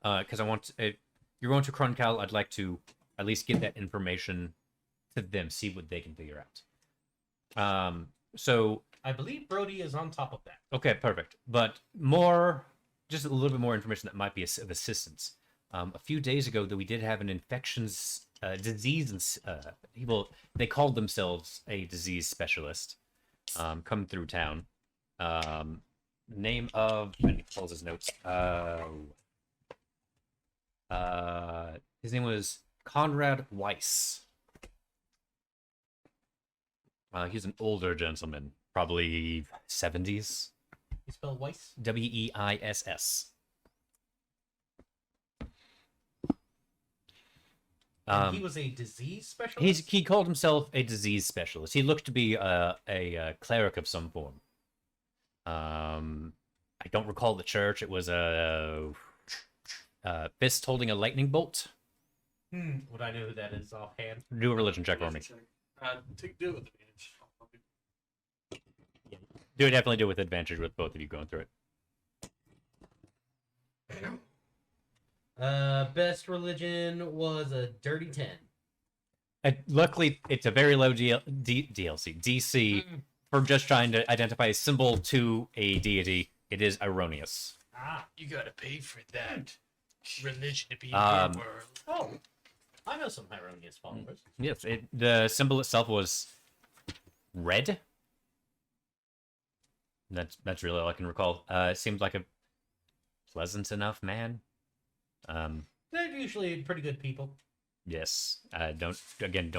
Because I want to, you're going to Chronicle, I'd like to at least get that information to them, see what they can figure out. So I believe Brody is on top of that. okay, perfect. But just a little bit more information that might be of assistance. A few days ago, that we did have an infections disease, people, they called themselves a disease specialist, come through town. Name of, let me close his notes. His name was Conrad Weiss. He's an older gentleman, probably 70s. You spell Weiss? Weiss. And he was a disease specialist? He called himself a disease specialist. He looked to be a cleric of some form. I don't recall the church. It was a fist holding a lightning bolt. Would I know who that is offhand? Do a religion check for me. Do it with advantage. Definitely do it with advantage with both of you going through it. Best religion was a dirty 10. Luckily, it's a very low DC for just trying to identify a symbol to a deity. It is erroneous. You gotta pay for that religion to be in Um, your world. Oh, I know some erroneous followers. Yes, the symbol itself was red. That's really all I can recall. It seemed like a pleasant enough man. They're usually pretty good people. Yes. Don't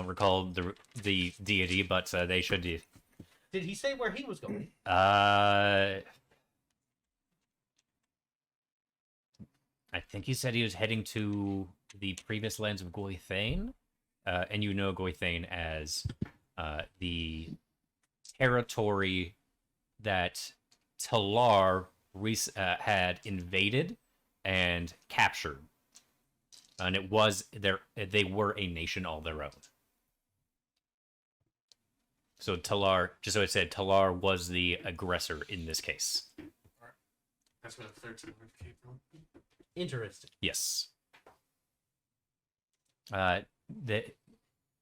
recall the deity, but they should do. Did he say where he was going? I think he said he was heading to the previous lands of Goithane, and you know Goithane as the territory that Talar had invaded and captured, and it was they were a nation all their own. So Talar, just so I said, Talar was the aggressor in this case. That's where the 13 came from. Interesting. Yes. They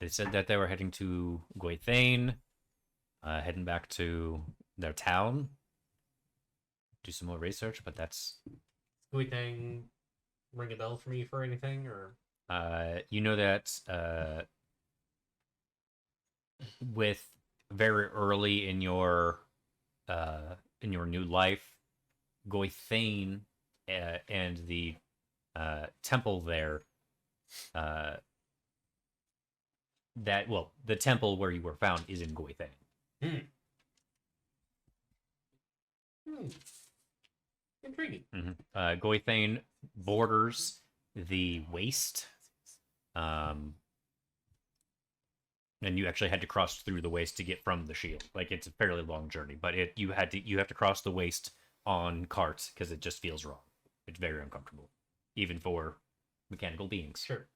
said that they were heading to Goithane, heading back to their town. Do some more research, but that's. Anything ring a bell for me for anything, or? You know that with very early in your new life, Goithane and the temple there, the temple where you were found is in Goithane. Intriguing. Goithane borders the waste, and you actually had to cross through the waste to get from the shield. Like, it's a fairly long journey, but you have to cross the waste on carts because it just feels wrong. It's very uncomfortable, even for mechanical beings. Sure.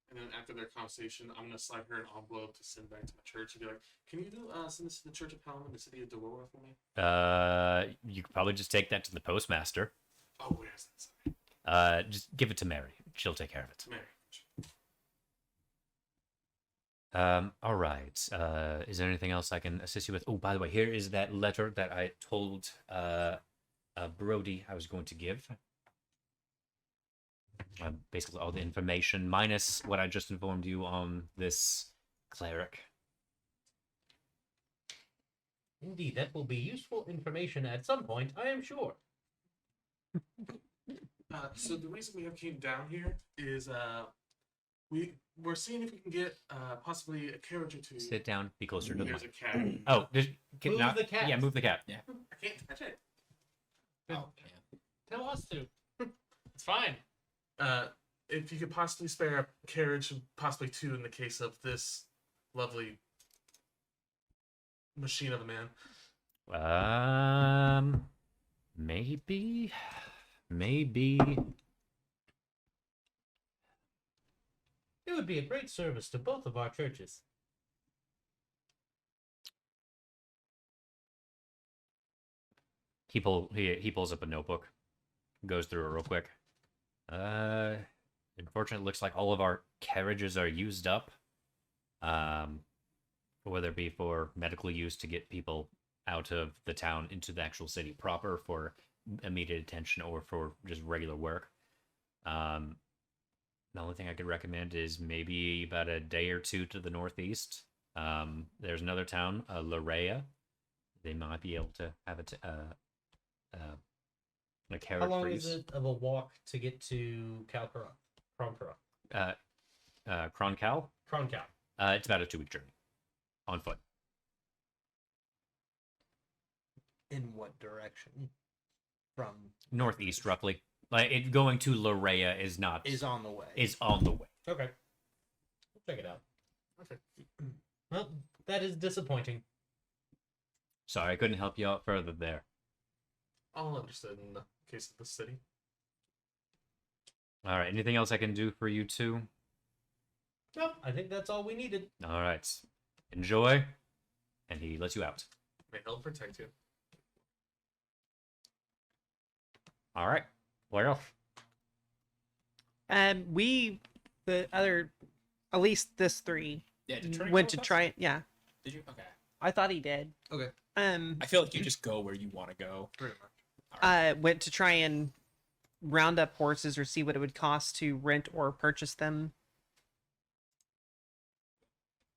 And then after their conversation, I'm gonna slide her an envelope to send back to my church and be like, "Can you send this to the Church of Pelham in the city of Delora for me?" You could probably just take that to the postmaster. Oh, where is that? Sorry. Just give it to Mary. She'll take care of it. Mary. All right. Is there anything else I can assist you with? Oh, by the way, here is that letter that I told Brody I was going to give. Basically all the information, minus what I just informed you on this cleric. Indeed, that will be useful information at some point, I am sure. So the reason we have came down here is we're seeing if we can get possibly a carriage or two. Sit down. Be closer to the There's mic. a cat. Oh, Move the cat. Yeah, move the cat. I can't touch it. Oh, man. Tell us to. It's fine. if you could possibly spare a carriage, possibly two in the case of this lovely machine of a man. Maybe. It would be a great service to both of our churches. He pulls up a notebook, goes through it real quick. Unfortunately, it looks like all of our carriages are used up. Whether it be for medical use to get people out of the town into the actual city proper for immediate attention or for just regular work. The only thing I could recommend is maybe about a day or two to the northeast. There's another town, Larea. They might be able to have a carriage. How long for is use. it of a walk to get to Kronkara? Kroncal? Kroncal. It's about a 2-week journey on foot. In what direction? From Northeast, roughly. Like it going to Larea is not is on the way. is on the way. Okay. We'll check it out. Okay. Well, that is disappointing. Sorry, I couldn't help you out further there. All understood in the case of the city. All right. Anything else I can do for you two? Nope, I think that's all we needed. All right. Enjoy. And he lets you out. May help protect you. All right. Where else? The other, at least this 3, Yeah, did Trey went go to with us? try it. Yeah, Did you? Okay. I thought he did. Okay. I feel like you just go where you want to go. Pretty much. Went to try and round up horses or see what it would cost to rent or purchase them.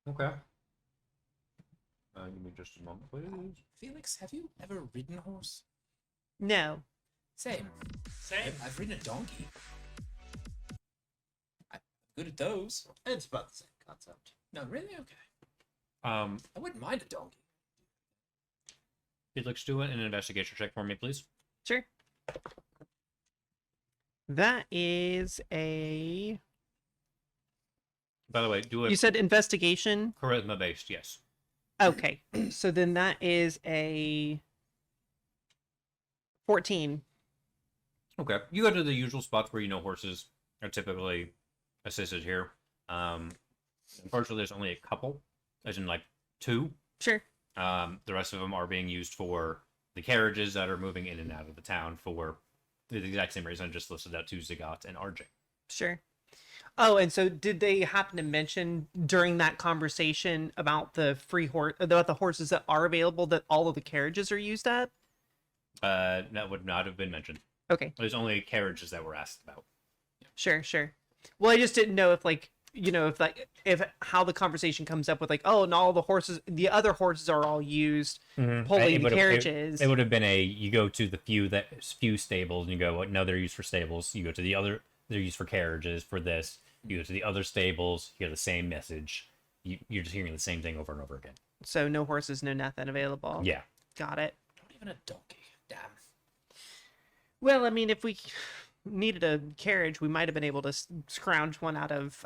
Okay. Give me just a moment, please. Felix, have you ever ridden a horse? No. Same. Same. I've ridden a donkey. I'm good at those. It's about the same concept. No, really? Okay. I wouldn't mind a donkey. Felix, do an investigation check for me, please. Sure. That is a. By the way, do a You said investigation? charisma based, yes. Okay. So then that is a 14. Okay. You go to the usual spots where you know horses are typically assisted here. Unfortunately, there's only a couple, as in like 2. Sure. The rest of them are being used for the carriages that are moving in and out of the town for the exact same reason I just listed out to Zagat and RJ. Sure. Oh, and so did they happen to mention during that conversation about the about the horses that are available that all of the carriages are used at? That would not have been mentioned. Okay. There's only carriages that were asked about. Sure. Well, I just didn't know if if how the conversation comes up with oh, and all the other horses are all used, pulling the carriages. It would have been you go to the few stables and you go, no, they're used for stables. You go to the other, they're used for carriages for this. You go to the other stables, you hear the same message. You're just hearing the same thing over and over again. So no horses, no nothing available. Yeah. Got it. Not even a donkey. Damn. Well, I mean, if we needed a carriage, we might have been able to scrounge one out of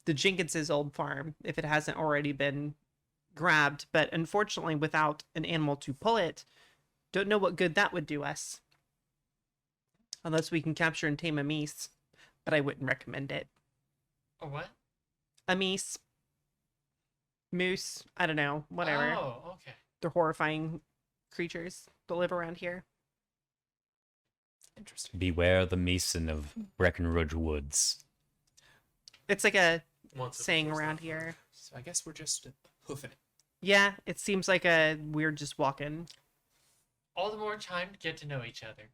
the Jenkins's old farm if it hasn't already been grabbed. But unfortunately, without an animal to pull it, don't know what good that would do us. Unless we can capture and tame a meese, but I wouldn't recommend it. A what? A meese, moose, I don't know, whatever. Oh, okay. They're horrifying creatures that live around here. Interesting. Beware the Mason of Breckenridge Woods. It's like a Once it saying goes around that here. So I guess we're just hoofing it. Yeah, it seems like we're just walking. All the more time to get to know each other.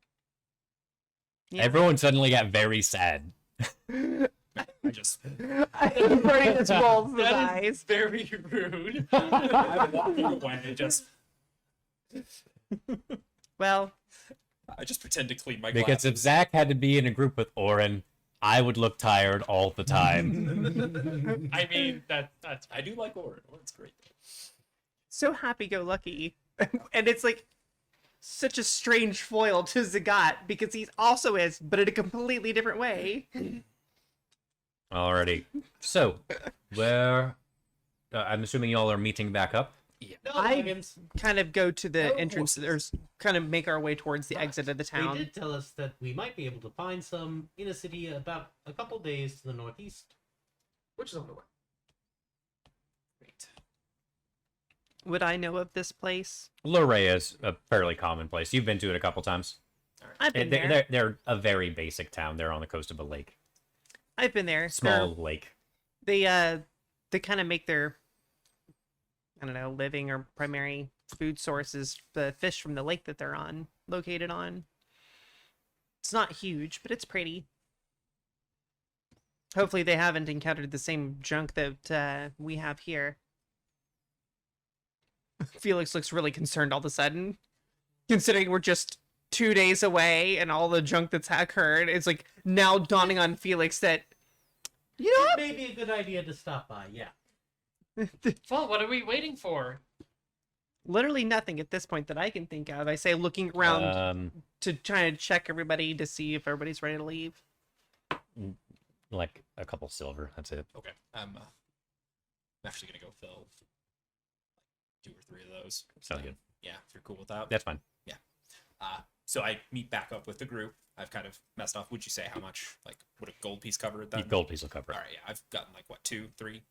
Yeah. Everyone suddenly got very sad. I just Bernie just rolls his That is eyes. very rude. I'm walking away and Well, I just pretend to clean my Because if glasses. Zach had to be in a group with Oren, I would look tired all the time. I mean, that's I do like Orin. Orin's great. so happy-go-lucky. And it's like, such a strange foil to Zagat because he also is, but in a completely different way. Alrighty. So, where I'm assuming y'all are meeting back up. No, I Dragons. kind of go to the No entrance, or kind of make our way towards the exit of the They town. did tell us that we might be able to find some in a city about a couple days to the northeast. Which is on the way. Great. Would I know of this place? Luray is a fairly common place. You've been to it a couple times. I've been there. They're a very basic town. They're on the coast of a lake. I've been there. Small lake. They kind of make their, I don't know, living or primary food sources the fish from the lake that they're located on. It's not huge, but it's pretty. Hopefully they haven't encountered the same junk that we have here. Felix looks really concerned all of a sudden, considering we're just 2 days away and all the junk that's occurred. It's like now dawning on Felix that, you know what? It may be a good idea to stop by, yeah. Well, what are we waiting for? Literally nothing at this point that I can think of. I say looking around to try to check everybody to see if everybody's ready to leave. Like a couple silver. That's it. Okay. I'm actually gonna go fill 2 or 3 of those. Sounds good. Yeah, if you're cool with that. That's fine. So I meet back up with the group. I've kind of messed off. Would you say how much? Like, would a gold piece cover it The then? gold piece will cover it. All right. Yeah, I've gotten like what 2, 3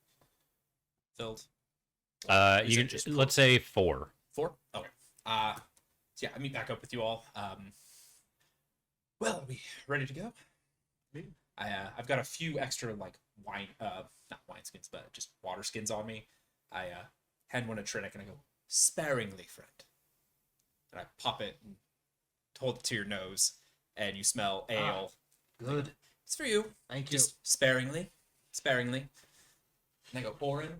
filled. Is You it can just let's say 4. 4? Okay. So yeah, I meet back up with you all. Well, are we ready to go? I've got a few extra like wine, not wine skins, but just water skins on me. I hand one to Trinick and I go, sparingly, friend. And I pop it and hold it to your nose, and you smell ale. Good. It's for you. Thank you. Just sparingly, sparingly. And I go, Orin,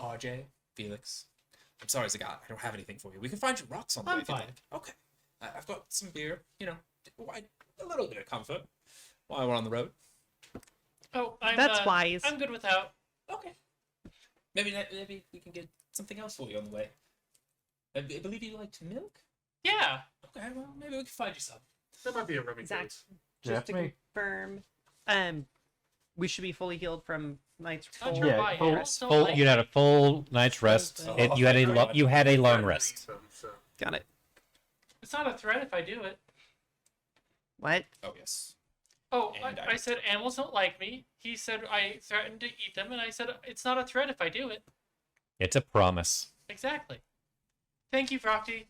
RJ, Felix. I'm sorry, Zagat. I don't have anything for you. We can find you rocks on the I'm way if you'd fine. like. Okay. I've got some beer. You know, a little bit of comfort while we're on the road. Oh, That's wise. I'm good without. Okay. Maybe we can get something else for you on the way. I believe you liked milk. Yeah. Okay, well maybe we can find you some. There might be a Remy Exact. Goods. Just to confirm, we should be fully healed from night's Don't full. you Yeah, buy full, animals? Don't full, like you had a full night's rest. Oh, You had a thank God. you had a long I've rest. used them, so. Got it. It's not a threat if I do it. What? Oh yes. Oh, And I said animals don't like me. He said I threatened to eat them, and I said it's not a threat if I do it. It's a promise. Exactly. Thank you, Frocty.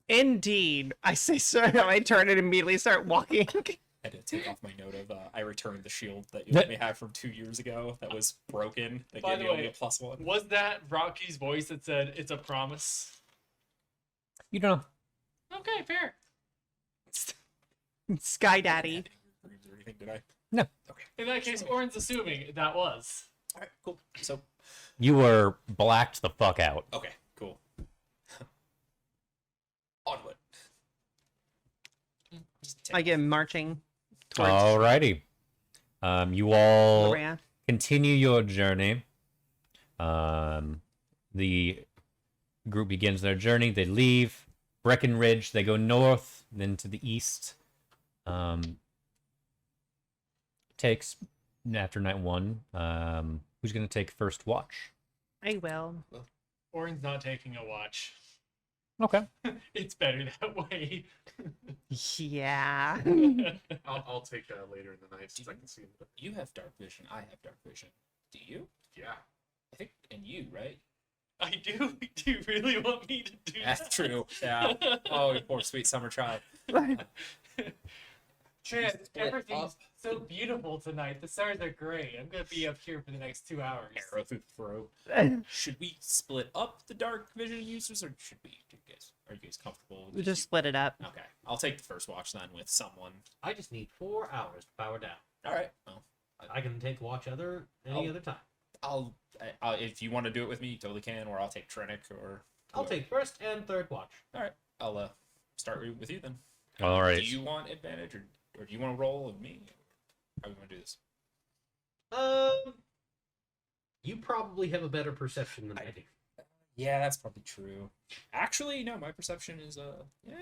Indeed. I say so. I turn and immediately start walking. I had to take off my note of I returned the shield that you let me have from 2 years ago that was broken. That By gave the me only way, a +1. Was that Rocky's voice that said it's a promise? You don't know. Okay, fair. Sky Daddy. Or anything, did I? No. Okay. In that case, Orin's assuming that was. All right. Cool. So You were blacked the fuck out. okay. Cool. Onward. I get marching towards Alrighty. You all Lorea. continue your journey. The group begins their journey. They leave Breckenridge. They go north, then to the east. Takes after night 1. Who's gonna take first watch? I will. Orin's not taking a watch. Okay. It's better that way. Yeah. I'll take that later in the night since I can see them. You have dark vision. I have dark vision. Do you? Yeah. I think, and you, right? I do. Do you really want me to do that? That's true. Yeah. Oh, you poor sweet summer child. Chad, Split everything's up. so beautiful tonight. The stars are great. I'm gonna be up here for the next 2 hours. Arrow through the throat. Should we split up the dark vision users, or should we? Are you guys comfortable? We just split it up. Okay, I'll take the first watch then with someone. I just need 4 hours to power down. All right. Well, I can take watch any other time. I'll if you want to do it with me, you totally can, or I'll take Trinick, or I'll take first and third watch. All right, I'll start with you then. All right. Do you want advantage, or do you want to roll with me? How do we want to do this? You probably have a better perception than I do. Yeah, that's probably true. Actually, no, my perception is yeah.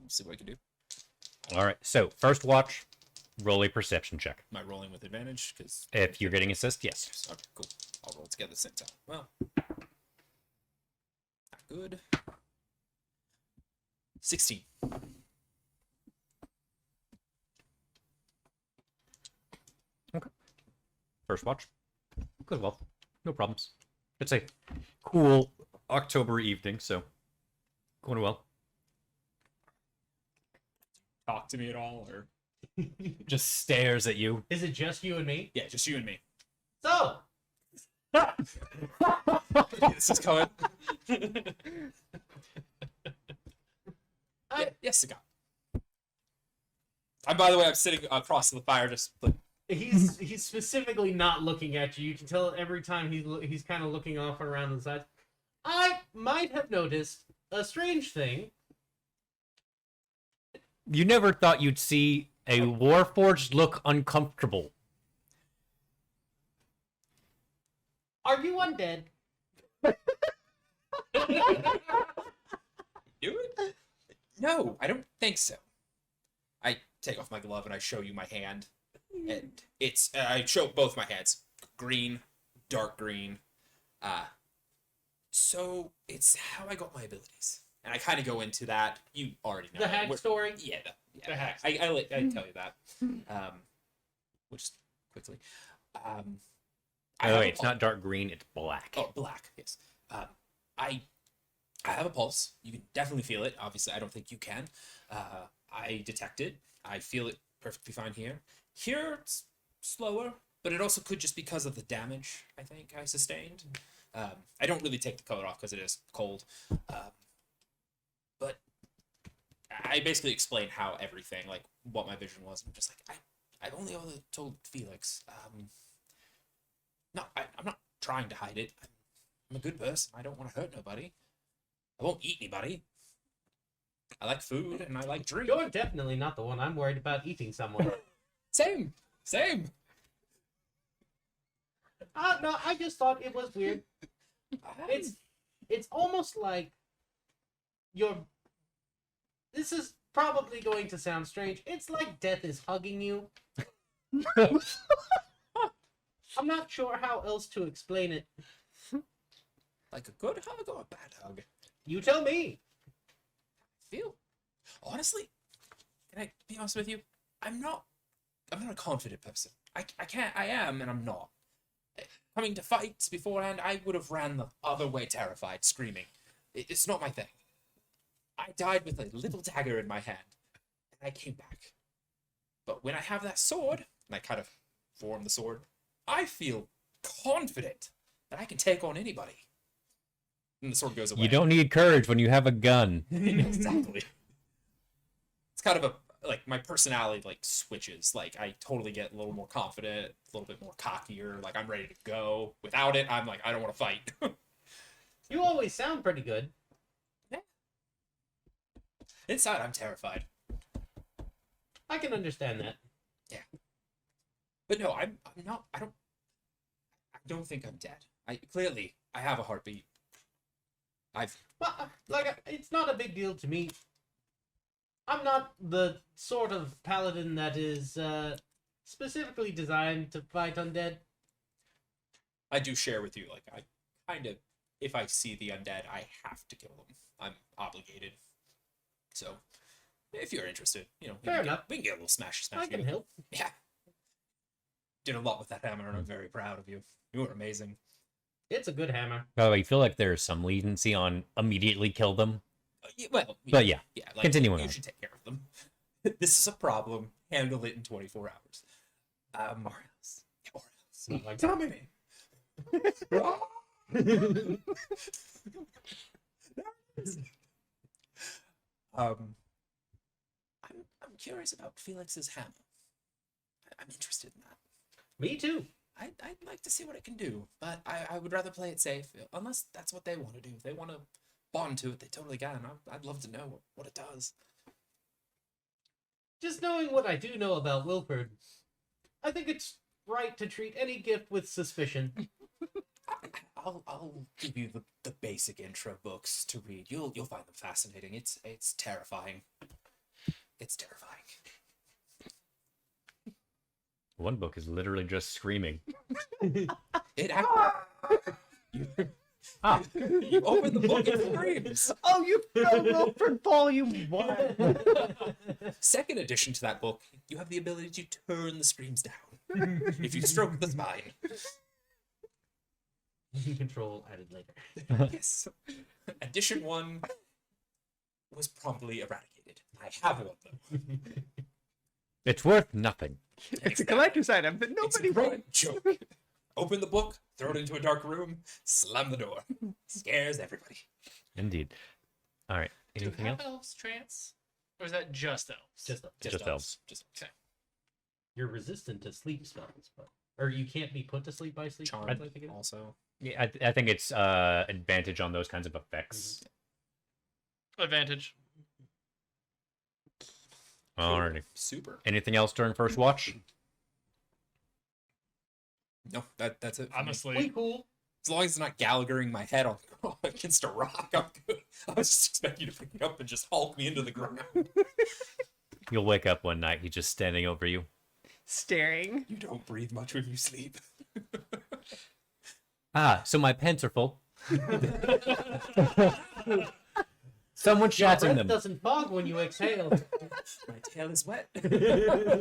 Let's see what I can do. All right. So first watch, roll a perception check. Am I rolling with advantage? Because If you're getting assist, yes. okay, cool. I'll roll together at the same time. Well, not good. 16. First watch. Good, well, no problems. It's a cool October evening, so going well. Talk to me at all, or Just stares at you. Is it just you and me? yeah, just you and me. So, This is coming. Yes, Scott. And by the way, I'm sitting across the fire, just like, he's specifically not looking at you. You can tell every time he's kind of looking off and around the side. I might have noticed a strange thing. You never thought you'd see a Warforged look uncomfortable. Are you undead? do it? No, I don't think so. I take off my glove and I show you my hand, and it's I show both my hands, green, dark green. So it's how I got my abilities, and I kind of go into that. You already know The hack story? Yeah, The hack I tell you that. Which quickly. Oh, wait, it's not dark green, it's black. Oh, black. Yes. I have a pulse. You can definitely feel it. Obviously, I don't think you can. I detect it. I feel it perfectly fine here. Here, it's slower, but it also could just because of the damage I think I sustained. I don't really take the coat off because it is cold. But I basically explain how everything, like what my vision was. I'm just like, I've only told Felix. No, I'm not trying to hide it. I'm a good person. I don't want to hurt nobody. I won't eat anybody. I like food and I like drink. You're definitely not the one I'm worried about eating someone. Same. No, I just thought it was weird. It's almost like you're. This is probably going to sound strange. It's like death is hugging you. I'm not sure how else to explain it. Like a good hug or a bad hug? You tell me. Feel. Honestly, can I be honest with you? I'm not a confident person. I am and I'm not. Coming to fights beforehand, I would have ran the other way terrified, screaming. It's not my thing. I died with a little dagger in my hand, and I came back. But when I have that sword, and I kind of form the sword, I feel confident that I can take on anybody. And the sword goes away. You don't need courage when you have a gun. Exactly. It's kind of like my personality like switches. Like I totally get a little more confident, a little bit more cockier. Like I'm ready to go. Without it, I'm like I don't want to fight. You always sound pretty good. Yeah. Inside, I'm terrified. I can understand that. Yeah. But no, I'm not. I don't think I'm dead. I have a heartbeat. Well, it's not a big deal to me. I'm not the sort of paladin that is specifically designed to fight undead. I do share with you. Like I kind of, if I see the undead, I have to kill them. I'm obligated. So, if you're interested, Fair enough. We can get a little smash. I can help. Yeah. Did a lot with that hammer, and I'm very proud of you. You were amazing. It's a good hammer. By the way, I feel like there's some leniency on immediately kill them. Well, But yeah, like, continuing you on. should take care of them. This is a problem. Handle it in 24 hours. Or else. Oh my Tell me. I'm curious about Felix's hammer. I'm interested in that. Me too. I'd like to see what it can do, but I would rather play it safe, unless that's what they want to do. If they want to bond to it, they totally can. I'd love to know what it does. Just knowing what I do know about Wilford, I think it's right to treat any gift with suspicion. I'll give you the basic intro books to read. You'll find them fascinating. It's terrifying. It's terrifying. One book is literally just screaming. It you open the book and screams. Oh, you fell Wilford Volume 1. Second addition to that book, you have the ability to turn the screams down if you stroke the spine. Control added later. Yes. Edition 1 was promptly eradicated. I have one though. It's worth nothing. It's a collector's item that It's nobody a wants. joke. Open the book, throw it into a dark room, slam the door. Scares everybody. Indeed. All right. Do Anything half else? elves trance? Or is that just elves? Just elves. Just Okay. You're resistant to sleep spells, but or you can't be put to sleep by sleep. charm I think it is. also. Yeah, I think it's advantage on those kinds of effects. Advantage. Alrighty. Super. Anything else during first watch? No, that's it. for me. Honestly. Cool. As long as it's not Gallaghering my head on against a rock, I'm good. I was just expecting you to pick me up and just hulk me into the ground. You'll wake up one night, he's just standing over you. Staring. You don't breathe much when you sleep. Ah, so my pants are full. Someone shats in Breath them. doesn't fog when you exhale. My tail is wet.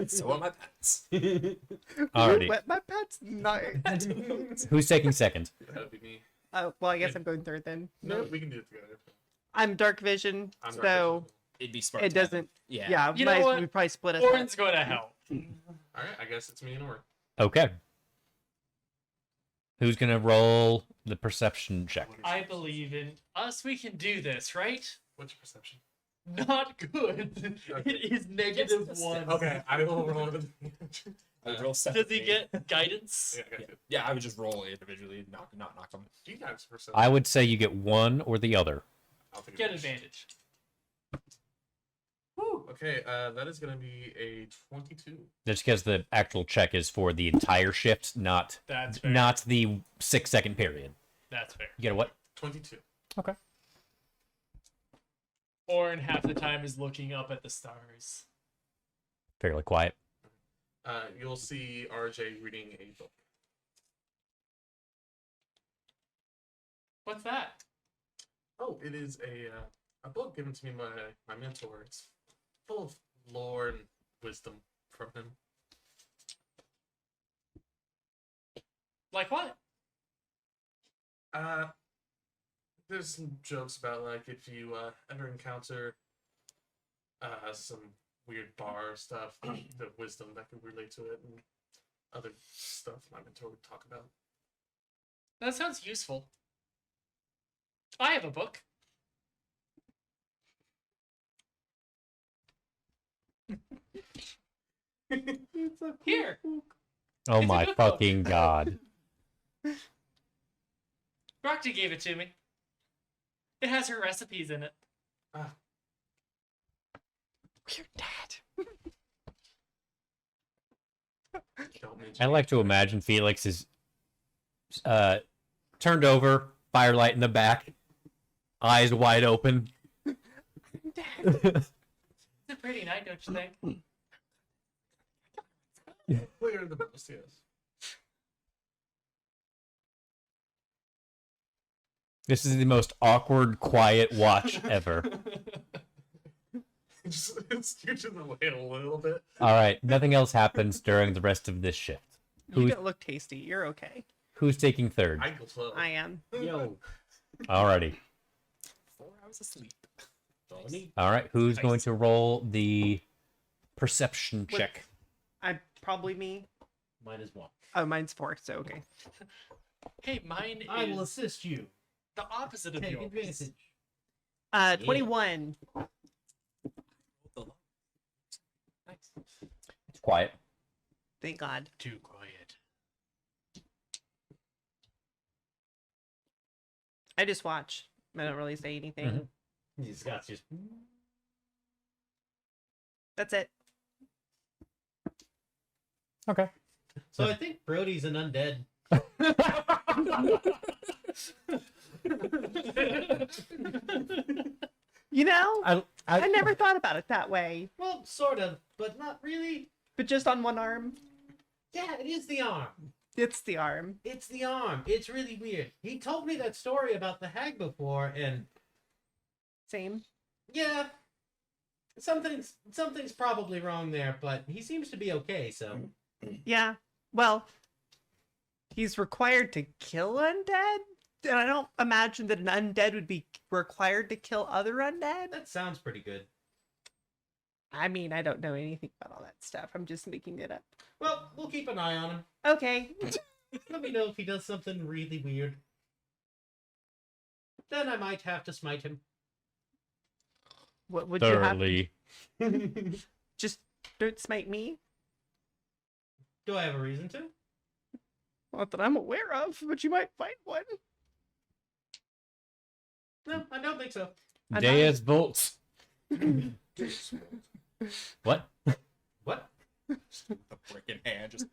So are my pants. Alrighty. Wet my pets? No. Who's taking second? That'd be me. Well, I guess I'm going third then. No, we can do it together. I'm dark vision, I'm so dark vision. It'd be smart. it to have doesn't. them. Yeah, You know what? we probably split us. up. Orin's going to help. All right, I guess it's me and Orin. Okay. Who's gonna roll the perception check? I believe in us. We can do this, right? What's your perception? Not good. It is negative Just a 1. Okay, I will roll it. I would roll Does separately. he get guidance? Yeah, I got you. Yeah, I would just roll individually, not knock them. Do you guys perception? I would say you get one or the other. I'll take Get advantage. advantage. Okay, that is going to be a 22. Just because the actual check is for the entire shift, not That's fair. not the 6-second period. That's fair. You get a what? 22. Okay. Orin half the time is looking up at the stars. Fairly quiet. You'll see RJ reading a book. What's that? Oh, it is a book given to me by my mentor. It's full of lore and wisdom from him. Like what? There's some jokes about like if you ever encounter some weird bar stuff, the wisdom that could relate to it, and other stuff my mentor would talk about. That sounds useful. I have a book. Here. Oh It's a my good book. fucking god. Rocky gave it to me. It has her recipes in it. Weird dad. Don't mention I like to imagine Felix is turned over, firelight in the back, eyes wide open. It's a pretty night, don't you think? clear the most, yes. This is the most awkward, quiet watch ever. Just scooching away a little bit. All right, nothing else happens during the rest of this shift. You Who's don't look tasty. You're okay. who's taking third? I go slow. I am. Yo, Alrighty. 4 hours of sleep. Tony. All right, who's going to roll the perception What- check? I probably me. Mine is 1. Oh, mine's 4, so okay. Hey, mine I will is assist you. the opposite of Take yours. advantage. 21. Nice. It's quiet. Thank God. Too quiet. I just watch. I don't really say anything. Scott's just. That's it. Okay. So I think Brody's an undead. You know, I I never thought about it that way. Well, sort of, but not really. But just on one arm. Yeah, it is the arm. It's the arm. It's the arm. It's really weird. He told me that story about the hag before, and Same. yeah, something's probably wrong there. But he seems to be okay. So Yeah. Well, he's required to kill undead, and I don't imagine that an undead would be required to kill other undead. that sounds pretty good. I mean, I don't know anything about all that stuff. I'm just making it up. Well, we'll keep an eye on him. Okay. Let me know if he does something really weird. Then I might have to smite him. What would thoroughly. you have? Just don't smite me. Do I have a reason to? Not that I'm aware of, but you might find one. No, I don't think so. I'm Deus Volts. What? What? The brick in hand, just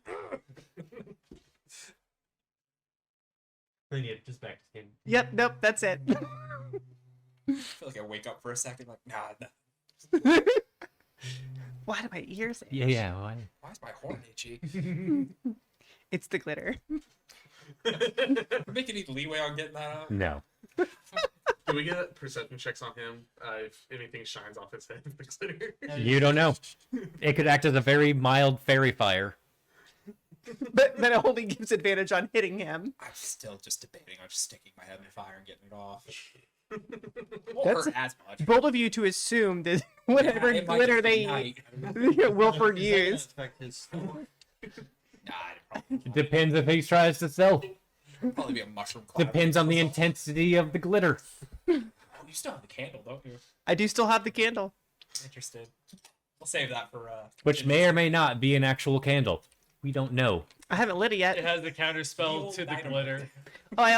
Then yeah, just back to him. Yep, nope, that's it. I feel like I wake up for a second, like, nah. Why do my ears itch? Yeah. Why? Why is my horn itchy? It's the glitter. Make any leeway on getting that out? No. Can we get perception checks on him if anything shines off his head with the glitter? You don't know. It could act as a very mild fairy fire. But then it only gives advantage on hitting him. I'm still just debating on just sticking my head in the fire and getting it off. That's Won't hurt as much. bold of you to assume that whatever Yeah, it might glitter just they ignite. Wilford Is that gonna used. affect his store? Nah, it'd probably, It depends if he tries to sell. probably be a mushroom cloud. Depends on the intensity of the glitter. Oh, you still have the candle, don't you? I do still have the candle. Interested. We'll save that for Which may or may not be an actual candle. We don't know. I haven't lit it It yet. has the counter spell to the Dynamite. glitter. Oh, I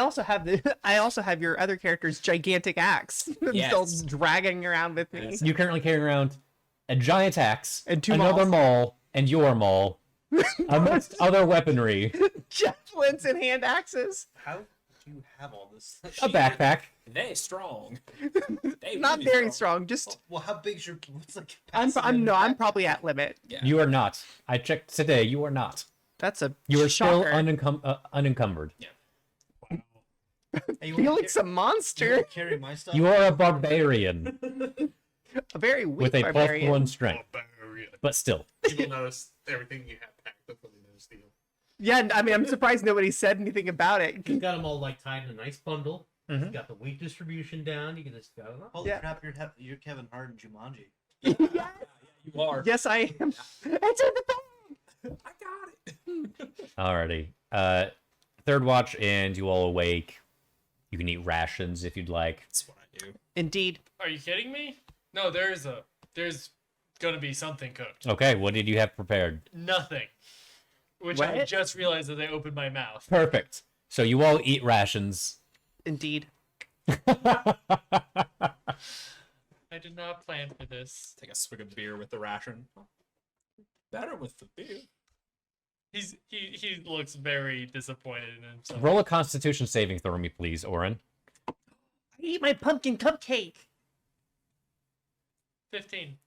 also have your other character's gigantic axe. Yes. Still dragging around with me. Yes. You currently carry around a giant axe, And two another mauls. maul, and your maul, amongst other weaponry, Javelins and hand axes. How do you have all this? a backpack. they strong. They Not really very strong. Just Well, how big's your? What's the I'm capacity? I'm probably at limit. Yeah. You are not. I checked today. You are not. That's a You are still shocker. unencumbered. Hey, you Feel wanna like some you monster. wanna carry my stuff. You are a barbarian A very weak with a barbarian. +1 strength, Barbarian. but still. People notice everything you have packed before they notice you. Yeah, I mean, I'm surprised nobody said anything about it. He's got them all like tied in a nice bundle. Mhm. He's got the weight distribution down. You can just go. Holy Yeah. crap! You're Kevin Hart in Jumanji. You are. Yes, I am. It's in the bag. I got it. Alrighty. Third watch, and you all awake. You can eat rations if you'd like. That's what I do. Indeed. Are you kidding me? No, there's gonna be something cooked. Okay, what did you have prepared? Nothing. Which I What? just realized as I opened my mouth. Perfect. So you all eat rations. Indeed. I did not plan for this. Take a swig of beer with the ration. Better with the beer. He looks very disappointed in himself. Roll a Constitution saving throw me, please, Oren. I eat my pumpkin cupcake. 15.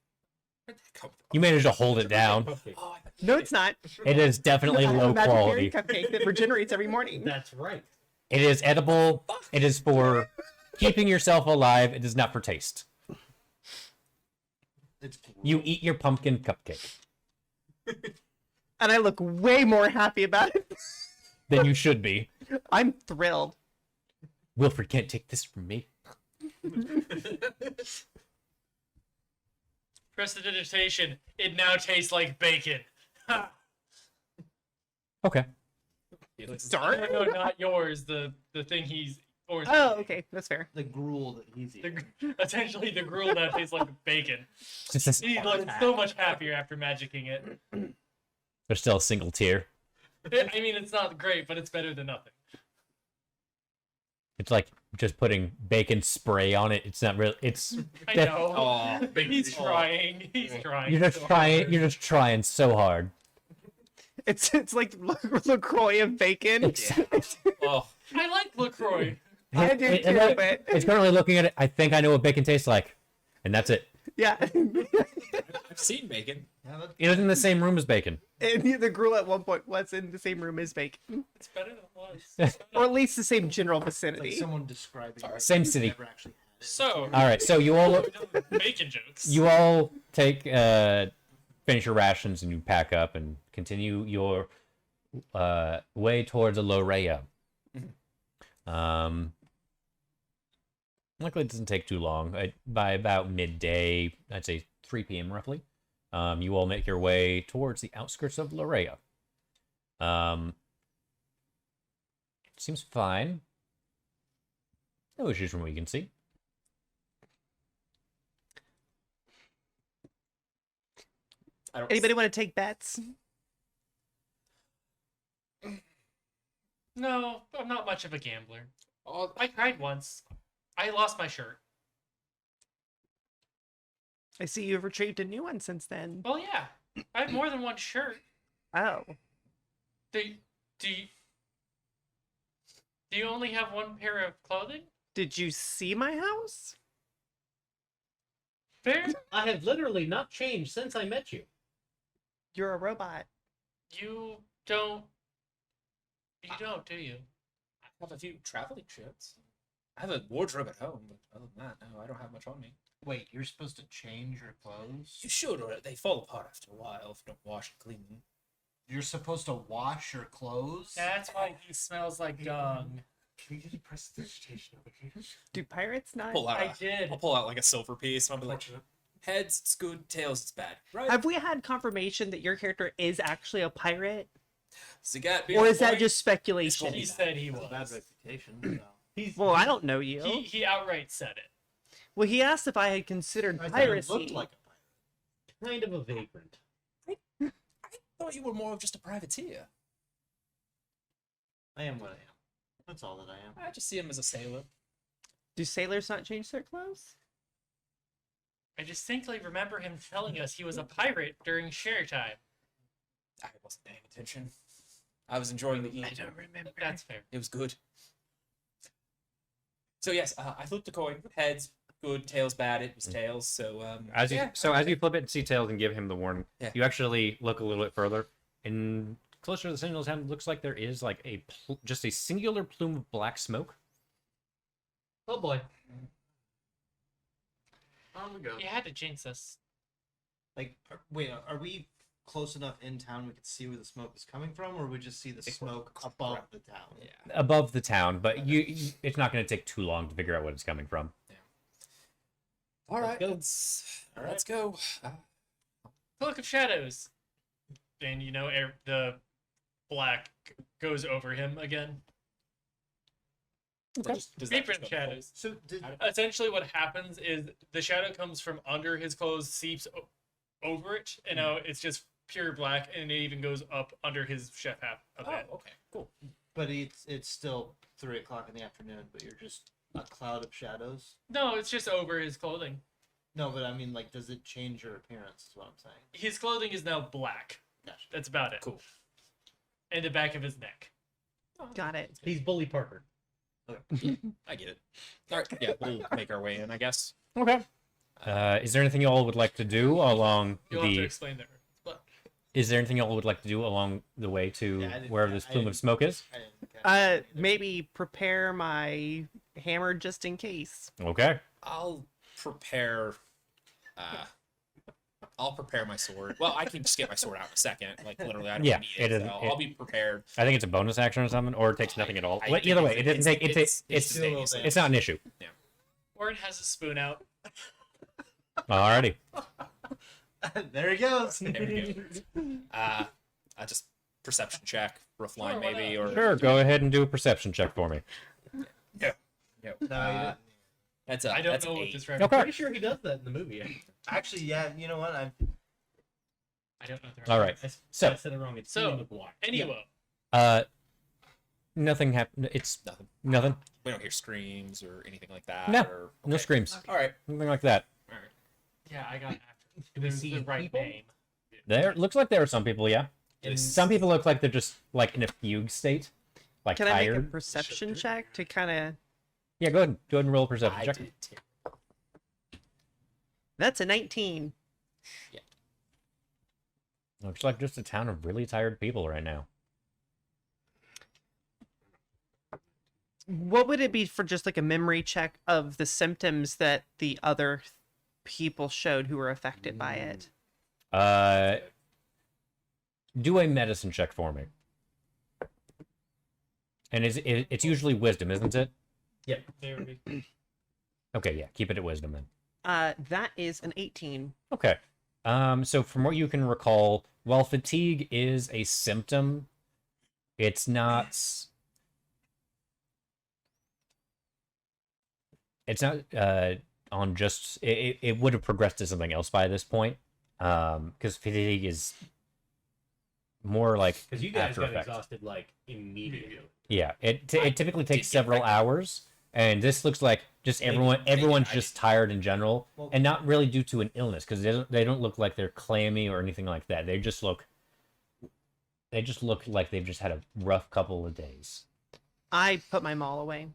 Where'd that come from? You managed to hold it down. Oh, I- No, it's not. It is definitely I have a low magic quality. berry cupcake that regenerates every morning. That's right. It is edible. It is for keeping yourself alive. It is not for taste. It's You eat your pumpkin cupcake. And I look way more happy about it. Then you should be. I'm thrilled. Wilfred can't take this from me. Prestidigitation. It now tastes like bacon. Ha! Okay. Sorry? No, not yours. The thing he's. Or Oh, okay. That's fair. the gruel that he's eating. Essentially, the gruel now tastes like bacon. Just this- He looks so much happier after magicking it. There's still a single tear. I mean, it's not great, but it's better than nothing. It's like just putting bacon spray on it. It's not really. It's I def- know. Oh, He's trying. He's trying. you're just so trying. hard. You're just trying so hard. It's like LaCroix of bacon. oh, I like LaCroix. I do too, but It's currently looking at it. I think I know what bacon tastes like, and that's it. yeah. I've seen bacon. It was in the same room as bacon. And the gruel at one point was in the same room as bacon, It's better than it was. or at least the same general Like vicinity. someone describing it. Same city. Never actually had it. So, All right, so you all bacon jokes. take finish your rations and you pack up and continue your way towards Alorea. Luckily, it doesn't take too long. By about midday, I'd say 3 p.m. roughly, you all make your way towards the outskirts of Alorea. Seems fine. No issues from what you can see. I don't. Anybody want to take bets? No, I'm not much of a gambler. Oh, I tried once. I lost my shirt. I see you've retrieved a new one since then. Well, yeah. I have more than one shirt. Oh, Do you only have one pair of clothing? did you see my house? Fair. I have literally not changed since I met you. You're a robot. You don't. You don't, do you? I have a few traveling shirts. I have a wardrobe at home, but other than that, no, I don't have much on me. Wait, you're supposed to change your clothes? You should, or they fall apart after a while if you don't wash and clean them. You're supposed to wash your clothes? That's why he smells like dung. Can you get a prestidigitation over here? Do pirates not? Pull out. I did. I'll pull out like a silver piece. And I'll be like, Unfortunate. heads, it's good. Tails, it's bad. Right? Have we had confirmation that your character is actually a pirate, Zagat, or is that just speculation? He said he It's a bad was. reputation. So. Well, I don't know you. He outright said it. Well, he asked if I had considered I thought piracy. you looked like a pirate. Kind of a vagrant. I thought you were more of just a privateer. I am what I am. That's all that I am. I just see him as a sailor. Do sailors not change their clothes? I distinctly remember him telling us he was a pirate during share time. I wasn't paying attention. I was enjoying the eat. remember. That's fair. It was good. So yes, I flipped a coin. Heads, good. Tails, bad. It was tails. So As you yeah. as you flip it and see tails and give him the warning, Yeah. you actually look a little bit further, and closer to the Sentinel's hand, it looks like there is like just a singular plume of black smoke. Oh boy. On we go. You had to jinx us. Like, wait, are we close enough in town we could see where the smoke is coming from, or we just see the smoke above the town? Yeah. Above the town, but it's not going to take too long to figure out what it's coming from. All right. go. Let's go. Cloak of Shadows. And the black goes over him again. Does that Vapor just go Shadows. So, did, Essentially, what happens is the shadow comes from under his clothes, seeps over it, and now it's just pure black, and it even goes up under his chef hat of Oh, it. okay, cool. but it's still 3 o'clock in the afternoon, but you're just a cloud of shadows? No, it's just over his clothing. No, but I mean, like, does it change your appearance, is what I'm saying. His clothing is now black. Gotcha. That's about it. Cool. And the back of his neck. Got it. He's Bully Parker. I get it. All right, yeah, we'll make our way in, I guess. Okay. Is there anything you all would like to do along You'll have to the? explain that. But Is there anything you all would like to do along the way to Yeah, I didn't- wherever this I plume of didn't- smoke is? I didn't catch that. Maybe prepare my hammer just in case. Okay. I'll prepare. I'll prepare my sword. Well, I can just get my sword out in a second. Like literally, I don't Yeah, need it it. is- So I'll be prepared. I think it's a bonus action or something, or it takes nothing at all. I Well, think either way, it it's- doesn't take. It takes. it's It's instantaneous. it's not an issue. Orin has a spoon out. Alrighty. There he goes. There we go. I just perception check, rough line why maybe, not? or Sure. Go ahead and do a perception check for me. yeah. No, you didn't. That's a I don't that's know an what 8. this reference. Okay. Pretty sure he does that in the movie. Actually, yeah, you know what? I don't know. The All right. I So, said it wrong. It's So, in the block. Anyway, nothing happened. It's Nothing. nothing. We don't hear screams or anything like that. No. Or, No okay. screams. All right. Nothing like that. All right. yeah, I got after. Do we This is see the right people? name. There looks like there are some people. Yeah. And Some people look like they're just like in a fugue state, like Can I make a tired. perception check to kind of Yeah, go ahead. Go ahead and roll a perception I check. did too. That's a 19. Looks like just a town of really tired people right now. What would it be for just like a memory check of the symptoms that the other people showed who were affected by it? Do a medicine check for me. And it's usually wisdom, isn't it? Yep. Okay, yeah. Keep it at wisdom then. That is an 18. Okay. So from what you can recall, while fatigue is a symptom, it's not. It's not on just. It would have progressed to something else by this point, because fatigue is more like Because you guys after got effect. exhausted like immediately. Yeah, it typically takes several hours, and this looks like just everyone's just tired in general, and not really due to an illness, because they don't look like they're clammy or anything like that. They just look like they've just had a rough couple of days. I put my maul away.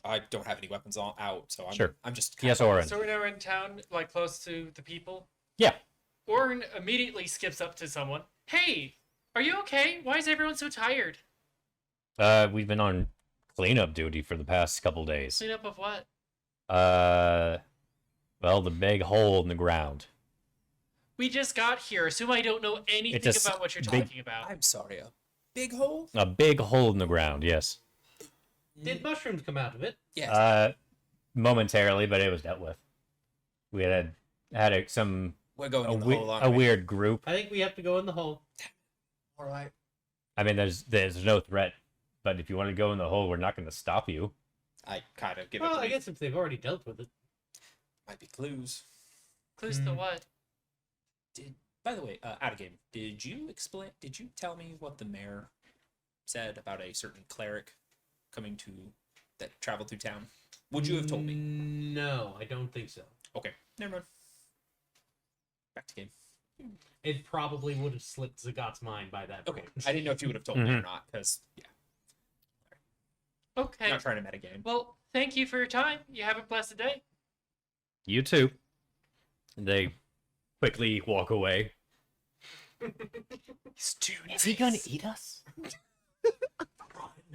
I don't have any weapons out, so Sure. I'm just Yes, Oren. So we're now in town, like close to the people. Yeah. Oren immediately skips up to someone. Hey, are you okay? Why is everyone so tired? We've been on cleanup duty for the past couple days. Clean up of what? Well, the big hole in the ground. We just got here. Assume I don't know anything It's a about what you're big- talking about. I'm sorry. A big hole? A big hole in the ground, yes. Did mushrooms come out of it? Yes. Momentarily, but it was dealt with. We had some We're going in the hole, aren't a we? weird group. I think we have to go in the hole. All right. I mean, there's no threat, but if you want to go in the hole, we're not going to stop you. I kind of give Well, it. I guess if they've already dealt with it. Might be clues. Clues to what? By the way, out of game, did you tell me what the mayor said about a certain cleric coming to that traveled through town? Would you have told me? No, I don't think so. Okay, never mind. Back to game. It probably would have slipped Zagat's mind by that Okay, point. I didn't know if you would have told me or not, because yeah, Okay. not trying to metagame. Well, thank you for your time. You have a blessed day. You too. They quickly walk away. Is he gonna eat us?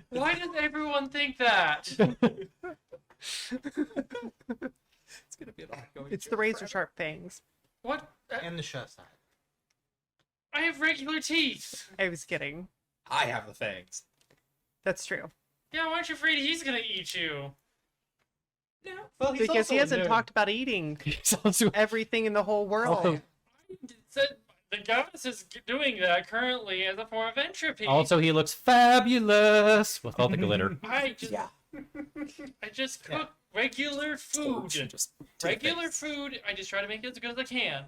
Why does everyone think that? It's gonna be an ongoing. It's the razor sharp fangs. What? And the shut side. I have regular teeth. I was kidding. I have the fangs. That's true. Yeah, why aren't you afraid he's gonna eat you? Well, he's Because also he a hasn't nerd. talked about eating He's also everything in the whole world. Said the goddess is doing that currently as a form of entropy. Also, he looks fabulous with all the glitter. I just cook regular food. Just Regular food. I just try to make it as good as I can.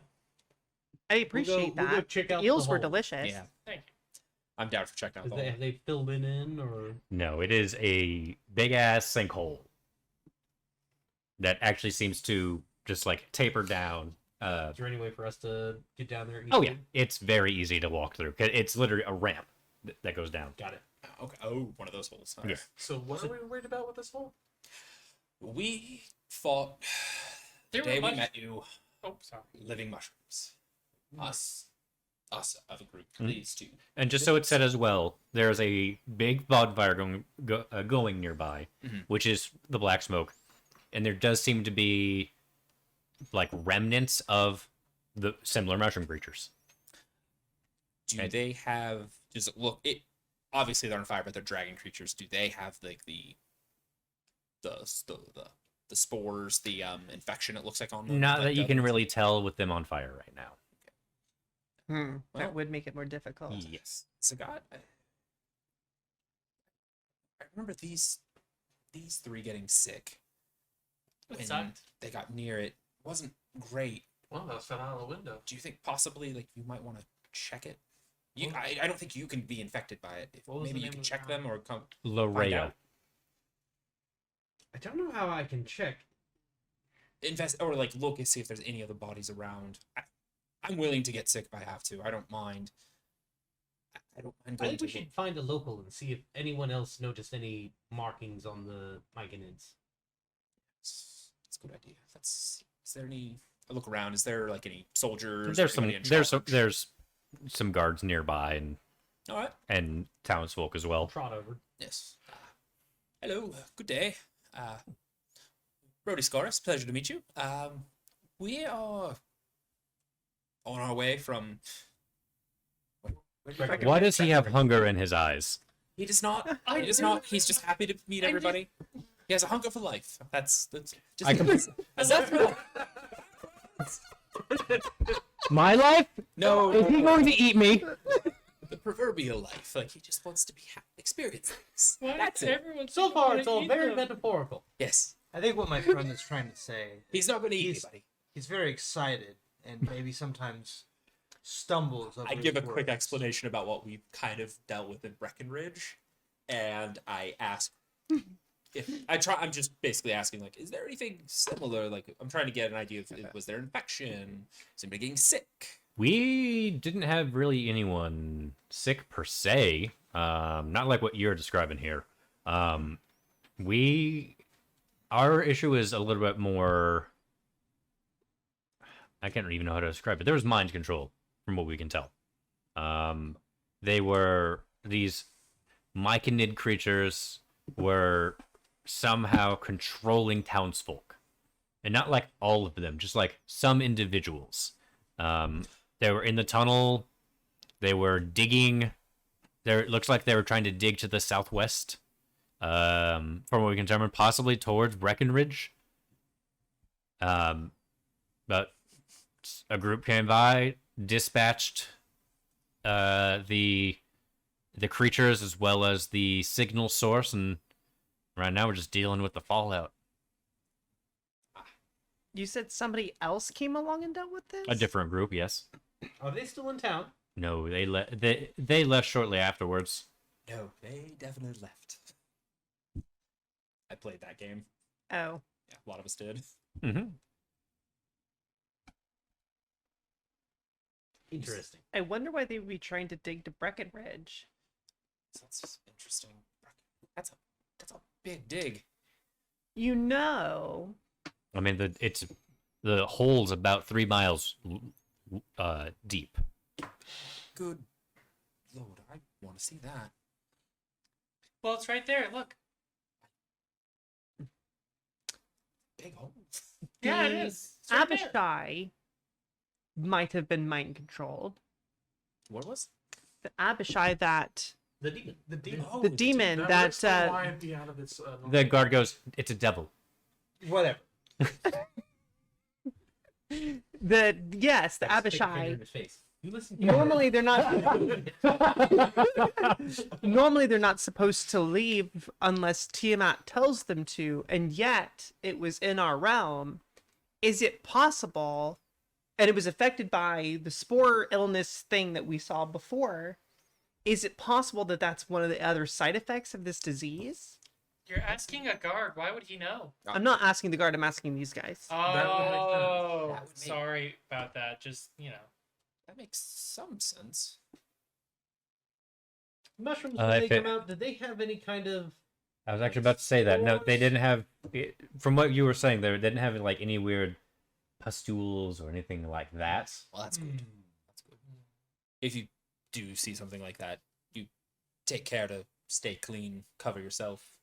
I appreciate we'll go that. check The out eels the were hole. delicious. Yeah. Thank you. I'm down for checking out the Have they filled it in or? No, it is a big ass sinkhole that actually seems to just like taper down. Is there any way for us to get down there? Oh yeah, easily? it's very easy to walk through. It's literally a ramp that goes down. Got it. Okay. Oh, one of those holes. All Yeah. right. So what are we worried about with this hole? We fought the There day were we met you. Oh, sorry. Living mushrooms. Us of a group. Mhm. These two. And just so it's said as well, there's a big bonfire going nearby, Mhm. which is the black smoke, and there does seem to be like remnants of the similar mushroom creatures. Do Okay. they have? Does it look? It obviously they're on fire, but they're dragon creatures. Do they have like the spores, the infection? It looks like on them. Not like that you the can others? really tell with them on fire right now. Well- That would make it more difficult. Yes. Sagat. I remember these three getting sick. It when sucked. they got near it. It wasn't great. One of us fell out of the window. Do you think possibly like you might want to check it? I don't think you can be infected by it. If What was maybe the you name can of the check town? them or come. Loreo. out. I don't know how I can check. Invest or like look and see if there's any other bodies around. I'm willing to get sick if I have to. I don't mind. I don't mind I going think we to should find a local and see if anyone else noticed any markings on the Myconids. That's a good idea. Is there any? I look around. Is there like any soldiers? There's anybody in there's charge? some guards nearby All right. and townsfolk as well. Trot over. Yes. Hello. Good day. Brody Scoris, pleasure to meet you. We are on our way from. Why does he have hunger in his eyes? He does not. He does not. He's just happy to meet everybody. He has a hunger for life. That's just. I can- That's right. My life? No, Is he going to eat me? the proverbial life. Like he just wants to be experience things. Why That's does it. everyone So seem far, to it's all eat very them? metaphorical. Yes. I think what my friend is trying to say. He's not going to eat He's- anybody. He's very excited and maybe sometimes stumbles. Over I give a his quick words. explanation about what we've kind of dealt with in Breckenridge, and I ask if I'm just basically asking, like, is there anything similar? Like, I'm trying to get an idea of was there infection? Is anybody getting sick? We didn't have really anyone sick per se. Not like what you're describing here. Our issue is a little bit more. I can't even know how to describe it. There was mind control, from what we can tell. They were these Myconid creatures were somehow controlling townsfolk, and not like all of them, just like some individuals. They were in the tunnel. They were digging. It looks like they were trying to dig to the southwest. From what we can determine, possibly towards Breckenridge. But a group came by, dispatched the creatures as well as the signal source, and right now we're just dealing with the fallout. You said somebody else came along and dealt with this? A different group, yes. Are they still in town? No, they left shortly afterwards. No, they definitely left. I played that game. Oh. Yeah, a lot of us did. Mm-hmm. Interesting. I wonder why they would be trying to dig to Breckenridge. That's interesting. That's a big dig. You know. I mean, the hole's about 3 miles deep. Good Lord, I want to see that. Well, it's right there. Look. Big hole. Yeah, it is. It's right there. Abishai might have been mind controlled. What was? The Abishai that The demon. The demon. Oh, the demon That that rips the lion be out of its. The guard goes, "It's a devil." Whatever. the yes, the Stick a finger Abishai. in his face. You listen. Normally they're not normally they're not supposed to leave unless Tiamat tells them to, and yet it was in our realm. Is it possible, and it was affected by the spore illness thing that we saw before, is it possible that that's one of the other side effects of this disease? You're asking a guard. Why would he know? I'm not asking the guard, I'm asking these guys. Oh, That would make- sorry about that. Just, That makes some sense. Mushrooms, Uh, when they if it- come out, did they have any kind of? I was actually about to say that. No, they didn't have. From what you were saying, they didn't have like any weird pustules or anything like that. Well, that's good. That's good. If you do see something like that, you take care to stay clean, cover yourself.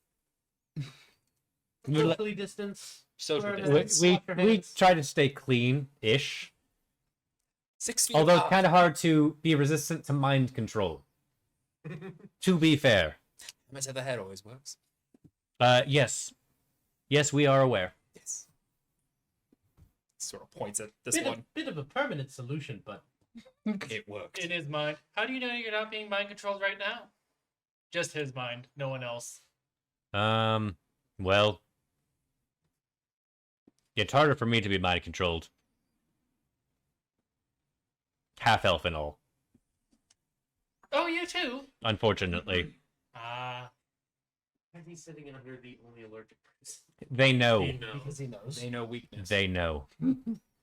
Socially distance. Social Wear a distance. mask, We wash your we hands. try to stay clean-ish, 6 feet although it's apart. kind of hard to be resistant to mind control. To be fair, Hammer to the head always works. yes, we are aware. Yes. Sort of points at this Bit one. bit of a permanent solution, but It worked. in his mind. How do you know you're not being mind controlled right now? Just his mind, no one else. Well, it's harder for me to be mind controlled. Half elf and all, Oh, you too. unfortunately. Ah, he's sitting under the only allergic person. They know. You know. Because he knows. They know weakness. They know.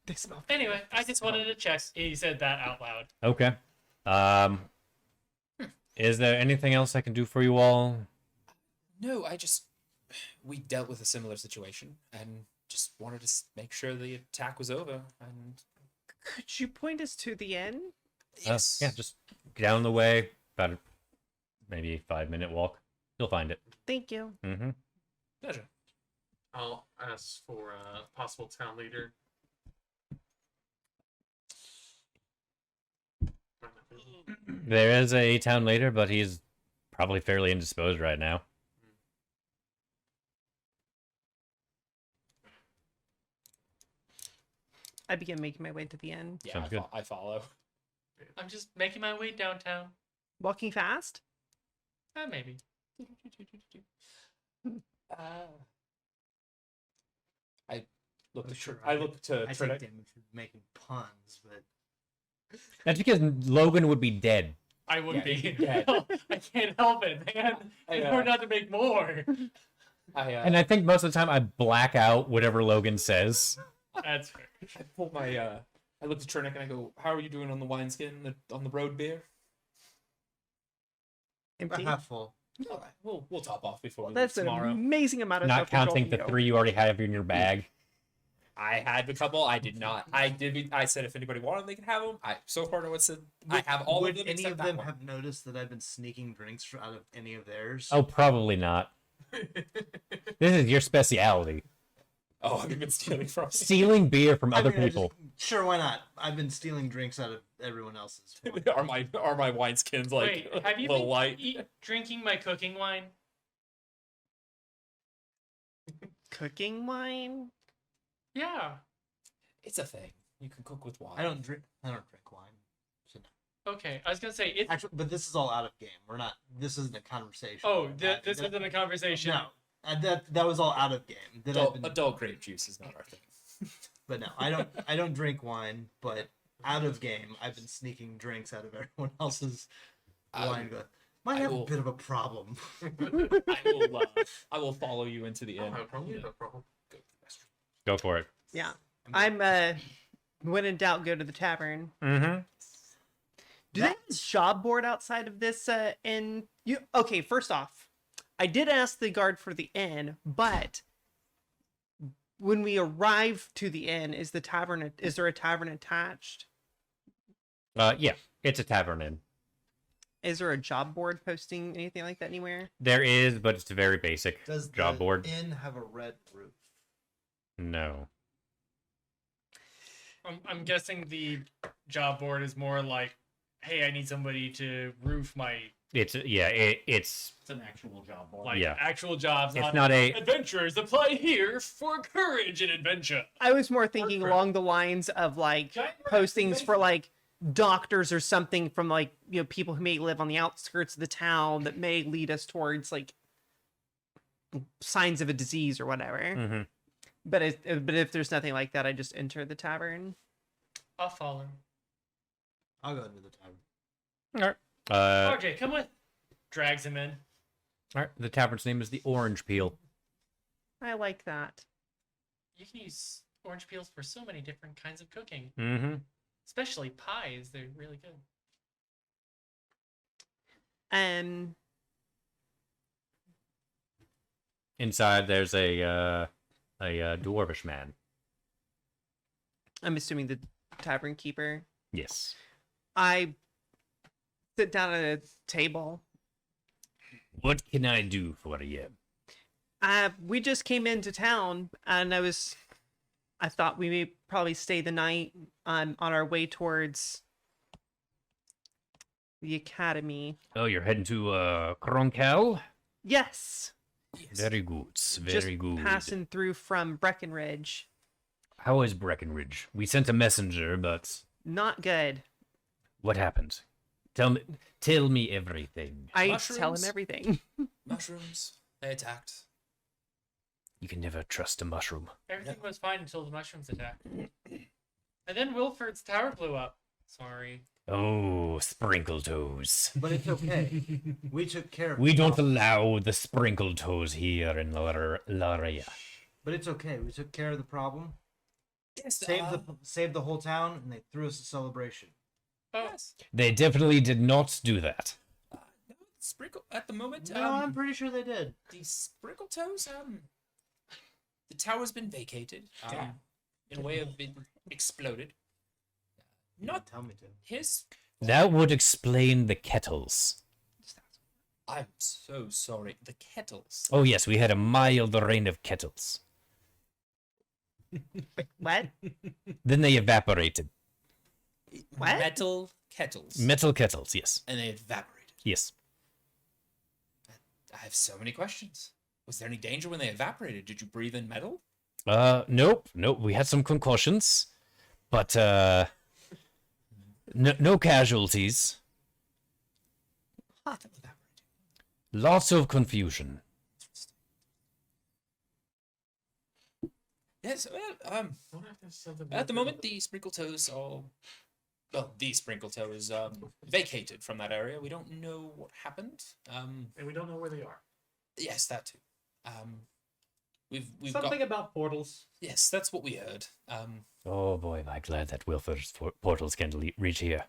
They smell. anyway, I just wanted to check. He said that out loud. Okay. Is there anything else I can do for you all? No, we dealt with a similar situation and just wanted to make sure the attack was over. And Could you point us to the inn? yes, Yeah, just down the way, about maybe 5-minute walk. You'll find it. Thank you. Mm-hmm. pleasure. I'll ask for a possible town leader. There is a town leader, but he's probably fairly indisposed right now. I begin making my way to the inn. Yeah, Sounds good. I follow. I'm just making my way downtown. Walking fast? Maybe. I look to Sure, I look to I take Trinick. damage for making puns, but That's because Logan would be dead. I would Yeah, be. yeah. I can't help it, man. I, In order not to make more. And I think most of the time I black out whatever Logan says. That's fair. I pull my I look to Trinick and I go, "How are you doing on the wineskin, on the road beer?" Empty? half full. All right, we'll top off before we leave That's an tomorrow. amazing amount of Not self-control counting from the you. 3 you already have in your bag. I had a couple. I did not. I did. I said if anybody wanted, they could have them. So far, no one said. I have all Would of them any except of that them one. have noticed that I've been sneaking drinks out of any of theirs? Oh, probably not. This is your speciality. Oh, have you been stealing from me? Stealing beer from I other mean, I people. sure, why not? I've been stealing drinks out of everyone else's. are my wineskins like Wait, have you a little been white? drinking my cooking wine? Cooking wine? Yeah. It's a thing. You can cook with wine. I don't drink wine. So no. Okay, I was gonna say it's. Actually, but this is all out of game. We're not. This isn't a conversation. Oh, That- this that- isn't a conversation. No, that was all out of game. That I've been, Adult grape juice is not our thing. but no, I don't drink wine. But out of game, I've been sneaking drinks out of everyone else's wine. But might I have will- a bit of a problem. I will follow you into the inn. No problem. No problem. Go for it. Yeah. I'm, when in doubt, go to the tavern. Mm-hmm. Do they have a job board outside of this inn? Okay, first off, I did ask the guard for the inn, but when we arrive to the inn, is there a tavern attached? Yeah, it's a tavern inn. Is there a job board posting anything like that anywhere? There is, but it's a very basic Does job the board. inn have a red roof? No. I'm guessing the job board is more like, hey, I need somebody to roof my It's It's an actual job board. like Yeah. actual jobs. It's not a adventurers apply here for courage and adventure. I was more thinking along the lines of like postings for like doctors or something from like, people who may live on the outskirts of the town that may lead us towards like signs of a disease or whatever. Mm-hmm. But if there's nothing like that, I just enter the tavern. I'll follow. I'll go into the tavern. All right. RJ, come with. Drags him in. All right. The tavern's name is the Orange Peel. I like that. You can use orange peels for so many different kinds of cooking, Mm-hmm. especially pies. They're really good. Inside, there's a dwarvish man. I'm assuming the tavern keeper. Yes. I sit down at a table. What can I do for you? We just came into town, and I thought we may probably stay the night on our way towards the academy. Oh, you're heading to Kronkel? Yes, Very good. just Very good. passing through from Breckenridge. How is Breckenridge? We sent a messenger, but Not good. what happened? Tell me everything. I tell him Mushrooms? everything. Mushrooms. They attacked. You can never trust a mushroom. Everything was fine until the mushrooms attacked. And then Wilford's tower blew up. Sorry. Oh, Sprinkletoes. But it's okay. We took care of We the don't problem. allow the Sprinkletoes here in Laria. But it's okay. We took care of the problem. Yes. Saved the whole town, and they threw us a celebration. Oh, Yes. They definitely did not do that. Sprinkle at the moment. No, I'm pretty sure they did. The Sprinkletoes, the tower's been vacated. In a way of been exploded. You Not didn't tell me to. his. That would explain the kettles. I'm so sorry. The kettles. Oh yes, we had a mild rain of kettles. What? Then they evaporated. What? Metal kettles. Metal kettles, yes. And they evaporated. Yes. I have so many questions. Was there any danger when they evaporated? Did you breathe in metal? Nope. We had some concussions, but no casualties. Lots of confusion. Yes, well, at the moment, the Sprinkletoes the Sprinkletoe is vacated from that area. We don't know what happened. And we don't know where they are. Yes, that too. We've Something got about portals. yes, that's what we heard. Oh boy, am I glad that Wilford's portals can reach here.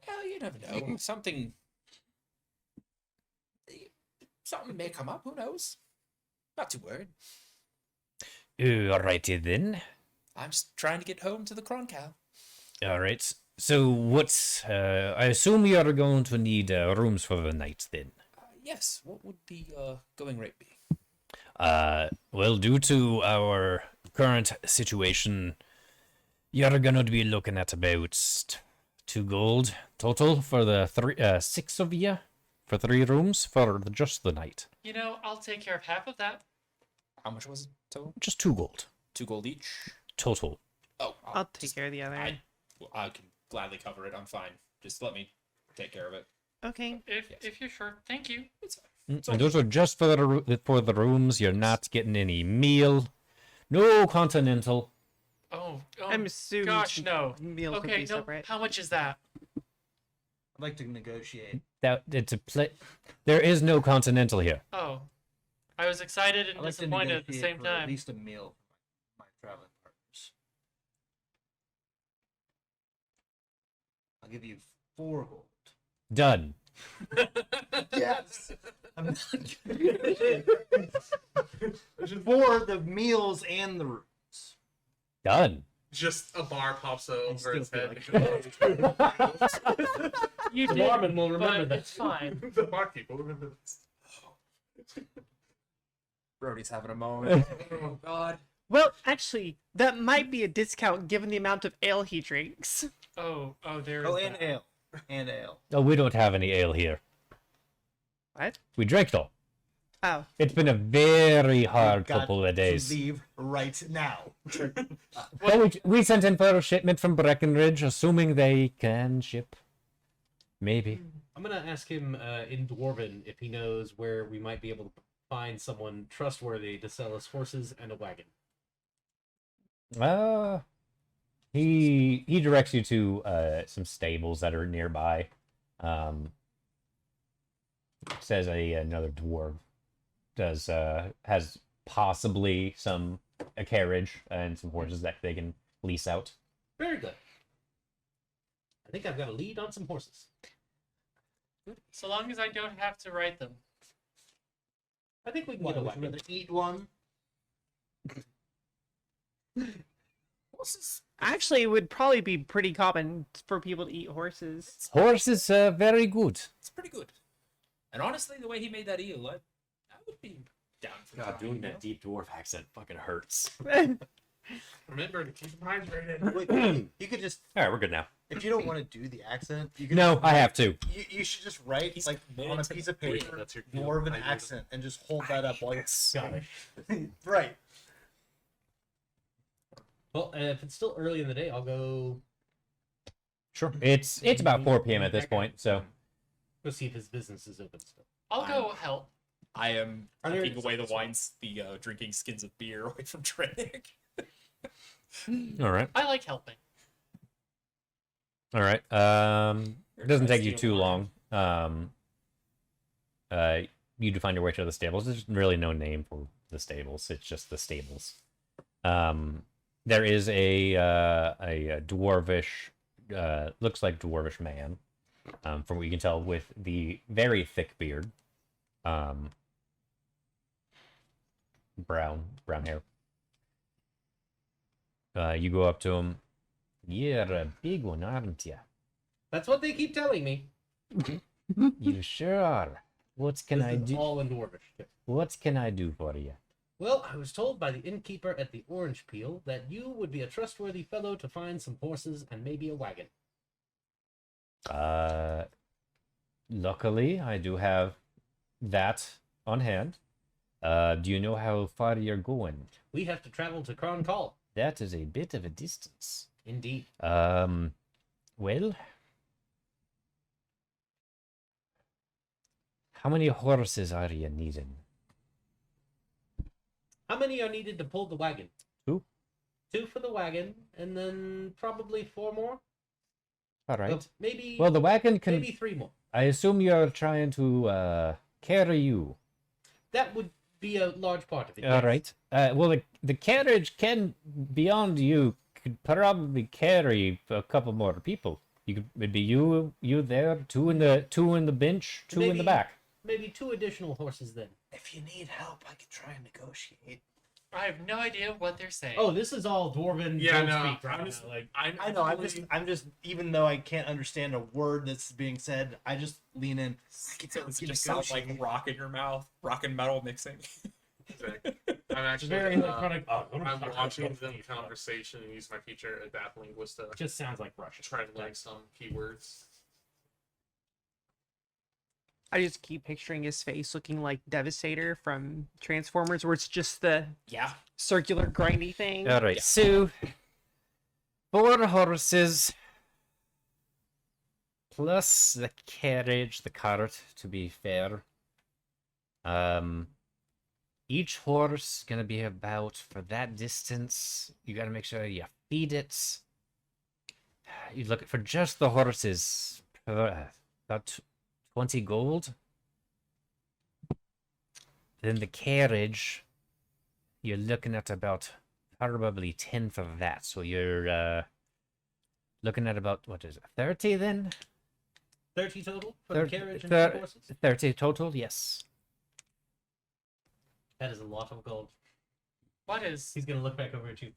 Well, you never know. Something may come up. Who knows? Not too worried. Alrighty then. I'm just trying to get home to the Croncal. Alright. So what's I assume you are going to need rooms for the night then. Yes. What would the going rate be? Well, due to our current situation, you're gonna be looking at about 2 gold total for the 6 of you for 3 rooms for just the night. You know, I'll take care of half of that. How much was it total? Just 2 gold 2 gold each. total. Oh, I'll take care of the other. I can gladly cover it. I'm fine. Just let me take care of it. Okay. If you're sure. Thank you. It's fine. And those are just for the rooms. You're not getting any meal. No continental. Oh, I'm assuming gosh, no. meals would Okay, be no. separate. How much is that? I'd like to negotiate. That it's a There is no continental here. Oh, I was excited and I'd like to disappointed at the negotiate same for At time. least a meal for my traveling partners. I'll give you 4 gold. Done. Yes. I'm not kidding. For the meals and the rooms. Done. Just a bar pops over still its feel head. like- You The did, barman will remember but that. it's fine. The barkeep will remember this. Brody's having a moment. Oh God. Well, actually, that might be a discount given the amount of ale he drinks. Oh, there is Oh, and that. ale. And ale. Oh, we don't have any ale here. What? We drank it all. Oh, It's been a very hard Got couple of to days. leave right now. Well, we sent in for a shipment from Breckenridge, assuming they can ship. Maybe. I'm gonna ask him in Dwarven if he knows where we might be able to find someone trustworthy to sell us horses and a wagon. He directs you to some stables that are nearby. Says another dwarf has possibly a carriage and some horses that they can lease out. Very good. I think I've got a lead on some horses. So long as I don't have to write them. I think we can What, get a would you wagon. rather eat one? Horses. actually, it would probably be pretty common for people to eat horses. Horse is very good. It's pretty good. And honestly, the way he made that eel, I would be down for trying, you know? deep dwarf accent fucking hurts. Remember to keep them hydrated. Wait, you could just, All right, we're good now. if you don't want to do the accent, you could No, just I have to. You should just write He's like committed on a to piece the of paper That's your more of an I do. accent and just hold that up while you're Got it. right. Well, if it's still early in the day, I'll go Sure. It's about 4 p.m. at this point, so see if his business is open still. I'll go help. I am Are there- taking away the wines, the drinking skins of beer away from Trenick. all right. I like helping. All right. It doesn't take you too long. You find your way to the stables. There's really no name for the stables. It's just the stables. There is a dwarvish, looks like dwarvish man, from what you can tell with the very thick beard. Brown hair. You go up to him. You're a big one, aren't you? That's what they keep telling me. You sure are. What can I This is do? all in Dwarvish. What can I do for you? Well, I was told by the innkeeper at the Orange Peel that you would be a trustworthy fellow to find some horses and maybe a wagon. Luckily, I do have that on hand. Do you know how far you're going? We have to travel to Cron Call. That is a bit of a distance. Indeed. Well, how many horses are you needing? How many are needed to pull the wagon? 2. 2 for the wagon, and then probably 4 more. All right. Well, maybe. Well, the wagon can. Maybe 3 more. I assume you're trying to carry you. That would be a large part of it. All yes. right. Well, the carriage can, beyond you, could probably carry a couple more people. You could maybe you there, 2 in the bench, 2 in the Maybe- back. Maybe 2 additional horses then. If you need help, I could try and negotiate. I have no idea what they're saying. Oh, this is all Dwarven. Yeah, don't no, speak right I'm now, just like I know. I'm just. Even though I can't understand a word that's being said, I just lean in. I could So help it you just sounds like negotiate. rock in your mouth, rock and metal mixing. Exactly. I'm actually very electronic. I'm watching them conversation and use my feature adapt linguist to just sounds like Russian. try to learn some keywords. I just keep picturing his face looking like Devastator from Transformers, where it's just the Yeah. circular grindy thing. All right. So 4 horses plus the carriage, the cart. To be fair, each horse gonna be about, for that distance, you gotta make sure you feed it. You look for just the horses, about 20 gold. Then the carriage, you're looking at about probably 10 for that. So you're looking at about, what is it, 30 then? 30 total for Thir- the carriage and thir- 2 horses. 30 total, yes. That is a lot of gold. What is? He's gonna look back over at you.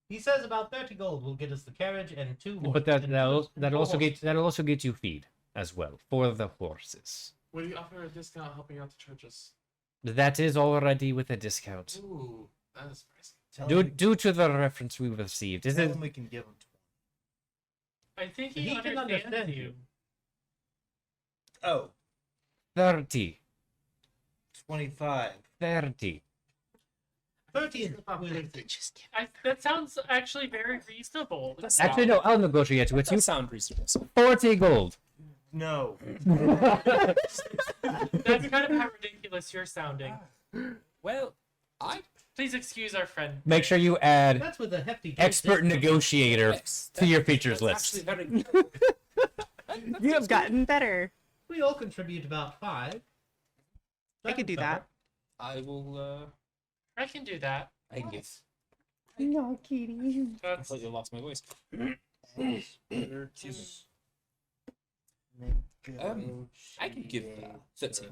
He says about 30 gold will get us the carriage and 2 horses. But and that'll also horses. that'll also get you feed as well for the horses. Would you offer a discount helping out the churches? That is already with a discount. Ooh, that is pricey. Due to the reference we received. Is Tell it him we can give him 20. I think He can understand you. Oh, 30? 25. 30. 30 is that sounds actually very reasonable. Actually, no, I'll negotiate with you. That sound reasonable. 40 gold. No. That's kind of how ridiculous you're sounding. Well, Please excuse our friend. Make sure you add That's with a hefty expert negotiator yes, to your features that's list. actually very. You have gotten better. We all contribute about 5. I could do that. I will. I can do that. I can give. No, Kitty. That's Completely lost my voice. I can give 13.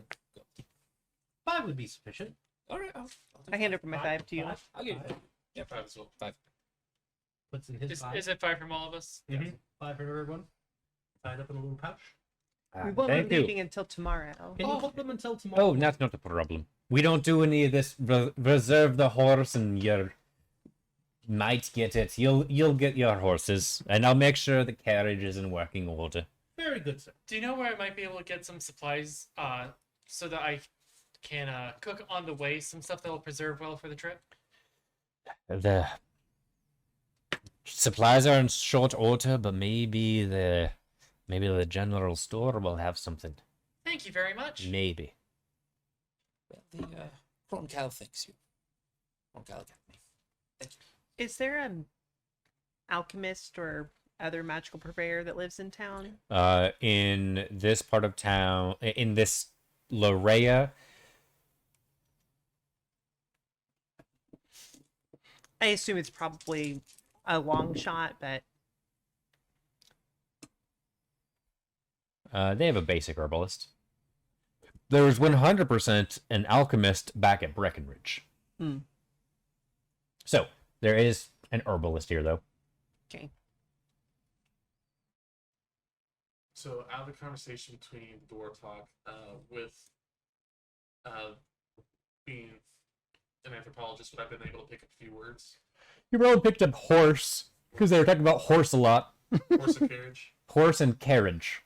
5 would be sufficient. All right. I'll I hand over my 5 to you. I'll give you. Yeah, 5 as well. 5. Puts in his is 5. it 5 from all of us? Mhm. 5 for everyone. Tied up in a little pouch. We won't be Thank you. leaving until tomorrow. Can you hold them until tomorrow? Oh, that's not a problem. We don't do any of this. Reserve the horse, and you might get it. You'll get your horses, and I'll make sure the carriage is in working order. Very good, sir. Do you know where I might be able to get some supplies so that I can cook on the way some stuff that will preserve well for the trip? The supplies are in short order, but maybe the general store will have something. Thank you very much. Maybe. Well, the Roncal thanks you. Roncal Academy. Thank you. Is there an alchemist or other magical purveyor that lives in town? In this part of town, in this Larea, I assume it's probably a long shot, but They have a basic herbalist. There was 100% an alchemist back at Breckenridge. Hmm. So, there is an herbalist here, though. Okay. So out of the conversation between Dwarf Talk with being an anthropologist, would I have been able to pick up a few words? You probably picked up horse, because they were talking about horse a lot. Horse and carriage? Horse and carriage.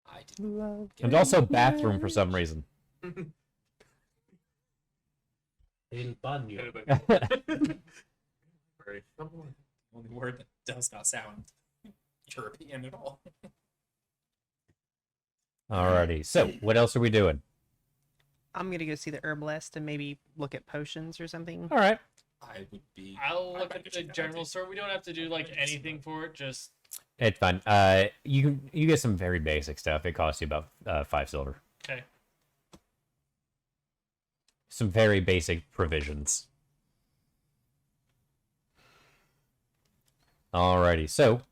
I did. And also bathroom for some reason. In Banyo. Anybody? Right. Only word that does not sound European at all. Alrighty, so what else are we doing? I'm gonna go see the herbalist and maybe look at potions or something. Alright. I would be. I'll look I'd at go the check that general out. store. We don't have to do like anything for it. Just It's fine. You get some very basic stuff. It costs you about 5 silver. okay. Some very basic provisions. Alrighty, so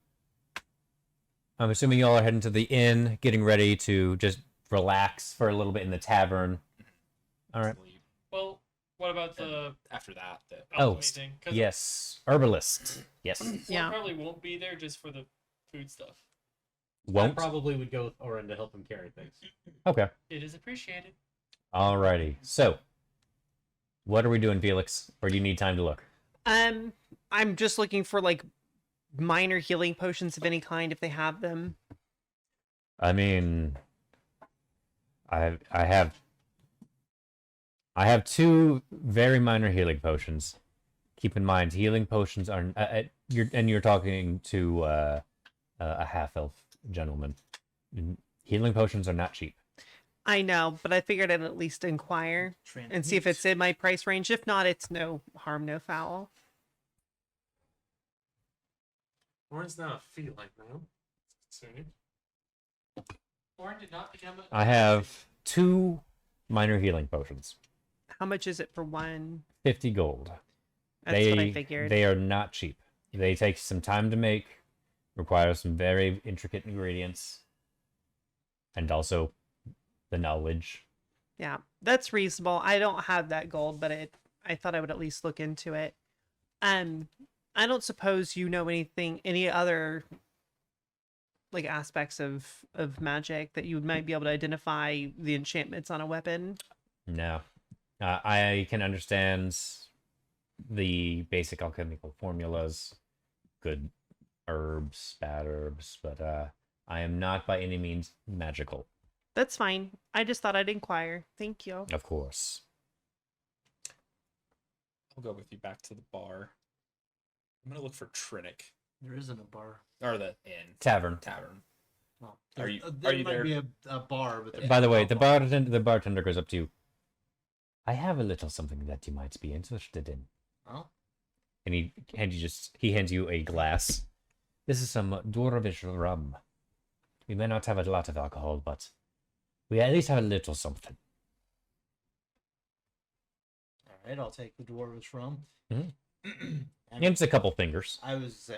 I'm assuming y'all are heading to the inn, getting ready to just relax for a little bit in the tavern. Alright. Well, what about the After that, Oh, alchemy thing? 'Cause yes. Herbalist. Yes. Yeah. probably won't be there just for the food stuff. I Won't? probably would go with Orin to help him carry things. Okay. It is appreciated. Alrighty. So, what are we doing, Felix? Or do you need time to look? I'm just looking for like minor healing potions of any kind if they have them. I mean, I have 2 very minor healing potions. Keep in mind, healing potions are you're talking to a half elf gentleman. Healing potions are not cheap. I know, but I figured I'd at least inquire and see if it's in my price range. If not, it's no harm, no foul. Orin's not a feline, man. It's concerning. Orin did not become a. I have 2 minor healing potions. How much is it for one? 50 gold. That's what I figured. They are not cheap. They take some time to make, require some very intricate ingredients, and also the knowledge. Yeah, that's reasonable. I don't have that gold, but I thought I would at least look into it. I don't suppose you know any other like aspects of magic that you might be able to identify the enchantments on a weapon. No. I can understand the basic alchemical formulas, good herbs, bad herbs, but I am not by any means magical. That's fine. I just thought I'd inquire. Thank you. Of course. I'll go with you back to the bar. I'm gonna look for Trinic There isn't a bar. or the inn Tavern. tavern. Well, Are you- there are you might there? be a bar, but there's By the no way, bar. the bartender goes up to you. I have a little something that you might be interested in. Oh, And he hands you a glass. This is some dwarvish rum. We may not have a lot of alcohol, but we at least have a little something. all right. I'll take the dwarvish rum. Mhm. And It's a couple fingers. I was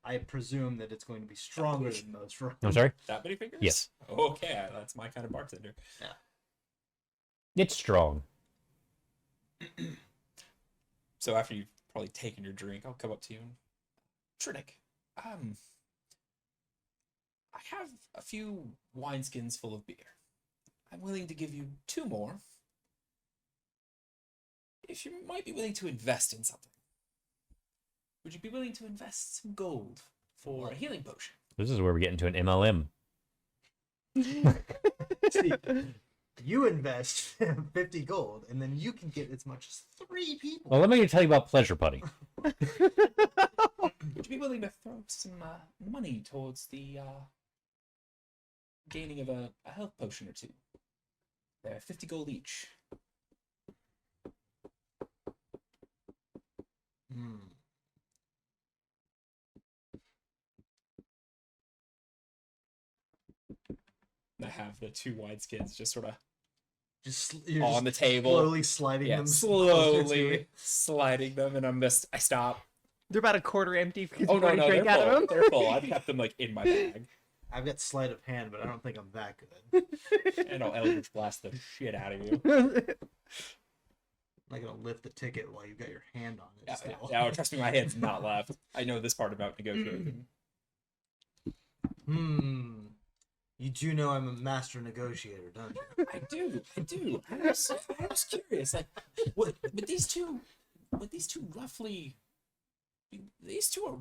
I presume that it's going to be stronger than most rum. I'm sorry? That many fingers? Yes. Okay, that's my kind of bartender. It's strong. So after you've probably taken your drink, I'll come up to you and Trinic, I have a few wineskins full of beer. I'm willing to give you 2 more. If you might be willing to invest in something. Would you be willing to invest some gold for a healing potion? This is where we get into an MLM. See, you invest 50 gold, and then you can get as much as 3 people. Well, let me tell you about pleasure putting. Would you be willing to throw some money towards the gaining of a health potion or 2? They're 50 gold each. Hmm. I have the 2 wineskins just sort of Just you're on the just table. slowly sliding Yeah, them closer to slowly it. sliding them, and I stop. They're about a quarter empty because Oh you've no, already no, they're drank out full. of them. They're full. I've kept them like in my bag. I've got sleight of hand, but I don't think I'm that good. And I'll Eldritch Blast the shit out of you. I'm not gonna lift the ticket while you've got your hand on it. Still. Yeah, trust me, my hand's not left. I know this part about negotiating. You do know I'm a master negotiator, don't you? I do. I was curious. Like, what? But these two are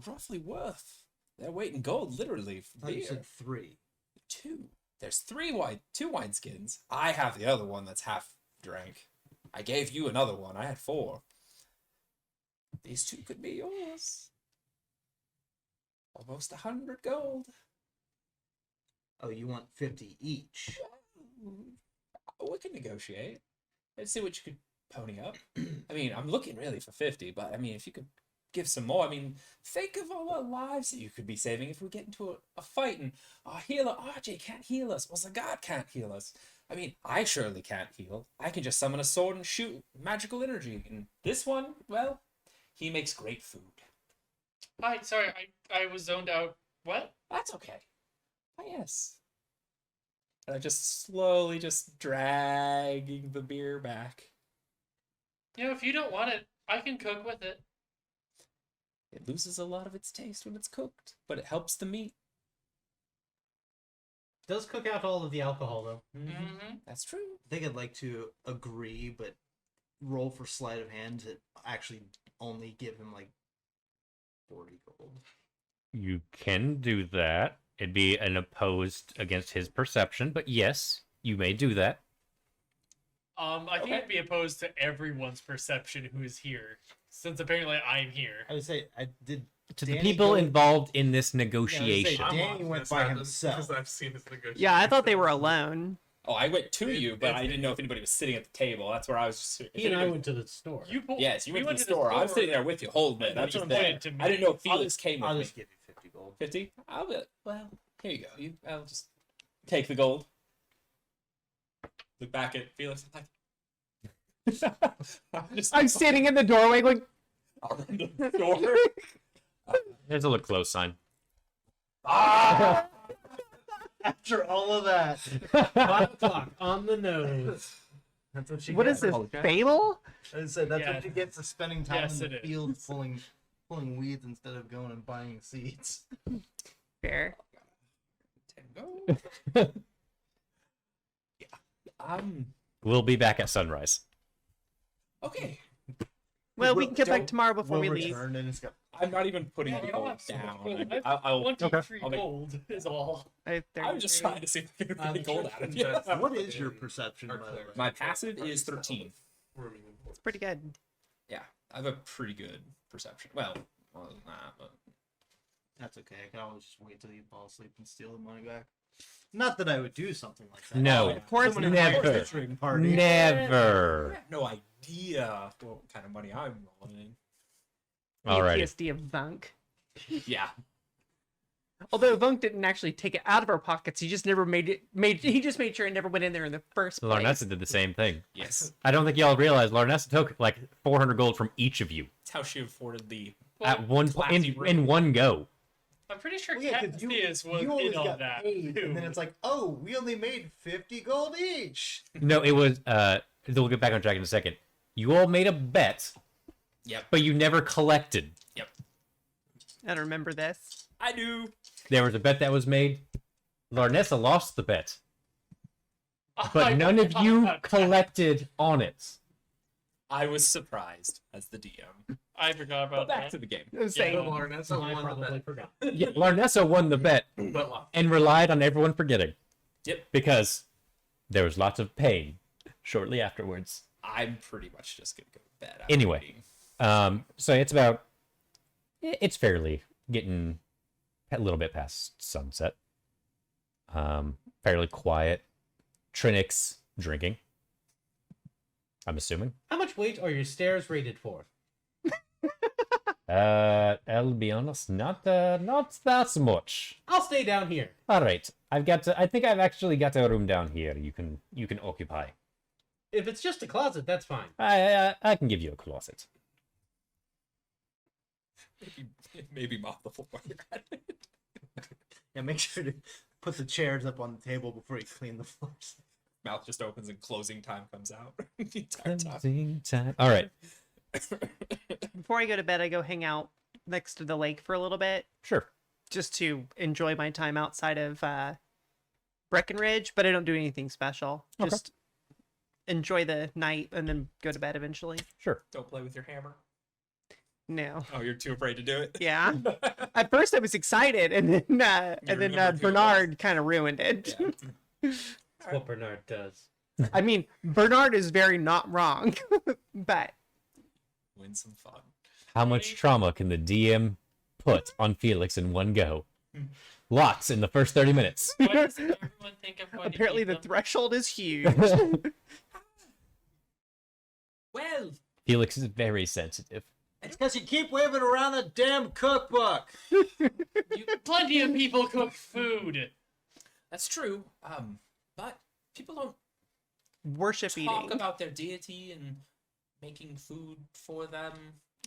roughly worth their weight in gold, literally. For I thought you beer. said 3. Two. There's two wineskins. I have the other one that's half drank. I gave you another one. I had 4. These 2 could be yours. Almost 100 gold. Oh, you want 50 each? We can negotiate. Let's see what you could pony up. I mean, I'm looking really for 50, but I mean, if you could give some more, I mean, think of all the lives that you could be saving if we get into a fight and our healer, RJ, can't heal us, or Zagat can't heal us. I mean, I surely can't heal. I can just summon a sword and shoot magical energy. And this one, well, he makes great food. Hi, sorry, I was zoned out. What? That's okay. Oh, yes. And I'm just slowly just dragging the beer back. You know, if you don't want it, I can cook with it. It loses a lot of its taste when it's cooked, but it helps the meat. Does cook out all of the alcohol though. Mm-hmm. That's true. I think I'd like to agree, but roll for sleight of hand to actually only give him like 40 gold. You can do that. It'd be an opposed against his perception, but yes, you may do that. I think it'd be opposed to everyone's perception who is here, since apparently I'm here. I would say I did. To Danny the people go- involved in this Yeah, I negotiation. would say Danny off went this by side himself. because I've seen his negotiation. Yeah, I thought they were alone. Oh, I went to you, but I didn't know if anybody was sitting at the table. That's where I was just... He and I went to the store. Yes, you went to the store. I was sitting there with you, holding it. And That's you what I'm saying. pointed to I didn't know if me. Felix came with I'll me. just give you 50 gold. 50? Well, here you go. I'll just take the gold. Look back at Felix. I'm standing in the doorway going, I'll run to the door. There's a look close sign. After all of that, 5 o'clock on the nose. that's what she. what gets. is this, Fable? I said that's Yeah. what you get for spending time Yes, in the it is. field pulling weeds instead of going and buying seeds. Fair. 10 gold. We'll be back at sunrise. Okay. Well, we can get back Don't- tomorrow before We'll we leave. return and it's got. I'm not even putting Yeah, the you gold don't have down. to. I'll 23 I'll make- gold is all. I'm just trying to see if I can get the gold out of you. What is your perception, by the way? My passive is 13. It's pretty good. Yeah, I have a pretty good perception. Well, more than that, but That's okay. I can always just wait till you fall asleep and steal the money back. Not that I would do something like that. No, Of course Someone in my never. featuring party. I Never. have no idea what kind of money I'm rolling. Alrighty. PTSD of Vunk. Yeah, Although Vunk didn't actually take it out of our pockets, he just never he just made sure it never went in there in the first place. Larnessa did the same thing. yes. I don't think y'all realize Larnessa took like 400 gold from each of you That's how she afforded the. at one classy in, room. in one go. I'm pretty sure Well, yeah, 'cause Cassius was you always in on got that. paid, too. and then it's like, oh, we only made 50 gold each. No, it was we'll get back on track in a second. You all made a bet, Yep. but you never collected. Yep. I don't remember this. I do. There was a bet that was made. Larnessa lost the bet, I but none of forgot you about that. collected on it. I was surprised as the DM. I forgot But about back that. to the game. I was Yeah. saying, Larnessa I won the probably bet, forgot. Yeah, Larnessa won the bet but lost. and relied on everyone forgetting Yep. because there was lots of pain shortly afterwards. I'm pretty much just gonna go to bed. after Anyway. reading. So it's fairly getting a little bit past sunset. Fairly quiet. Trinix drinking. I'm assuming. How much weight are your stairs rated for? I'll be honest, not that much. I'll stay down here. All right, I think I've actually got a room down here. You can occupy. If it's just a closet, that's fine. I can give you a closet. Maybe mop the floor while you're at it. Yeah, make sure to put the chairs up on the table before you clean the floors. Mouth just opens and closing time comes out. The entire time. Closing time. All right. Before I go to bed, I go hang out next to the lake for a little bit, Sure. just to enjoy my time outside of Breckenridge, but I don't do anything special. Okay. Just enjoy the night and then go to bed eventually. Sure. Don't play with your hammer. No. Oh, you're too afraid to do it? Yeah. At first I was excited, and then remembered who it Bernard kind of ruined it. Yeah. That's what Bernard does. I mean, Bernard is very not wrong, but Win some fun. How much trauma can the DM put on Felix in one go? Lots in the first 30 minutes. What does everyone think of when you apparently eat the them? threshold is huge. Well, Felix is very sensitive. It's because you keep waving around the damn cookbook. Plenty of people cook food. that's true. But people don't Worship talk eating. about their deity and making food for them.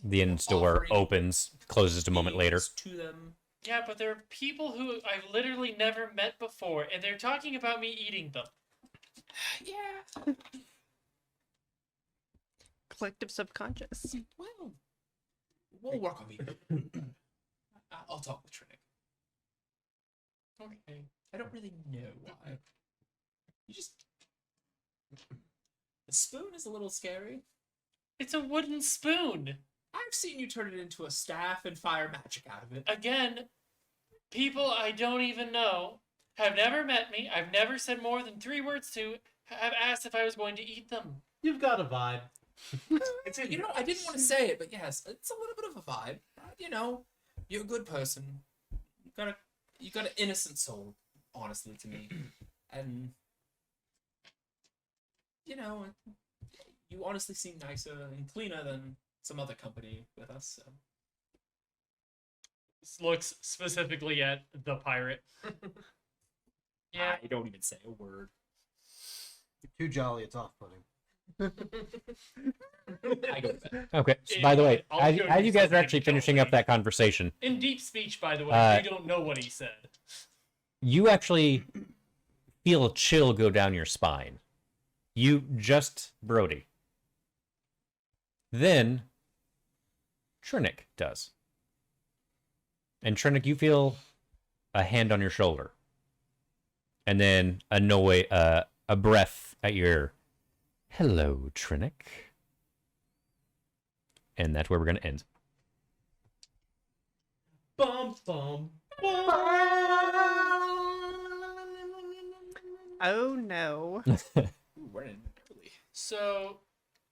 The inn door Offering opens, closes a moment later. beings to them. Yeah, but there are people who I've literally never met before, and they're talking about me eating them. Yeah. Collective subconscious. Well, we'll work on it. I'll talk with Trinick. Okay. I don't really know why. You just. The spoon is a little scary. It's a wooden spoon. I've seen you turn it into a staff and fire magic out of it. Again, people I don't even know have never met me. I've never said more than 3 words to. Have asked if I was going to eat them. You've got a vibe. You know, I didn't want to say it, but yes, it's a little bit of a vibe. You know, you're a good person. You got an innocent soul, honestly, to me, and you know, you honestly seem nicer and cleaner than some other company with us. So. Looks specifically at the pirate. Yeah. I don't even say a word. You're too jolly, it's off-putting. I go to bed. Okay. So by the way, I'll as, show as you you guys are something actually finishing up that conversation, In deep speech, by the way, you don't know what he said. you actually feel a chill go down your spine. You just Brody. Then Trinick does. And Trinick, you feel a hand on your shoulder. And then a breath at your hello, Trinick. And that's where we're going to end. Bum, bum, bum. Oh no. We're in early. So,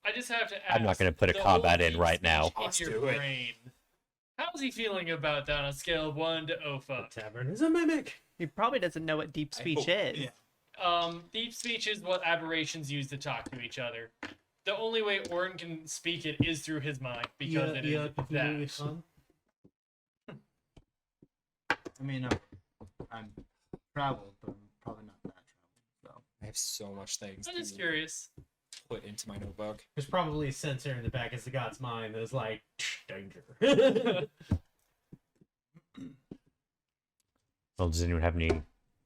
I just have to ask. I'm not going to put a the combat whole in deep right speech now. In Let's your do it. brain. How's he feeling about that on a scale of 1 to oh The fuck? tavern is a mimic. He probably doesn't know what deep speech hope- is. Deep speech is what aberrations use to talk to each other. The only way Orin can speak it is through his mind because it is that. I mean, I'm traveled, but I'm probably not that traveled. So. I have so much things I'm just to curious. put into my notebook. There's probably a sensor in the back of the god's mind that is like, danger. Well, does anyone have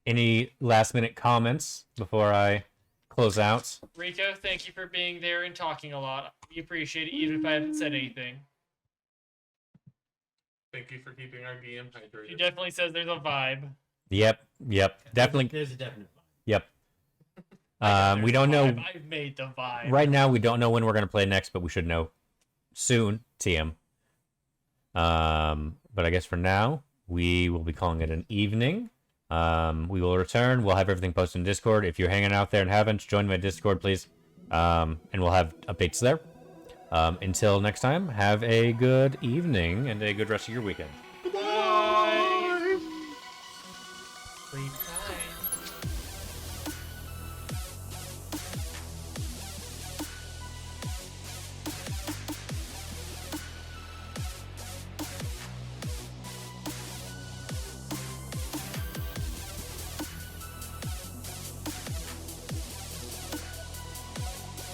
any last minute comments before I close out? Rico, thank you for being there and talking a lot. We appreciate it, even if I haven't said anything. Thank you for keeping our DM He hydrated. definitely says there's a vibe. Yep, definitely. There's a definite vibe. Yep. There's We a don't know vibe. I've made the vibe. right now. We don't know when we're going to play next, but we should know soon. TM. But I guess for now we will be calling it an evening. We will return. We'll have everything posted in Discord. If you're hanging out there and haven't, join my Discord, please. And we'll have updates there. Until next time, have a good evening and a good rest of your weekend.